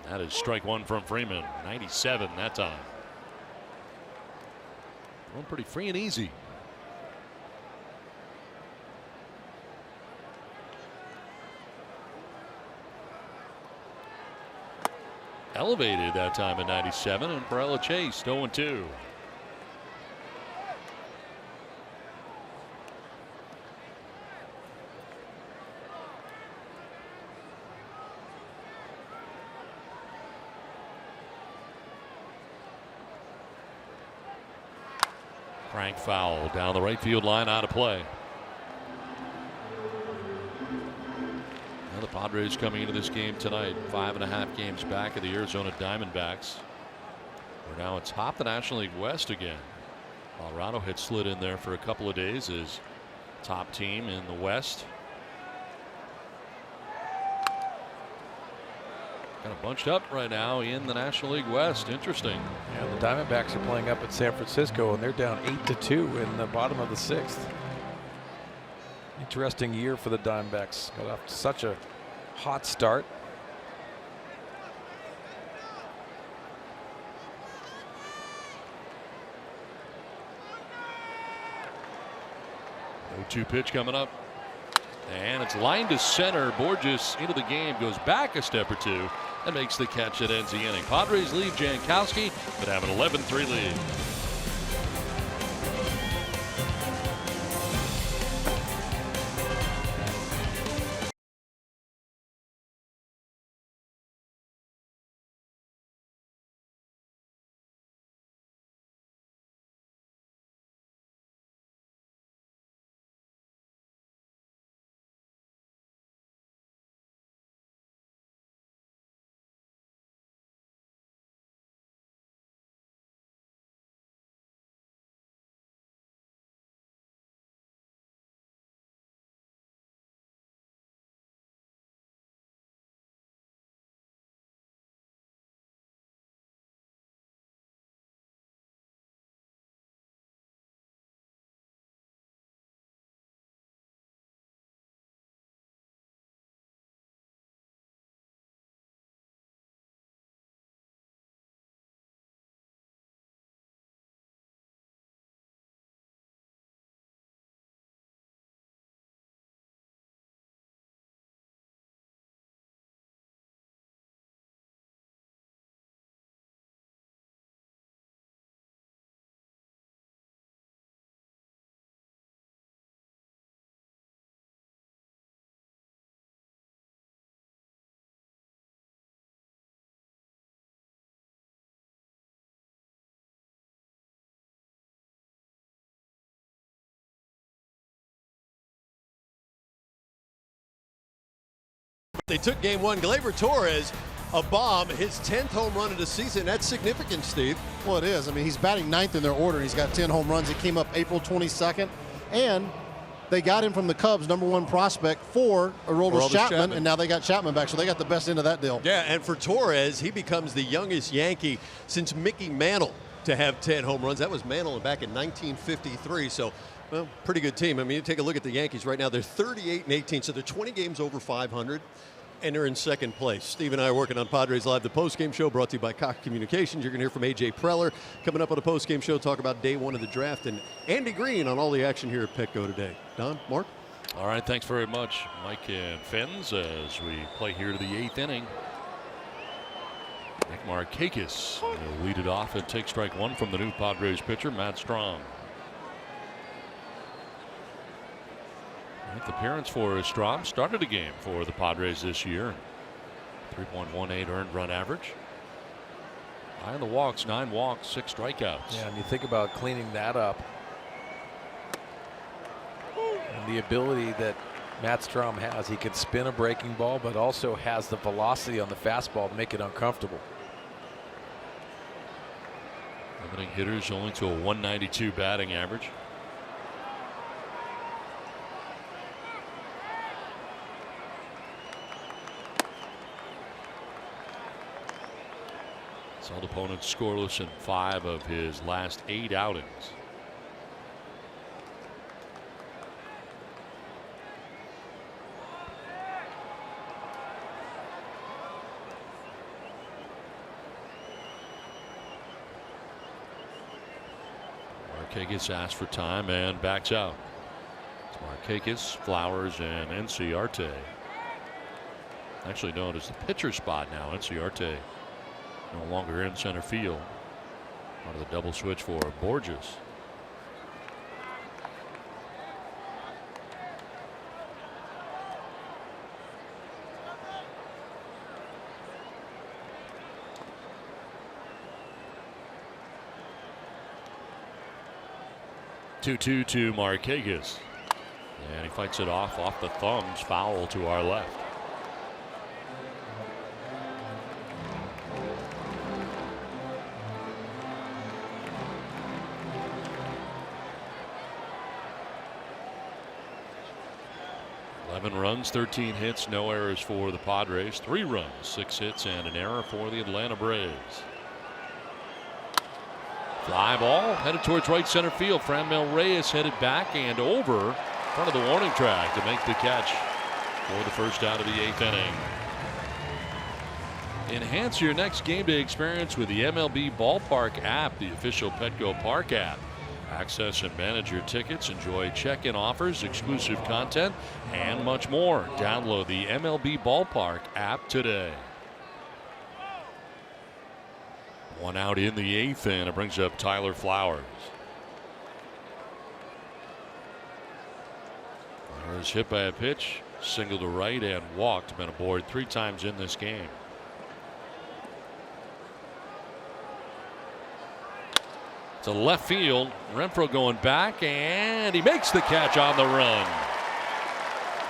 That is strike 1 from Freeman. 97 that time. Going pretty free and easy. Elevated that time at 97, and Perella chased 0-2. Crank foul down the right field line, out of play. Now the Padres coming into this game tonight 5.5 games back of the Arizona Diamondbacks. They're now atop the National League West again. Colorado had slid in there for a couple of days as top team in the West. Kind of bunched up right now in the National League West. Interesting. Yeah, the Diamondbacks are playing up at San Francisco, and they're down 8-2 in the bottom of the 6th. Interesting year for the Diamondbacks. Got off to such a hot start. No 2 pitch coming up. And it's lined to center. Borges into the game, goes back a step or 2, and makes the catch that ends the inning. Padres leave Jankowski, but have an 11-3 lead. They took game 1. Gleyber Torres, a bomb, his 10th home run of the season. That's significant, Steve. Well, it is. I mean, he's batting 9th in their order, and he's got 10 home runs. He came up April 22nd, and they got him from the Cubs' #1 prospect for Aroldis Chapman, and now they got Chapman back, so they got the best end of that deal. Yeah, and for Torres, he becomes the youngest Yankee since Mickey Mantle to have 10 home runs. That was Mantle back in 1953, so well, pretty good team. I mean, you take a look at the Yankees right now. They're 38-18, so they're 20 games over 500. And they're in second place. Steve and I are working on Padres Live, the postgame show brought to you by Cox Communications. You're going to hear from A.J. Preller coming up on the postgame show, talk about day 1 of the draft, and Andy Green on all the action here at Petco today. Don, Mark? All right, thanks very much, Mike and Fins, as we play here to the 8th inning. Nick Markakis will lead it off and take strike 1 from the new Padres pitcher, Matt Strong. 9th appearance for Strom. Started a game for the Padres this year. 3.18 earned run average. 9 the walks, 9 walks, 6 strikeouts. Yeah, and you think about cleaning that up. And the ability that Matt Strom has, he can spin a breaking ball, but also has the velocity on the fastball to make it uncomfortable. Limiting hitters only to a 192 batting average. He's held opponents scoreless in 5 of his last 8 outings. Markakis asks for time and backs out. Markakis, Flowers, and Enciarte. Actually known as the pitcher spot now. Enciarte no longer in center field. Part of the double switch for Borges. Two to Markakis, and he fights it off the thumbs. Foul to our left. Runs, 13 hits, no errors for the Padres. 3 runs, 6 hits, and an error for the Atlanta Braves. Fly ball headed towards right center field. Franmil Reyes headed back and over front of the warning track to make the catch for the first out of the 8th inning. Enhance your next game day experience with the MLB Ballpark app, the official Petco Park app. Access and manage your tickets, enjoy check-in offers, exclusive content, and much more. Download the MLB Ballpark app today. 1 out in the 8th, and it brings up Tyler Flowers. Flowers hit by a pitch, single to right, and walked. Been aboard 3 times in this game. To left field. Renfroe going back, and he makes the catch on the run.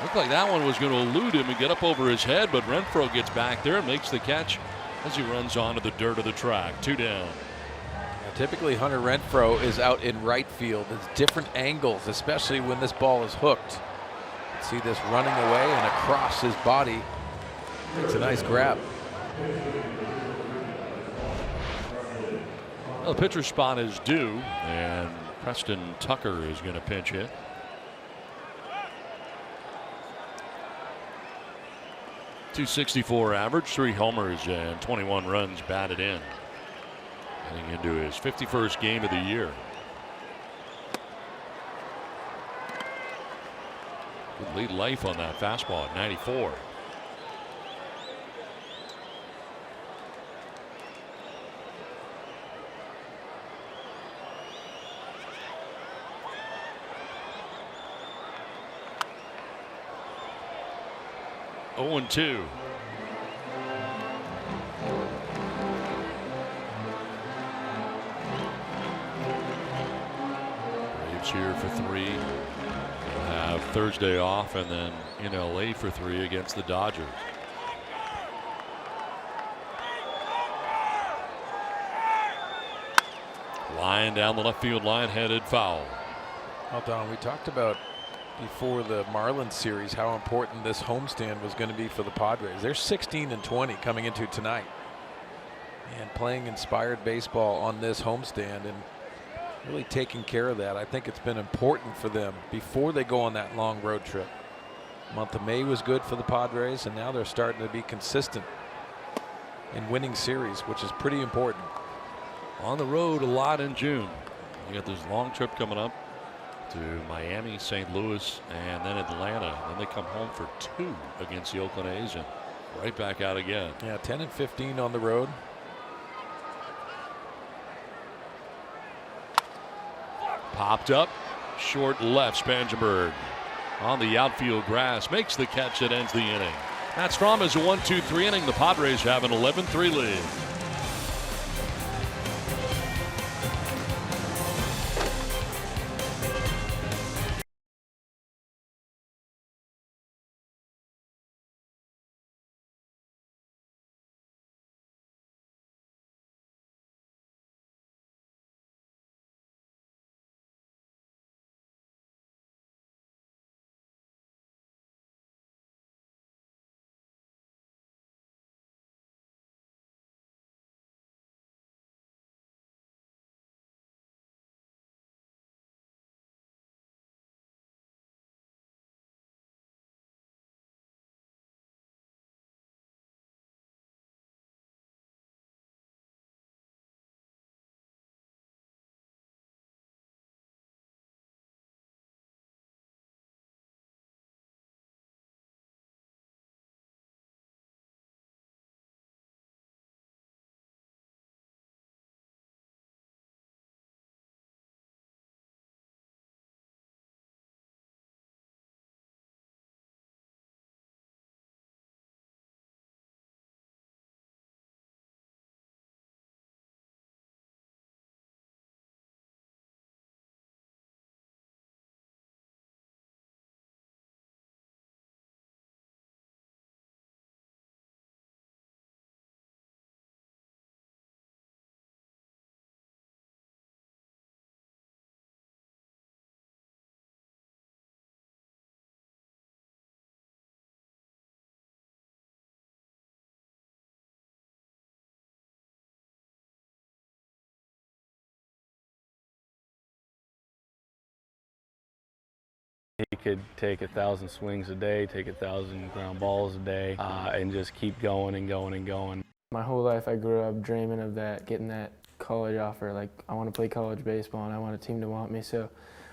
Looked like that one was going to elude him and get up over his head, but Renfroe gets back there and makes the catch as he runs onto the dirt of the track. 2 down. Now, typically Hunter Renfroe is out in right field. There's different angles, especially when this ball is hooked. See this running away and across his body. It's a nice grab. Well, the pitcher spot is due, and Preston Tucker is going to pinch hit. .264 average, 3 homers, and 21 runs batted in. Heading into his 51st game of the year. Good lead life on that fastball at 94. Oh, 2. Braves here for 3. They'll have Thursday off and then in LA for 3 against the Dodgers. Line down the left field line, headed foul. Well, Don, we talked about before the Marlins series how important this homestand was going to be for the Padres. They're 16-20 coming into tonight and playing inspired baseball on this homestand and really taking care of that. I think it's been important for them before they go on that long road trip. The month of May was good for the Padres, and now they're starting to be consistent in winning series, which is pretty important. On the road a lot in June. You got this long trip coming up to Miami, St. Louis, and then Atlanta. Then they come home for 2 against the Oakland A's and right back out again. Yeah, 10-15 on the road. Popped up, short left. Spangenberg on the outfield grass makes the catch that ends the inning. Matt Strom is a 1-2-3 inning. The Padres have an 11-3 lead. could take 1,000 swings a day, take 1,000 ground balls a day, and just keep going and going and going. My whole life I grew up dreaming of getting that college offer. Like, I want to play college baseball and I want a team to want me. So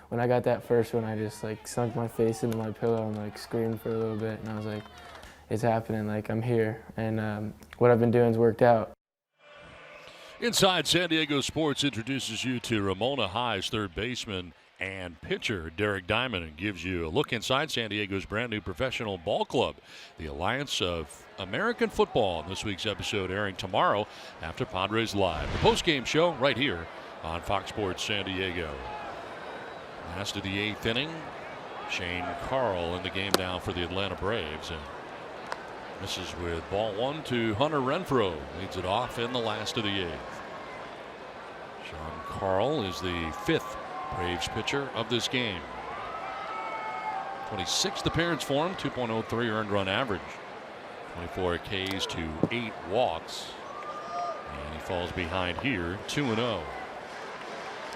when I got that first one, I just sunk my face into my pillow and screamed for a little bit. And I was like, it's happening, I'm here. And what I've been doing has worked out. Inside San Diego Sports introduces you to Ramona High's third baseman and pitcher Derek Diamond, and gives you a look inside San Diego's brand new professional ball club, the Alliance of American Football. In this week's episode airing tomorrow after Padres Live. The post-game show right here on Fox Sports San Diego. Last of the 8th inning, Shane Carl in the game now for the Atlanta Braves. And misses with ball 1 to Hunter Renfroe. Leads it off in the last of the 8th. Sean Carl is the 5th Braves pitcher of this game. 26th appearance for him, 2.03 earned run average. 24 Ks to 8 walks. And he falls behind here, 2-0.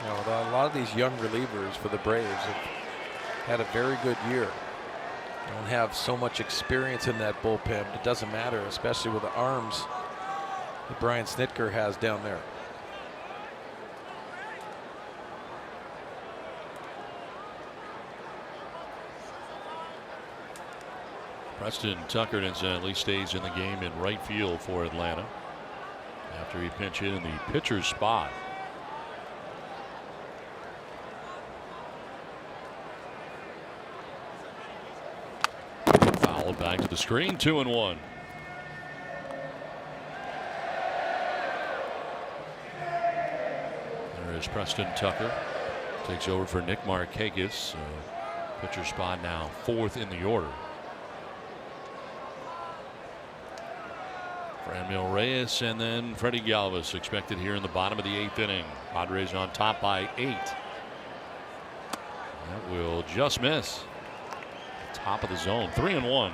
A lot of these young relievers for the Braves have had a very good year. Don't have so much experience in that bullpen. It doesn't matter, especially with the arms that Brian Snitker has down there. Preston Tucker incidentally stays in the game in right field for Atlanta after he pinch hit in the pitcher's spot. Fouled back to the screen, 2-1. There is Preston Tucker. Takes over for Nick Markakis. Pitcher spot now 4th in the order. Franmil Reyes and then Freddie Galvis expected here in the bottom of the 8th inning. Padres on top by 8. That will just miss. Top of the zone, 3-1.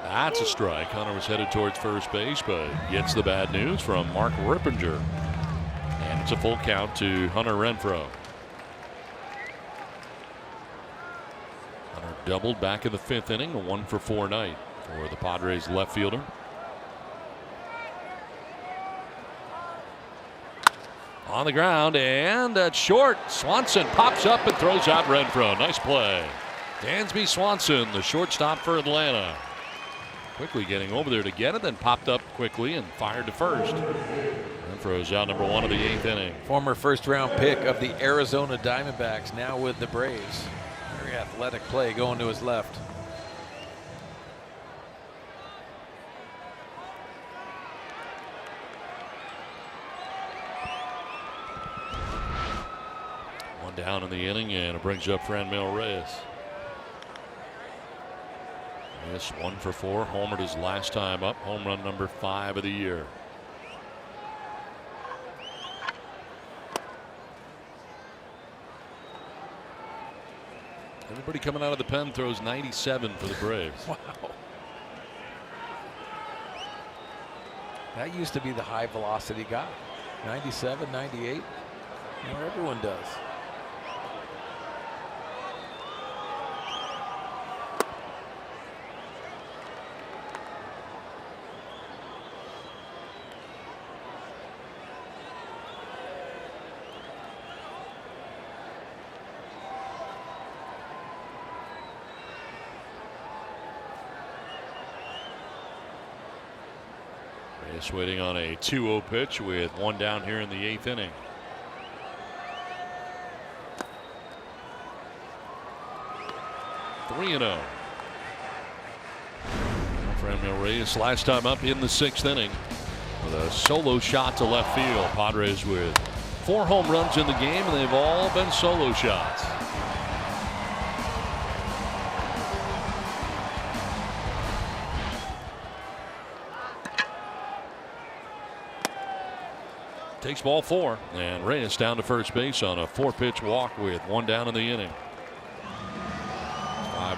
That's a strike. Hunter was headed towards first base, but gets the bad news from Mark Rippinger. And it's a full count to Hunter Renfroe. Hunter doubled back in the 5th inning, a 1-for-4 night for the Padres left fielder. On the ground, and at short, Swanson pops up and throws out Renfroe. Nice play. Dansby Swanson, the shortstop for Atlanta. Quickly getting over there to get it, then popped up quickly and fired to first. Renfroe's out number 1 of the 8th inning. Former first-round pick of the Arizona Diamondbacks, now with the Braves. Very athletic play going to his left. One down in the inning, and it brings up Franmil Reyes. This 1-for-4, homered his last time up, home run number 5 of the year. Everybody coming out of the pen throws 97 for the Braves. Wow. That used to be the high velocity guy. 97, 98. Now everyone does. Reyes waiting on a 2-0 pitch with one down here in the 8th inning. (3-0). Franmil Reyes last time up in the 6th inning with a solo shot to left field. Padres with 4 home runs in the game, and they've all been solo shots. Takes ball 4, and Reyes down to first base on a 4-pitch walk with one down in the inning.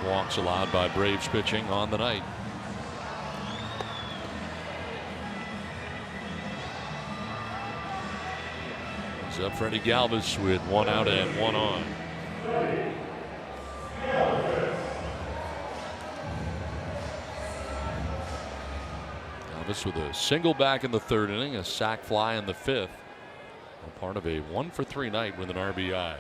5 walks allowed by Braves pitching on the night. He's up Freddie Galvis with 1 out and 1 on. Galvis with a single back in the 3rd inning, a sac fly in the 5th. A part of a 1-for-3 night with an RBI.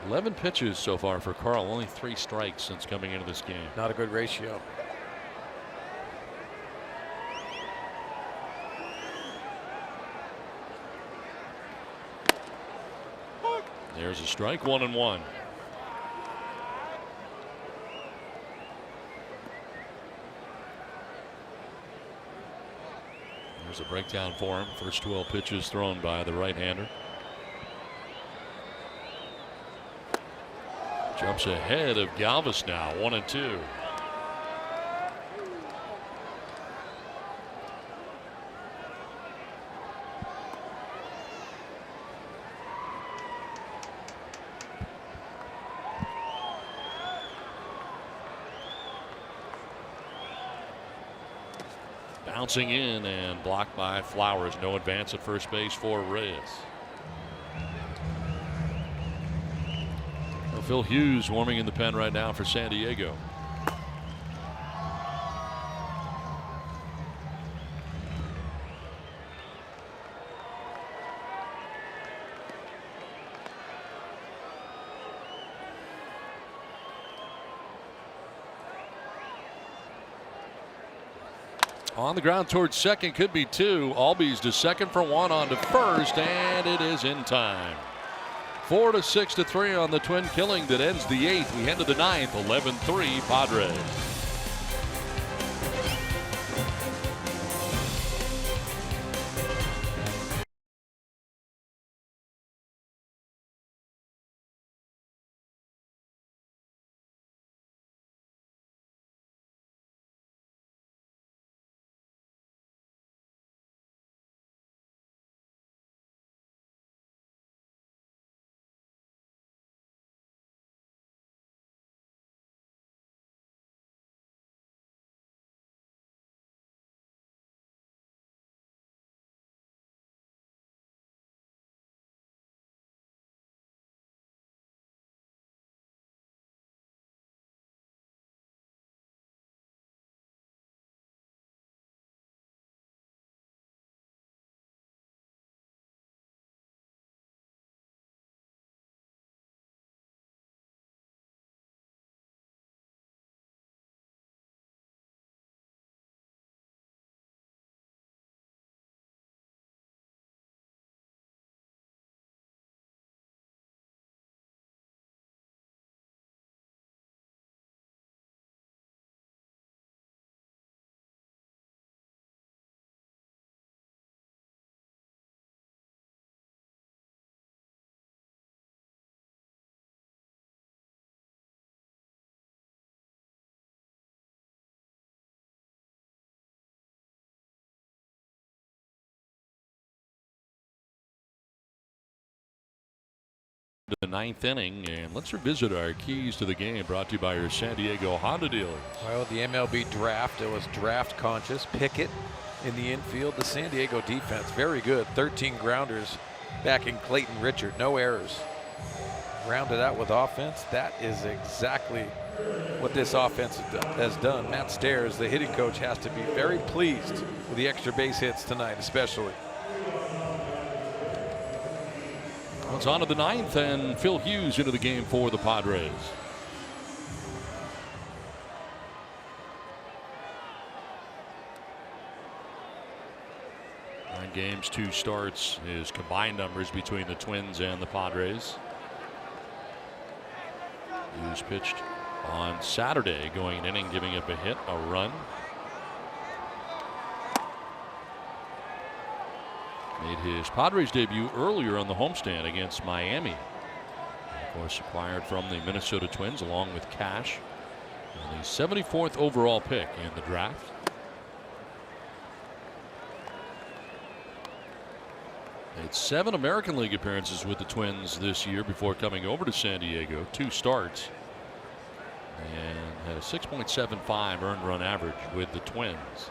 Eleven pitches so far for Carl, only 3 strikes since coming into this game. Not a good ratio. There's a strike, 1-1. There's a breakdown for him. First 12 pitches thrown by the right-hander. Jumps ahead of Galvis now, 1-2. Bouncing in and blocked by Flowers. No advance at first base for Reyes. Well, Phil Hughes warming in the pen right now for San Diego. On the ground towards second, could be 2. Albies to second for 1, on to first, and it is in time. 4-6-3 on the twin killing that ends the 8th. We head to the 9th, 11-3 Padres. The 9th inning, and let's revisit our keys to the game, brought to you by your San Diego Honda dealers. Well, the MLB draft, it was draft conscious. Pickett in the infield. The San Diego defense, very good. 13 grounders backing Clayton Richard, no errors. Rounded out with offense. That is exactly what this offense has done. Matt Stairs, the hitting coach, has to be very pleased with the extra base hits tonight, especially. It's on to the 9th, and Phil Hughes into the game for the Padres. Nine games, 2 starts is combined numbers between the Twins and the Padres. Hughes pitched on Saturday, going an inning, giving up a hit, a run. Made his Padres debut earlier on the homestand against Miami. Of course, acquired from the Minnesota Twins along with Cash. And the 74th overall pick in the draft. Made 7 American League appearances with the Twins this year before coming over to San Diego. 2 starts. And had a 6.75 earned run average with the Twins.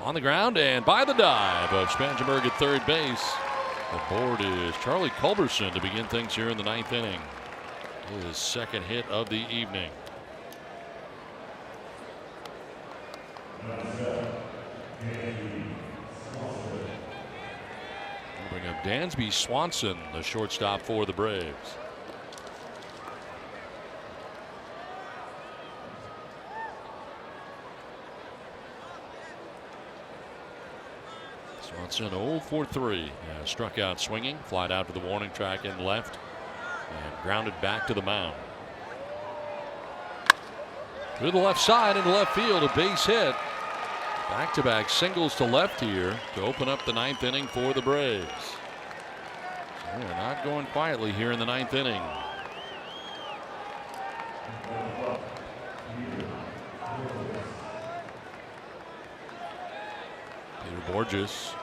On the ground and by the dive of Spangenberg at third base. The board is Charlie Culberson to begin things here in the 9th inning. His second hit of the evening. We'll bring up Dansby Swanson, the shortstop for the Braves. Swanson 0 for 3. Struck out swinging, flied out to the warning track and left, and grounded back to the mound. To the left side into left field, a base hit. Back-to-back singles to left here to open up the 9th inning for the Braves. So they're not going quietly here in the 9th inning. Peter Borges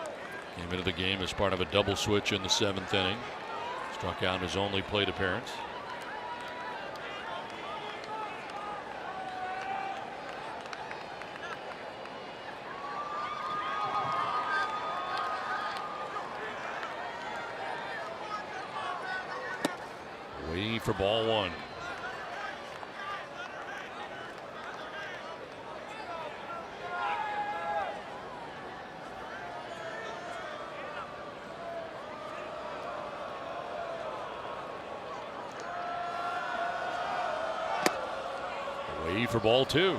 came into the game as part of a double switch in the 7th inning. Struck out in his only plate appearance. Waiting for ball 1. Waiting for ball 2.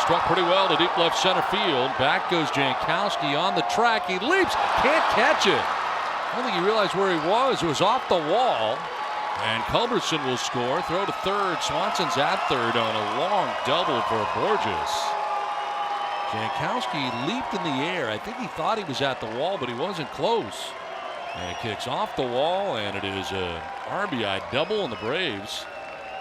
Struck pretty well to deep left center field. Back goes Jankowski on the track. He leaps, can't catch it. I don't think he realized where he was. It was off the wall. And Culberson will score. Throw to third. Swanson's at third on a long double for Borges. Jankowski leaped in the air. I think he thought he was at the wall, but he wasn't close. And it kicks off the wall, and it is a RBI double, and the Braves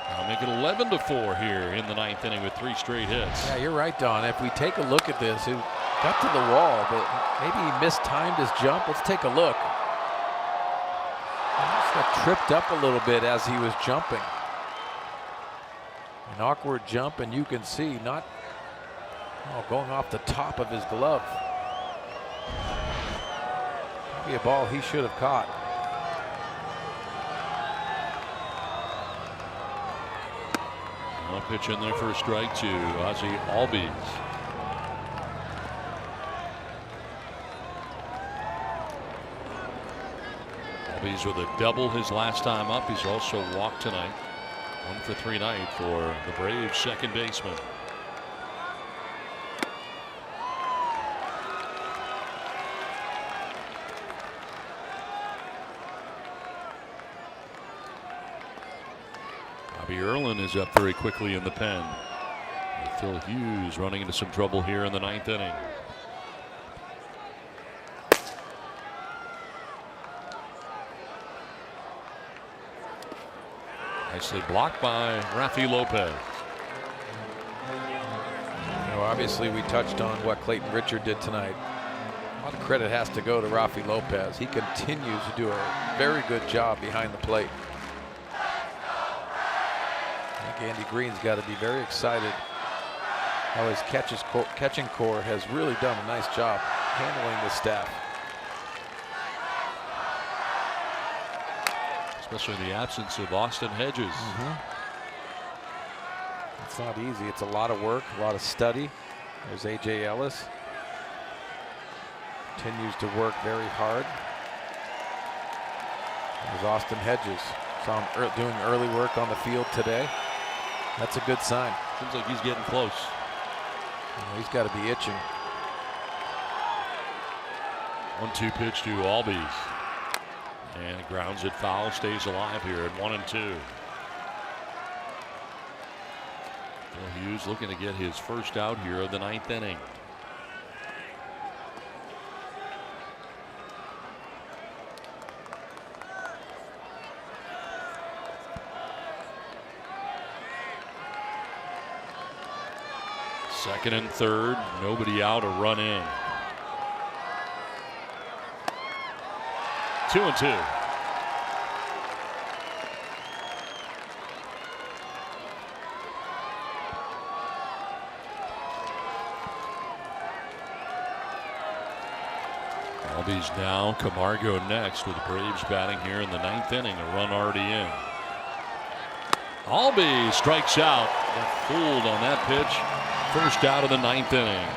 I'll make it 11-4 here in the 9th inning with 3 straight hits. Yeah, you're right, Don. If we take a look at this, he got to the wall, but maybe he mistimed his jump. Let's take a look. He just got tripped up a little bit as he was jumping. An awkward jump, and you can see not going off the top of his glove. Maybe a ball he should have caught. I'll pitch in there for a strike to Ozzie Albies. Albies with a double his last time up. He's also walked tonight. 1 for 3 night for the Braves second baseman. Bobby Erlin is up very quickly in the pen. With Phil Hughes running into some trouble here in the 9th inning. Nicely blocked by Rafi Lopez. Obviously, we touched on what Clayton Richard did tonight. A lot of credit has to go to Rafi Lopez. He continues to do a very good job behind the plate. I think Andy Green's got to be very excited how his catching core has really done a nice job handling the staff. Especially in the absence of Austin Hedges. It's not easy. It's a lot of work, a lot of study. There's A.J. Ellis. Continues to work very hard. There's Austin Hedges. Saw him doing early work on the field today. That's a good sign. Seems like he's getting close. He's got to be itching. 1-2 pitch to Albies. And grounds it foul, stays alive here at 1-2. Phil Hughes looking to get his first out here of the 9th inning. Second and third, nobody out, a run in. 2-2. Albies now, Camargo next with the Braves batting here in the 9th inning. A run already in. Albies strikes out. Got fooled on that pitch. First out of the 9th inning.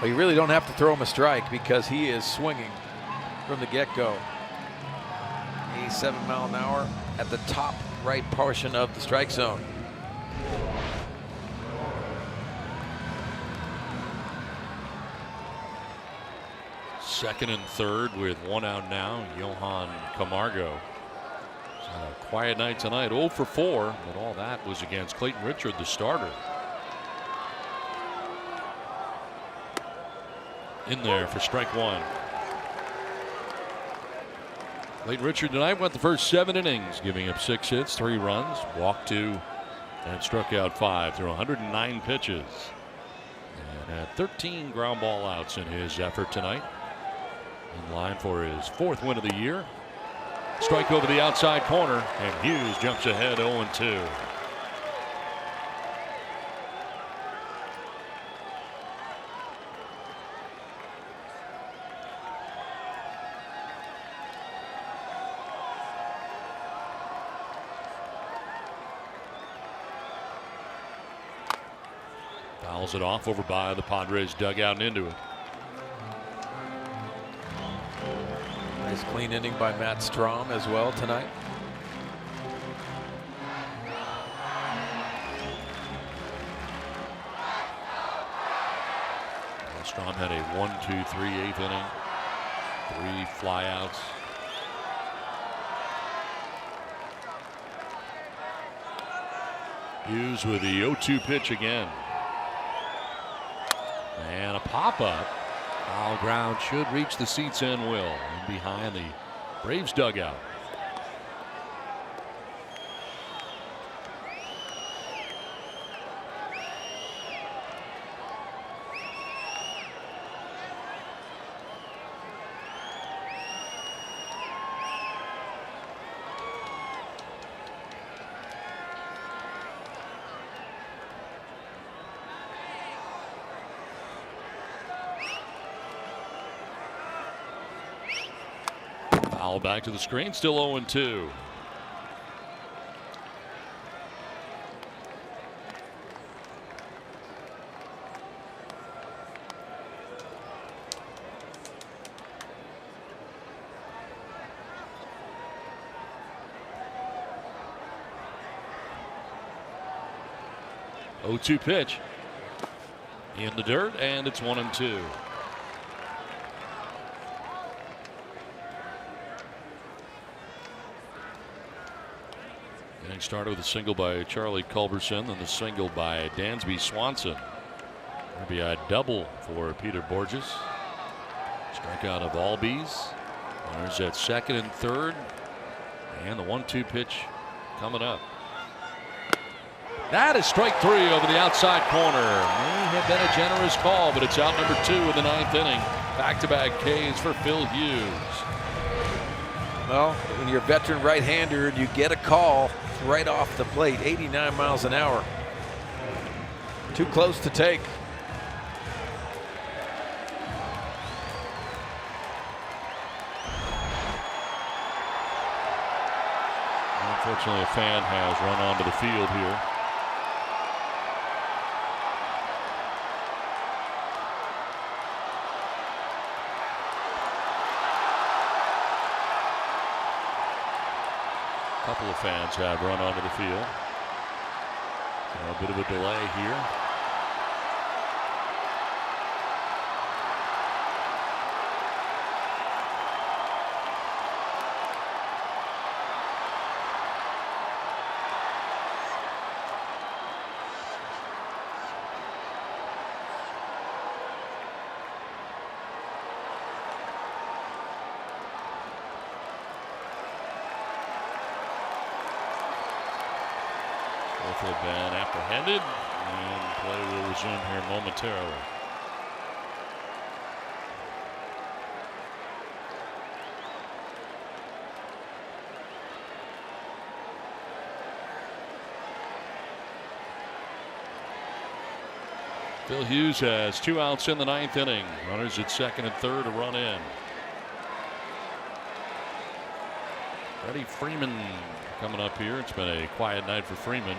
Well, you really don't have to throw him a strike because he is swinging from the get-go. 87 mile an hour at the top right portion of the strike zone. Second and third with one out now. Johan Camargo. He's had a quiet night tonight. 0 for 4, but all that was against Clayton Richard, the starter. In there for strike one. Clayton Richard tonight went the first 7 innings, giving up 6 hits, 3 runs, walked 2, and struck out 5 through 109 pitches. And had 13 ground ball outs in his effort tonight. In line for his 4th win of the year. Strike over the outside corner, and Hughes jumps ahead 0-2. Fouls it off over by the Padres dugout and into it. Nice clean inning by Matt Strom as well tonight. Strom had a 1-2-3 8th inning. 3 flyouts. Hughes with the 0-2 pitch again. And a pop-up. Foul ground should reach the seats and will. And behind the Braves dugout. Foul back to the screen, still 0-2. Oh-2 pitch in the dirt, and it's 1-2. Inning started with a single by Charlie Culberson, then the single by Dansby Swanson. RBI double for Peter Borges. Strikeout of Albies. There's at second and third, and the 1-2 pitch coming up. That is strike 3 over the outside corner. May have been a generous call, but it's out number 2 in the 9th inning. Back-to-back Ks for Phil Hughes. Well, when you're a veteran right-hander, you get a call right off the plate, 89 miles an hour. Too close to take. Unfortunately, a fan has run onto the field here. A couple of fans have run onto the field. So a bit of a delay here. Both have been apprehended, and play will resume here momentarily. Phil Hughes has 2 outs in the 9th inning. Runners at second and third, a run in. Freddie Freeman coming up here. It's been a quiet night for Freeman.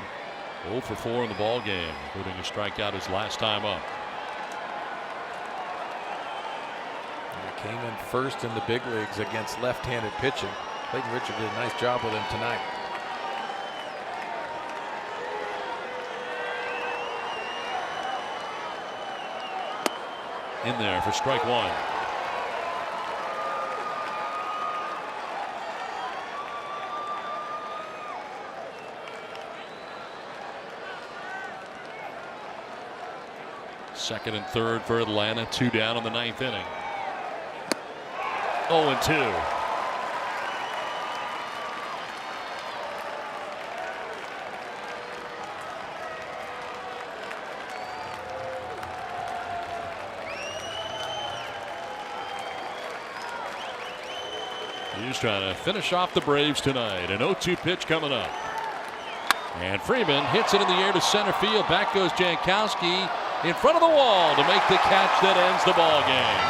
0 for 4 in the ball game, including a strikeout his last time up. He came in first in the big leagues against left-handed pitching. Clayton Richard did a nice job with him tonight. In there for strike 1. Second and third for Atlanta. 2 down in the 9th inning. 0-2. He's trying to finish off the Braves tonight. An 0-2 pitch coming up. And Freeman hits it in the air to center field. Back goes Jankowski in front of the wall to make the catch that ends the ball game.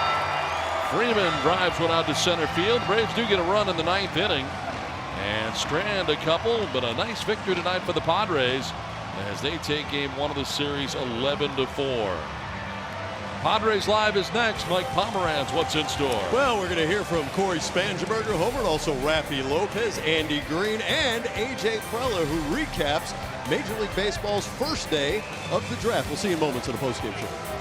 Freeman drives one out to center field. Braves do get a run in the 9th inning and strand a couple, but a nice victory tonight for the Padres as they take game 1 of the series 11-4. Padres Live is next. Mike Pomeranz, what's in store? Well, we're going to hear from Corey Spangenberger, Homer, and also Rafi Lopez, Andy Green, and AJ Preller, who recaps Major League Baseball's first day of the draft. We'll see you in moments on the postgame show.